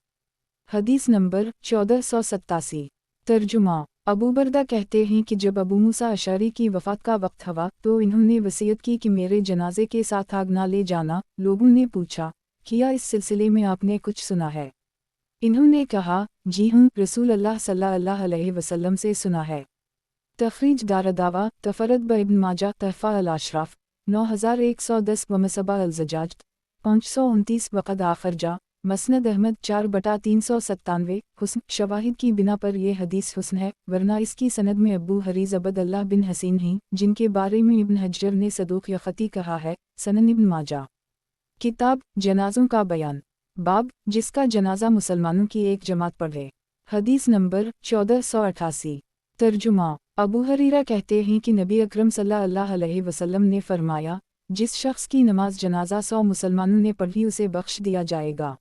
हदीस नंबर 1487। तर्जुमा। अबू बरदा कहते हैं कि जब अबू मूसा अशअरी की वफ़ात का वक्त हुआ तो इन्होंने वसीयत की कि मेरे जनाजे के साथ आग ना ले जाना। लोगों ने पूछा, क्या इस सिलसिले में आपने कुछ सुना है? इन्होंने कहा, जी हूँ, रसूल अल्लाह सल्लल्लाहु अलैहि वसल्लम से सुना है। तखरीज दारदावा, तफरद ब इब्न माजा, तहफ़ा अल-अशराफ 9110, वमसबा अल-ज़जाज 529, वक़द आखर जा मसनद अहमद 4/397। हुस्न। शवाहिद की बिना पर यह हदीस हुस्न है, वरना इसकी सनद में अबू हरीज़ अबद अल्लाह बिन हसीन हैं, जिनके बारे में इब्न हज्जर ने सदूक़ या ख़ती कहा है। सनन इब्न माजा। किताब जनाज़ों का बयान। बाब जिसका जनाजा मुसलमानों की एक जमात पढ़े। हदीस नंबर 1488। तर्जुमा। अबू हरीरा कहते हैं कि नबी अकरम सल्लल्लाहु अलैहि वसल्लम ने फरमाया, जिस शख्स की नमाज जनाजा 100 मुसलमानों ने पढ़ी उसे बख्श दिया जाएगा।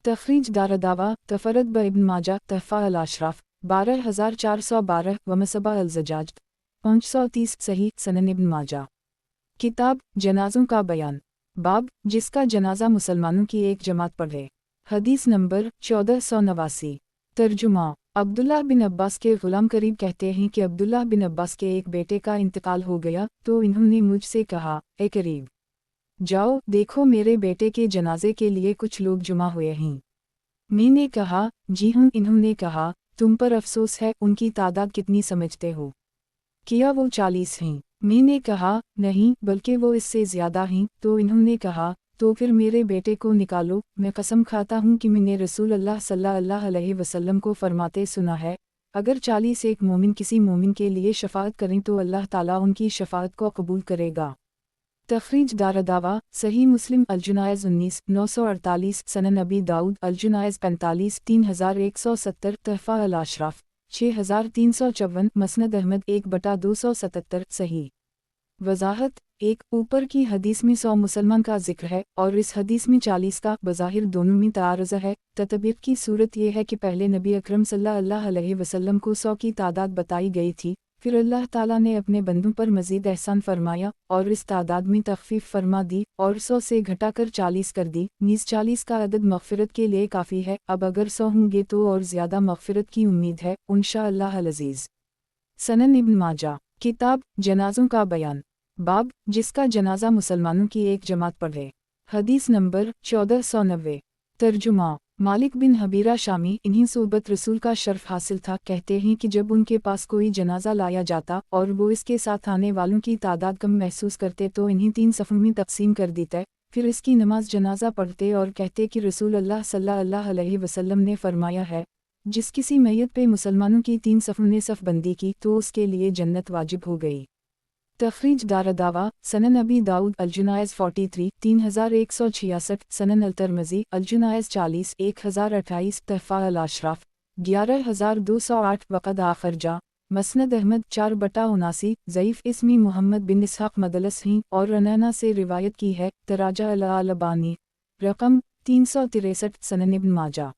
तखरीज दारदावा, तफरद ब इब्न माजा, तहफ़ा अल-अशराफ 12412, वमसबा अल-ज़जाज 530। सही सनन इब्न माजा। किताब जनाज़ों का बयान। बाब जिसका जनाजा मुसलमानों की एक जमात पढ़े। हदीस नंबर 1489। तर्जुमा। عبداللہ بن عباس کے غلام قریب کہتے ہیں کہ عبداللہ بن عباس کے ایک بیٹے کا انتقال ہو گیا تو انہوں نے مجھ سے کہا، اے قریب، جاؤ دیکھو میرے بیٹے کے جنازے کے لیے کچھ لوگ جمع ہوئے ہیں۔ میں نے کہا، جی ہاں۔ انہوں نے کہا، تم پر افسوس ہے، ان کی تعداد کتنی سمجھتے ہو؟ کیا وہ 40 ہیں؟ میں نے کہا، نہیں بلکہ وہ اس سے زیادہ ہیں۔ تو انہوں نے کہا، تو پھر میرے بیٹے کو نکالو۔ میں قسم کھاتا ہوں کہ میں نے رسول اللہ صلی اللہ علیہ وسلم کو فرماتے سنا ہے، اگر 40 ایک مومن کسی مومن کے لیے شفاعت کریں تو اللہ تعالیٰ ان کی شفاعت کو قبول کرے گا۔ تخریج دارالدعویٰ، صحیح مسلم الجنائز 19/948، سنن ابی داؤد الجنائز 45 3170، تحفہ الاشراف 6354، مسند احمد 1/277، صحیح۔ وضاحت: ایک اوپر کی حدیث میں 100 مسلمان کا ذکر ہے اور اس حدیث میں 40 کا، بظاہر دونوں میں تعارض ہے۔ تطبیق کی صورت یہ ہے کہ پہلے نبی اکرم صلی اللہ علیہ وسلم کو 100 کی تعداد بتائی گئی تھی، پھر اللہ تعالیٰ نے اپنے بندوں پر مزید احسان فرمایا اور اس تعداد میں تخفیف فرما دی اور 100 سے گھٹا کر 40 کر دی، نیز 40 کا عدد مغفرت کے لیے کافی ہے۔ اب اگر 100 ہوں گے تو اور زیادہ مغفرت کی امید ہے انشاءاللہ العزیز۔ سنن ابن ماجہ، کتاب جنازوں کا بیان، باب جس کا جنازہ مسلمانوں کی ایک جماعت پڑھے، حدیث نمبر 1490۔ ترجمہ: مالک بن حبیرہ شامی، انہیں صحبت رسول کا شرف حاصل تھا، کہتے ہیں کہ جب ان کے پاس کوئی جنازہ لایا جاتا اور وہ اس کے ساتھ آنے والوں کی تعداد کم محسوس کرتے تو انہیں 3 صفوں میں تقسیم کر دیتے، پھر اس کی نماز جنازہ پڑھتے اور کہتے کہ رسول اللہ صلی اللہ علیہ وسلم نے فرمایا ہے، جس کسی میت پہ مسلمانوں کی 3 صفوں نے صف بندی کی تو اس کے لیے جنت واجب ہو گئی۔ تخریج دارالدعویٰ، سنن ابی داؤد الجنائز 43 3166، سنن الترمذی الجنائز 40 1028، تحفہ الاشراف 11208، وقد آخرجہ، مسند احمد 4/79، ضعیف اسمی محمد بن اسحاق مدلس ہیں اور رنانہ سے روایت کی ہے، تراجع الالبانی، رقم 363، سنن ابن ماجہ،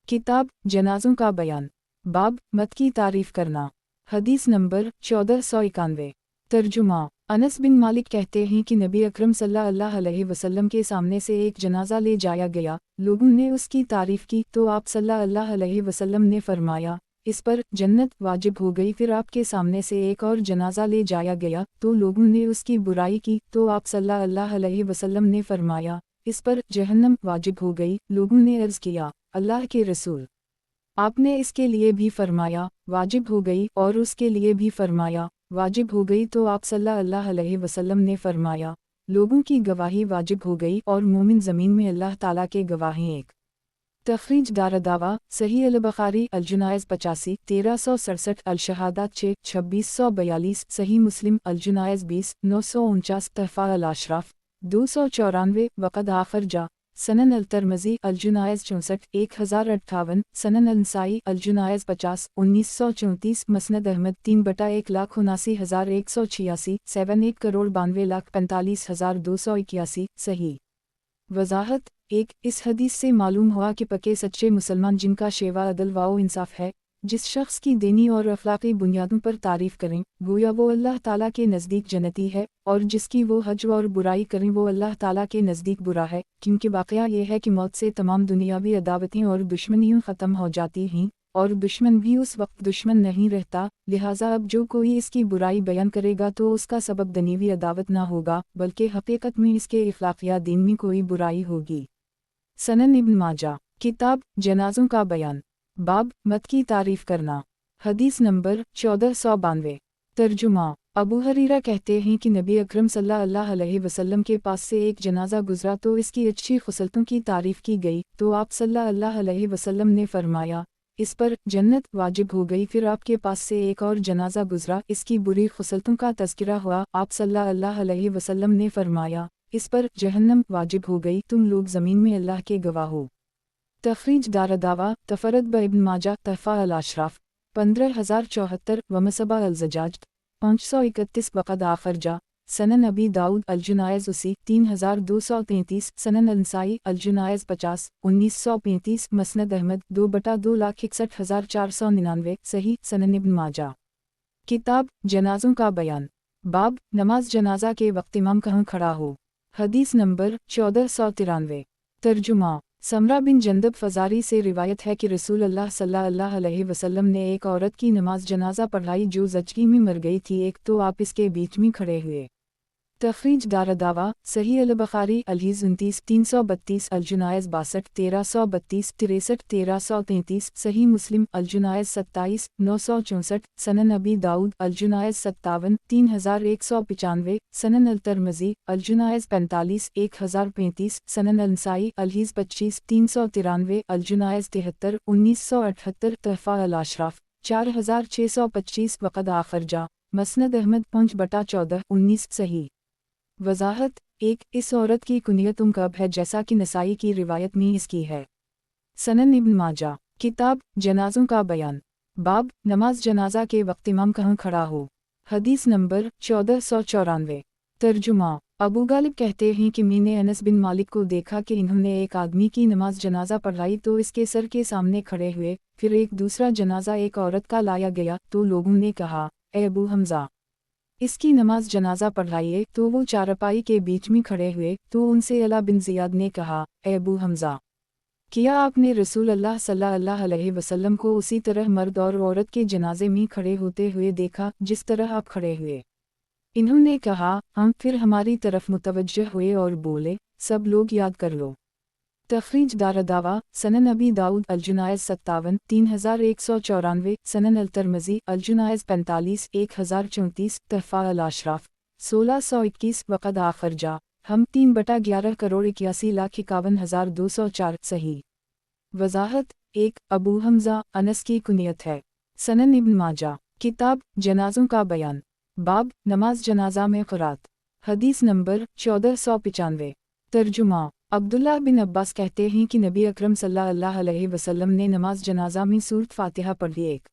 کتاب جنازوں کا بیان، باب مت کی تعریف کرنا، حدیث نمبر 1491۔ ترجمہ: انس بن مالک کہتے ہیں کہ نبی اکرم صلی اللہ علیہ وسلم کے سامنے سے ایک جنازہ لے جایا گیا، لوگوں نے اس کی تعریف کی تو آپ صلی اللہ علیہ وسلم نے فرمایا، اس پر جنت واجب ہو گئی۔ پھر آپ کے سامنے سے ایک اور جنازہ لے جایا گیا تو لوگوں نے اس کی برائی کی تو آپ صلی اللہ علیہ وسلم نے فرمایا، اس پر جہنم واجب ہو گئی۔ لوگوں نے عرض کیا، اللہ کے رسول، آپ نے اس کے لیے بھی فرمایا واجب ہو گئی اور اس کے لیے بھی فرمایا واجب ہو گئی؟ تو آپ صلی اللہ علیہ وسلم نے فرمایا، لوگوں کی گواہی واجب ہو گئی اور مومن زمین میں اللہ تعالیٰ کے گواہ ہیں ایک۔ تخریج دارالدعویٰ، صحیح البخاری الجنائز 85 1367، الشہادات 6 2642، صحیح مسلم الجنائز 20 949، تحفہ الاشراف 294، وقد آخرجہ، سنن الترمذی الجنائز 64 1058، سنن النسائی الجنائز 50 1934، مسند احمد 3/1,79,186، 1,92,45,281، صحیح۔ وضاحت: ایک اس حدیث سے معلوم ہوا کہ پکے سچے مسلمان جن کا شیوا عدل و انصاف ہے، جس شخص کی دینی اور اخلاقی بنیادوں پر تعریف کریں گویا وہ اللہ تعالیٰ کے نزدیک جنتی ہے، اور جس کی وہ حج اور برائی کریں وہ اللہ تعالیٰ کے نزدیک برا ہے، کیونکہ واقعہ یہ ہے کہ موت سے تمام دنیاوی عداوتیں اور دشمنیاں ختم ہو جاتی ہیں اور دشمن بھی اس وقت دشمن نہیں رہتا، لہٰذا اب جو کوئی اس کی برائی بیان کرے گا تو اس کا سبب دنیوی عداوت نہ ہوگا بلکہ حقیقت میں اس کے اخلاق یا دین میں کوئی برائی ہوگی۔ سنن ابن ماجہ، کتاب جنازوں کا بیان، باب مت کی تعریف کرنا، حدیث نمبر 1492۔ ترجمہ: ابو ہریرہ کہتے ہیں کہ نبی اکرم صلی اللہ علیہ وسلم کے پاس سے ایک جنازہ گزرا تو اس کی اچھی خصلتوں کی تعریف کی گئی تو آپ صلی اللہ علیہ وسلم نے فرمایا، اس پر جنت واجب ہو گئی۔ پھر آپ کے پاس سے ایک اور جنازہ گزرا، اس کی بری خصلتوں کا تذکرہ ہوا، آپ صلی اللہ علیہ وسلم نے فرمایا، اس پر جہنم واجب ہو گئی، تم لوگ زمین میں اللہ کے گواہ ہو۔ تخریج دارالدعویٰ، تفرد ابن ماجہ، تحفہ الاشراف 15074، ومصباح الزجاج 531، وقد آخرجہ، سنن ابی داؤد الجنائز 80 3233، سنن النسائی الجنائز 50 1935، مسند احمد 2/2,61,499، صحیح۔ سنن ابن ماجہ، کتاب جنازوں کا بیان، باب نماز جنازہ کے وقت امام کہاں کھڑا ہو، حدیث نمبر 1493۔ ترجمہ: समरा बिन जंदब फजारी से रिवायत है कि रसूल अल्लाह सल्लल्लाहु अलैहि वसल्लम ने एक औरत की नमाज जनाजा पढ़ाई जो जचगी में मर गई थी, एक तो आप इसके बीच में खड़े हुए। तखरीज दारदावा सही अल बुखारी अलहीज़ 29 332 अलजुनायज़ 62 1332 63 1333 सही मुस्लिम अलजुनायज़ 27 964 सनन अबी दाऊद अलजुनायज़ 57 3195 सनन अल तरमज़ी अलजुनायज़ 45 1035 सनन अल नसाई अलहीज़ 25 393 अलजुनायज़ 73 1978 तहफ़ा अल अशराफ 4625 वक़द आखरजा मसनद अहमद 5/14 19 सही। वज़ाहत 1 इस औरत की कुनियत कब है जैसा कि नसाई की रिवायत में इसकी है। सनन इब्न माजा किताब जनाज़ों का बयान बाब नमाज जनाजा के वक्त इमाम कहाँ खड़ा हो। हदीस नंबर 1494। तर्जुमा अबू गालिब कहते हैं कि मैंने अनस बिन मालिक को देखा कि इन्होंने एक आदमी की नमाज जनाजा पढ़ाई तो इसके सर के सामने खड़े हुए, फिर एक दूसरा जनाजा एक औरत का लाया गया तो लोगों ने कहा, ए अबू हमज़ा इसकी नमाज जनाजा पढ़ाइए, तो वो चारपाई के बीच में खड़े हुए तो उनसे अला बिन ज़ियाद ने कहा, ए अबू हमज़ा किया आपने रसूल अल्लाह सल्लल्लाहु अलैहि वसल्लम को उसी तरह मर्द और औरत के जनाजे में खड़े होते हुए देखा जिस तरह आप खड़े हुए। इन्होंने कहा, हम फिर हमारी तरफ मुतवज्जह हुए और बोले, सब लोग याद कर लो। तखरीज दारदावा सनन अबी दाऊद अलजुनायज़ 57 3194 सनन अल तरमज़ी अलजुनायज़ 45 1034 तहफ़ा अल अशराफ 1621 वक़द आखरजा हम 3/11 करोड़ 81,51,204 सही। वज़ाहत 1 अबू हमज़ा अनस की कुनियत है। सनन इब्न माजा किताब जनाज़ों का बयान बाब नमाज जनाजा में क़ुरात हदीस नंबर 1495। तर्जुमा अब्दुल्लाह बिन अब्बास कहते हैं कि नबी अकरम सल्लल्लाहु अलैहि वसल्लम ने नमाज जनाजा में सूरत फ़ातिहा पढ़ी। एक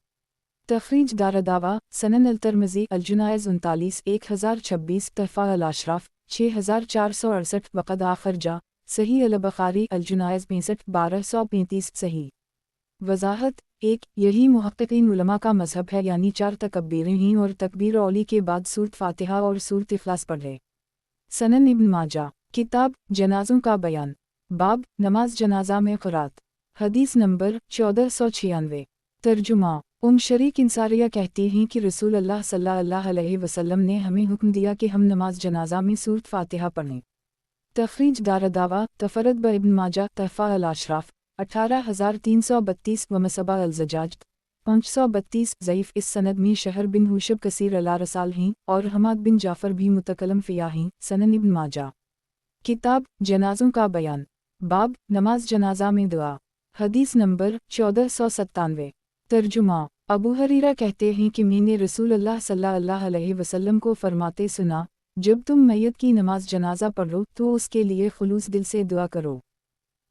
तखरीज दारदावा सनन अल तरमज़ी अलजुनायज़ 39 1026 तहफ़ा अल अशराफ 6468 वक़द आखरजा सही अल बुखारी अलजुनायज़ 65 1235 सही। वज़ाहत 1 यही मुहक्किकीन उलमा का मज़हब है, यानी 4 तकबीरें हैं और तकबीर औली के बाद सूरत फ़ातिहा और सूरत इखलास पढ़े। सनन इब्न माजा किताब जनाज़ों का बयान बाब नमाज जनाजा में क़ुरात हदीस नंबर 1496। तर्जुमा शरीक इंसारिया कहती हैं कि रसूल अल्लाह सल्लल्लाहु अलैहि वसल्लम ने हमें हुक्म दिया कि हम नमाज जनाजा में सूरत फ़ातिहा पढ़ें। तखरीज दारदावा तफरद ब इब्न माजा तहफ़ा अल अशराफ 18332 व मसबा अल ज़जाज 532 ज़ईफ़। इस सनद में शहर बिन हुशब कसीर अला रसाल हैं और हमाद बिन जाफ़र भी मुतकलम फ़िया हैं। सनन इब्न माजा किताब जनाज़ों का बयान बाब नमाज जनाजा में दुआ हदीस नंबर 1497। तर्जुमा अबू हरीरा कहते हैं कि मैंने रसूल अल्लाह सल्लल्लाहु अलैहि वसल्लम को फरमाते सुना, जब तुम मैयत की नमाज जनाजा पढ़ो तो उसके लिए खुलूस दिल से दुआ करो।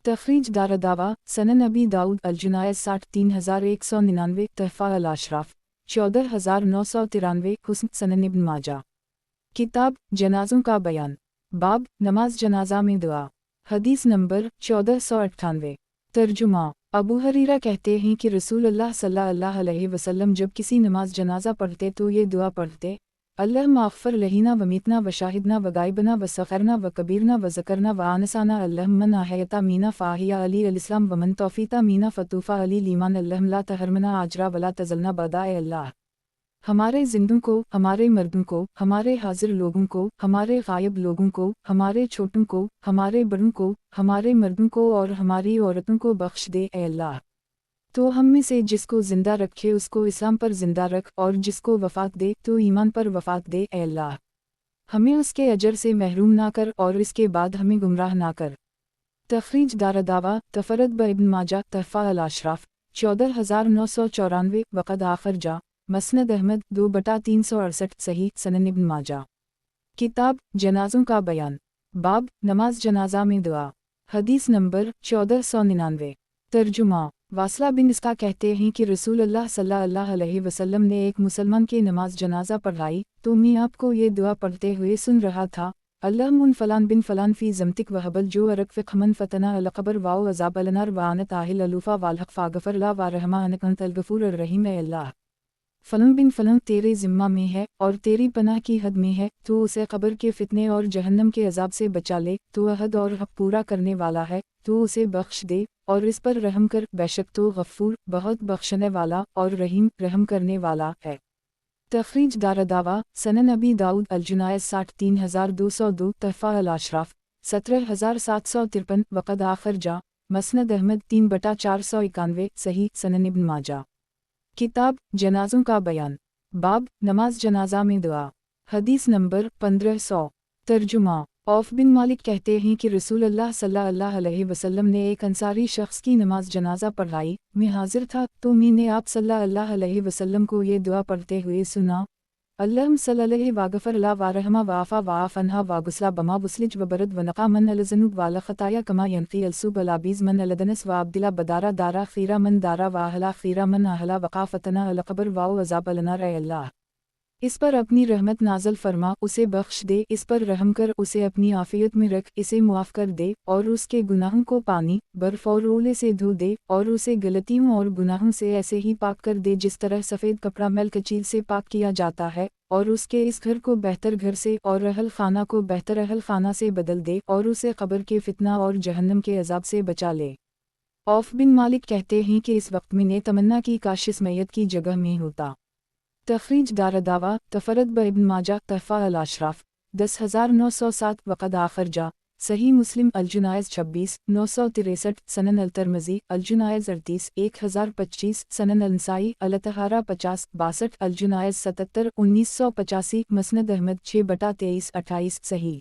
तखरीज दारदावा सनन अबी दाऊद अलजुनायज़ 60 3199 तहफ़ा अल अशराफ 14993 हुस्न। सनन इब्न माजा किताब जनाज़ों का बयान बाब नमाज जनाजा में दुआ हदीस नंबर 1498। तर्जुमा अबू हरीरा कहते हैं कि रसूल अल्लाह सल्लल्लाहु अलैहि वसल्लम जब किसी नमाज जनाजा पढ़ते तो ये दुआ पढ़ते, अल्लाह माग़फ़िर लहीना व मीतना व शाहिदना व गायबना व सख़रना व कबीरना व ज़करना व आनसाना अल्लाहुम्मन आहयता मीना फ़ाहिया अली अल-इस्लाम व मन तौफ़ीता मीना फ़तूफ़ा अली लीमान अल्लाहुम ला तहरमना आजरा वला तज़लना बदाए अल्लाह। हमारे जिंदों को, हमारे मर्दों को, हमारे हाजिर लोगों को, हमारे गायब लोगों को, हमारे छोटों को, हमारे बड़ों को, हमारे मर्दों को और हमारी औरतों को बख्श दे ए अल्लाह। तो हम में से जिसको जिंदा रखे उसको इस्लाम पर जिंदा रख और जिसको वफ़ात दे तो ईमान पर वफ़ात दे ए अल्लाह। हमें उसके अजर से महरूम ना कर और इसके बाद हमें गुमराह ना कर। तखरीज दारदावा तफरद ब इब्न माजा तहफ़ा अल अशराफ 14994 वक़द आखरजा मसनद अहमद 2/368 सही। सनन इब्न माजा किताब जनाज़ों का बयान बाब नमाज जनाजा में दुआ हदीस नंबर 1499। तर्जुमा वासला बिन इसका कहते हैं कि रसूल अल्लाह सल्लल्लाहु अलैहि वसल्लम ने एक मुसलमान की नमाज जनाजा पढ़ाई तो मैं आपको ये दुआ पढ़ते हुए सुन रहा था, अल्लाहुम्मन फ़लान बिन फ़लान फ़ी ज़मतिक व हबल जो अरक फ़िक़मन फ़तना अलक़बर वाओ अज़ाब अलनार व आनत आहिल अलूफ़ा वालहक़ फ़ाग़फ़र ला व रहमा अनक अंतल गफ़ूर अर्रहीम ए अल्लाह। फलन बिन फलन तेरे ज़िम्मा में है और तेरी पनाह की हद में है, तू उसे कब्र के फितने और जहन्नम के अजाब से बचा ले, तू अहद और हक पूरा करने वाला है, तू उसे बख्श दे और इस पर रहम कर, बेशक तो गफ़ूर बहुत बख्शने वाला और रहीम रहम करने वाला है। तखरीज दारदावा सनन अबी दाऊद अल-जुनायद 63202 तहफ़ा अल-अशराफ 17753 वक़द आखिर जा मसनद अहमद 3/491 सही सनन इब्न माजा। किताब जनाज़ों का बयान। बाब नमाज जनाजा में दुआ। हदीस नंबर 1500। तर्जुमा औफ बिन मालिक कहते हैं कि रसूलुल्लाह सल्लल्लाहु अलैहि वसल्लम ने एक अंसारी शख्स की नमाज जनाजा पढ़ाई। मैं हाजिर था तो मैंने आप सल्लल्लाहु अलैहि वसल्लम को ये दुआ पढ़ते हुए सुना, अल्लाहुम सल्लल्लाहु वागफर ला वारहमा वाफ़ा वाफ़नहा वागुसला बमा बुसलिज वबरद वनक़ा मन अलज़नुब वाला ख़ताया कमा यनक़ी अलसूब अलाबीज़ मन अलदनस वाब्दिला बदारा दारा खीरा मन दारा वाहला खीरा मन आहला वक़ाफ़तना अलक़बर वाओ अज़ाब अलना रे अल्लाह। इस पर अपनी रहमत नाज़ल फरमा, उसे बख्श दे, इस पर रहम कर, उसे अपनी आफ़ियत में रख, इसे मुआफ़ कर दे और उसके गुनाहों को पानी बर्फ़ और ओले से धो दे और उसे गलतियों और गुनाहों से ऐसे ही पाक कर दे जिस तरह सफ़ेद कपड़ा मैल कचील से पाक किया जाता है, और उसके इस घर को बेहतर घर से और अहल खाना को बेहतर अहल खाना से बदल दे और उसे क़ब्र के फितना और जहन्नम के अज़ाब से बचा ले। औफ बिन मालिक कहते हैं कि इस वक्त मैंने तमन्ना की काश इस मैयत की जगह में होता। तखरीज दारदावा तफरद ब इब्न माजा तहफ़ा अल-अशराफ 10907 वक़द आखिर जा सही मुस्लिम अल-जुनायज़ 26 963 सनन अल-तिरमिज़ी अल-जुनायज़ 38 1025 सनन अल-नसाई अल-तहारा 50 62 अल-जुनायज़ 77 1985 मसनद अहमद 6/23 28 सही।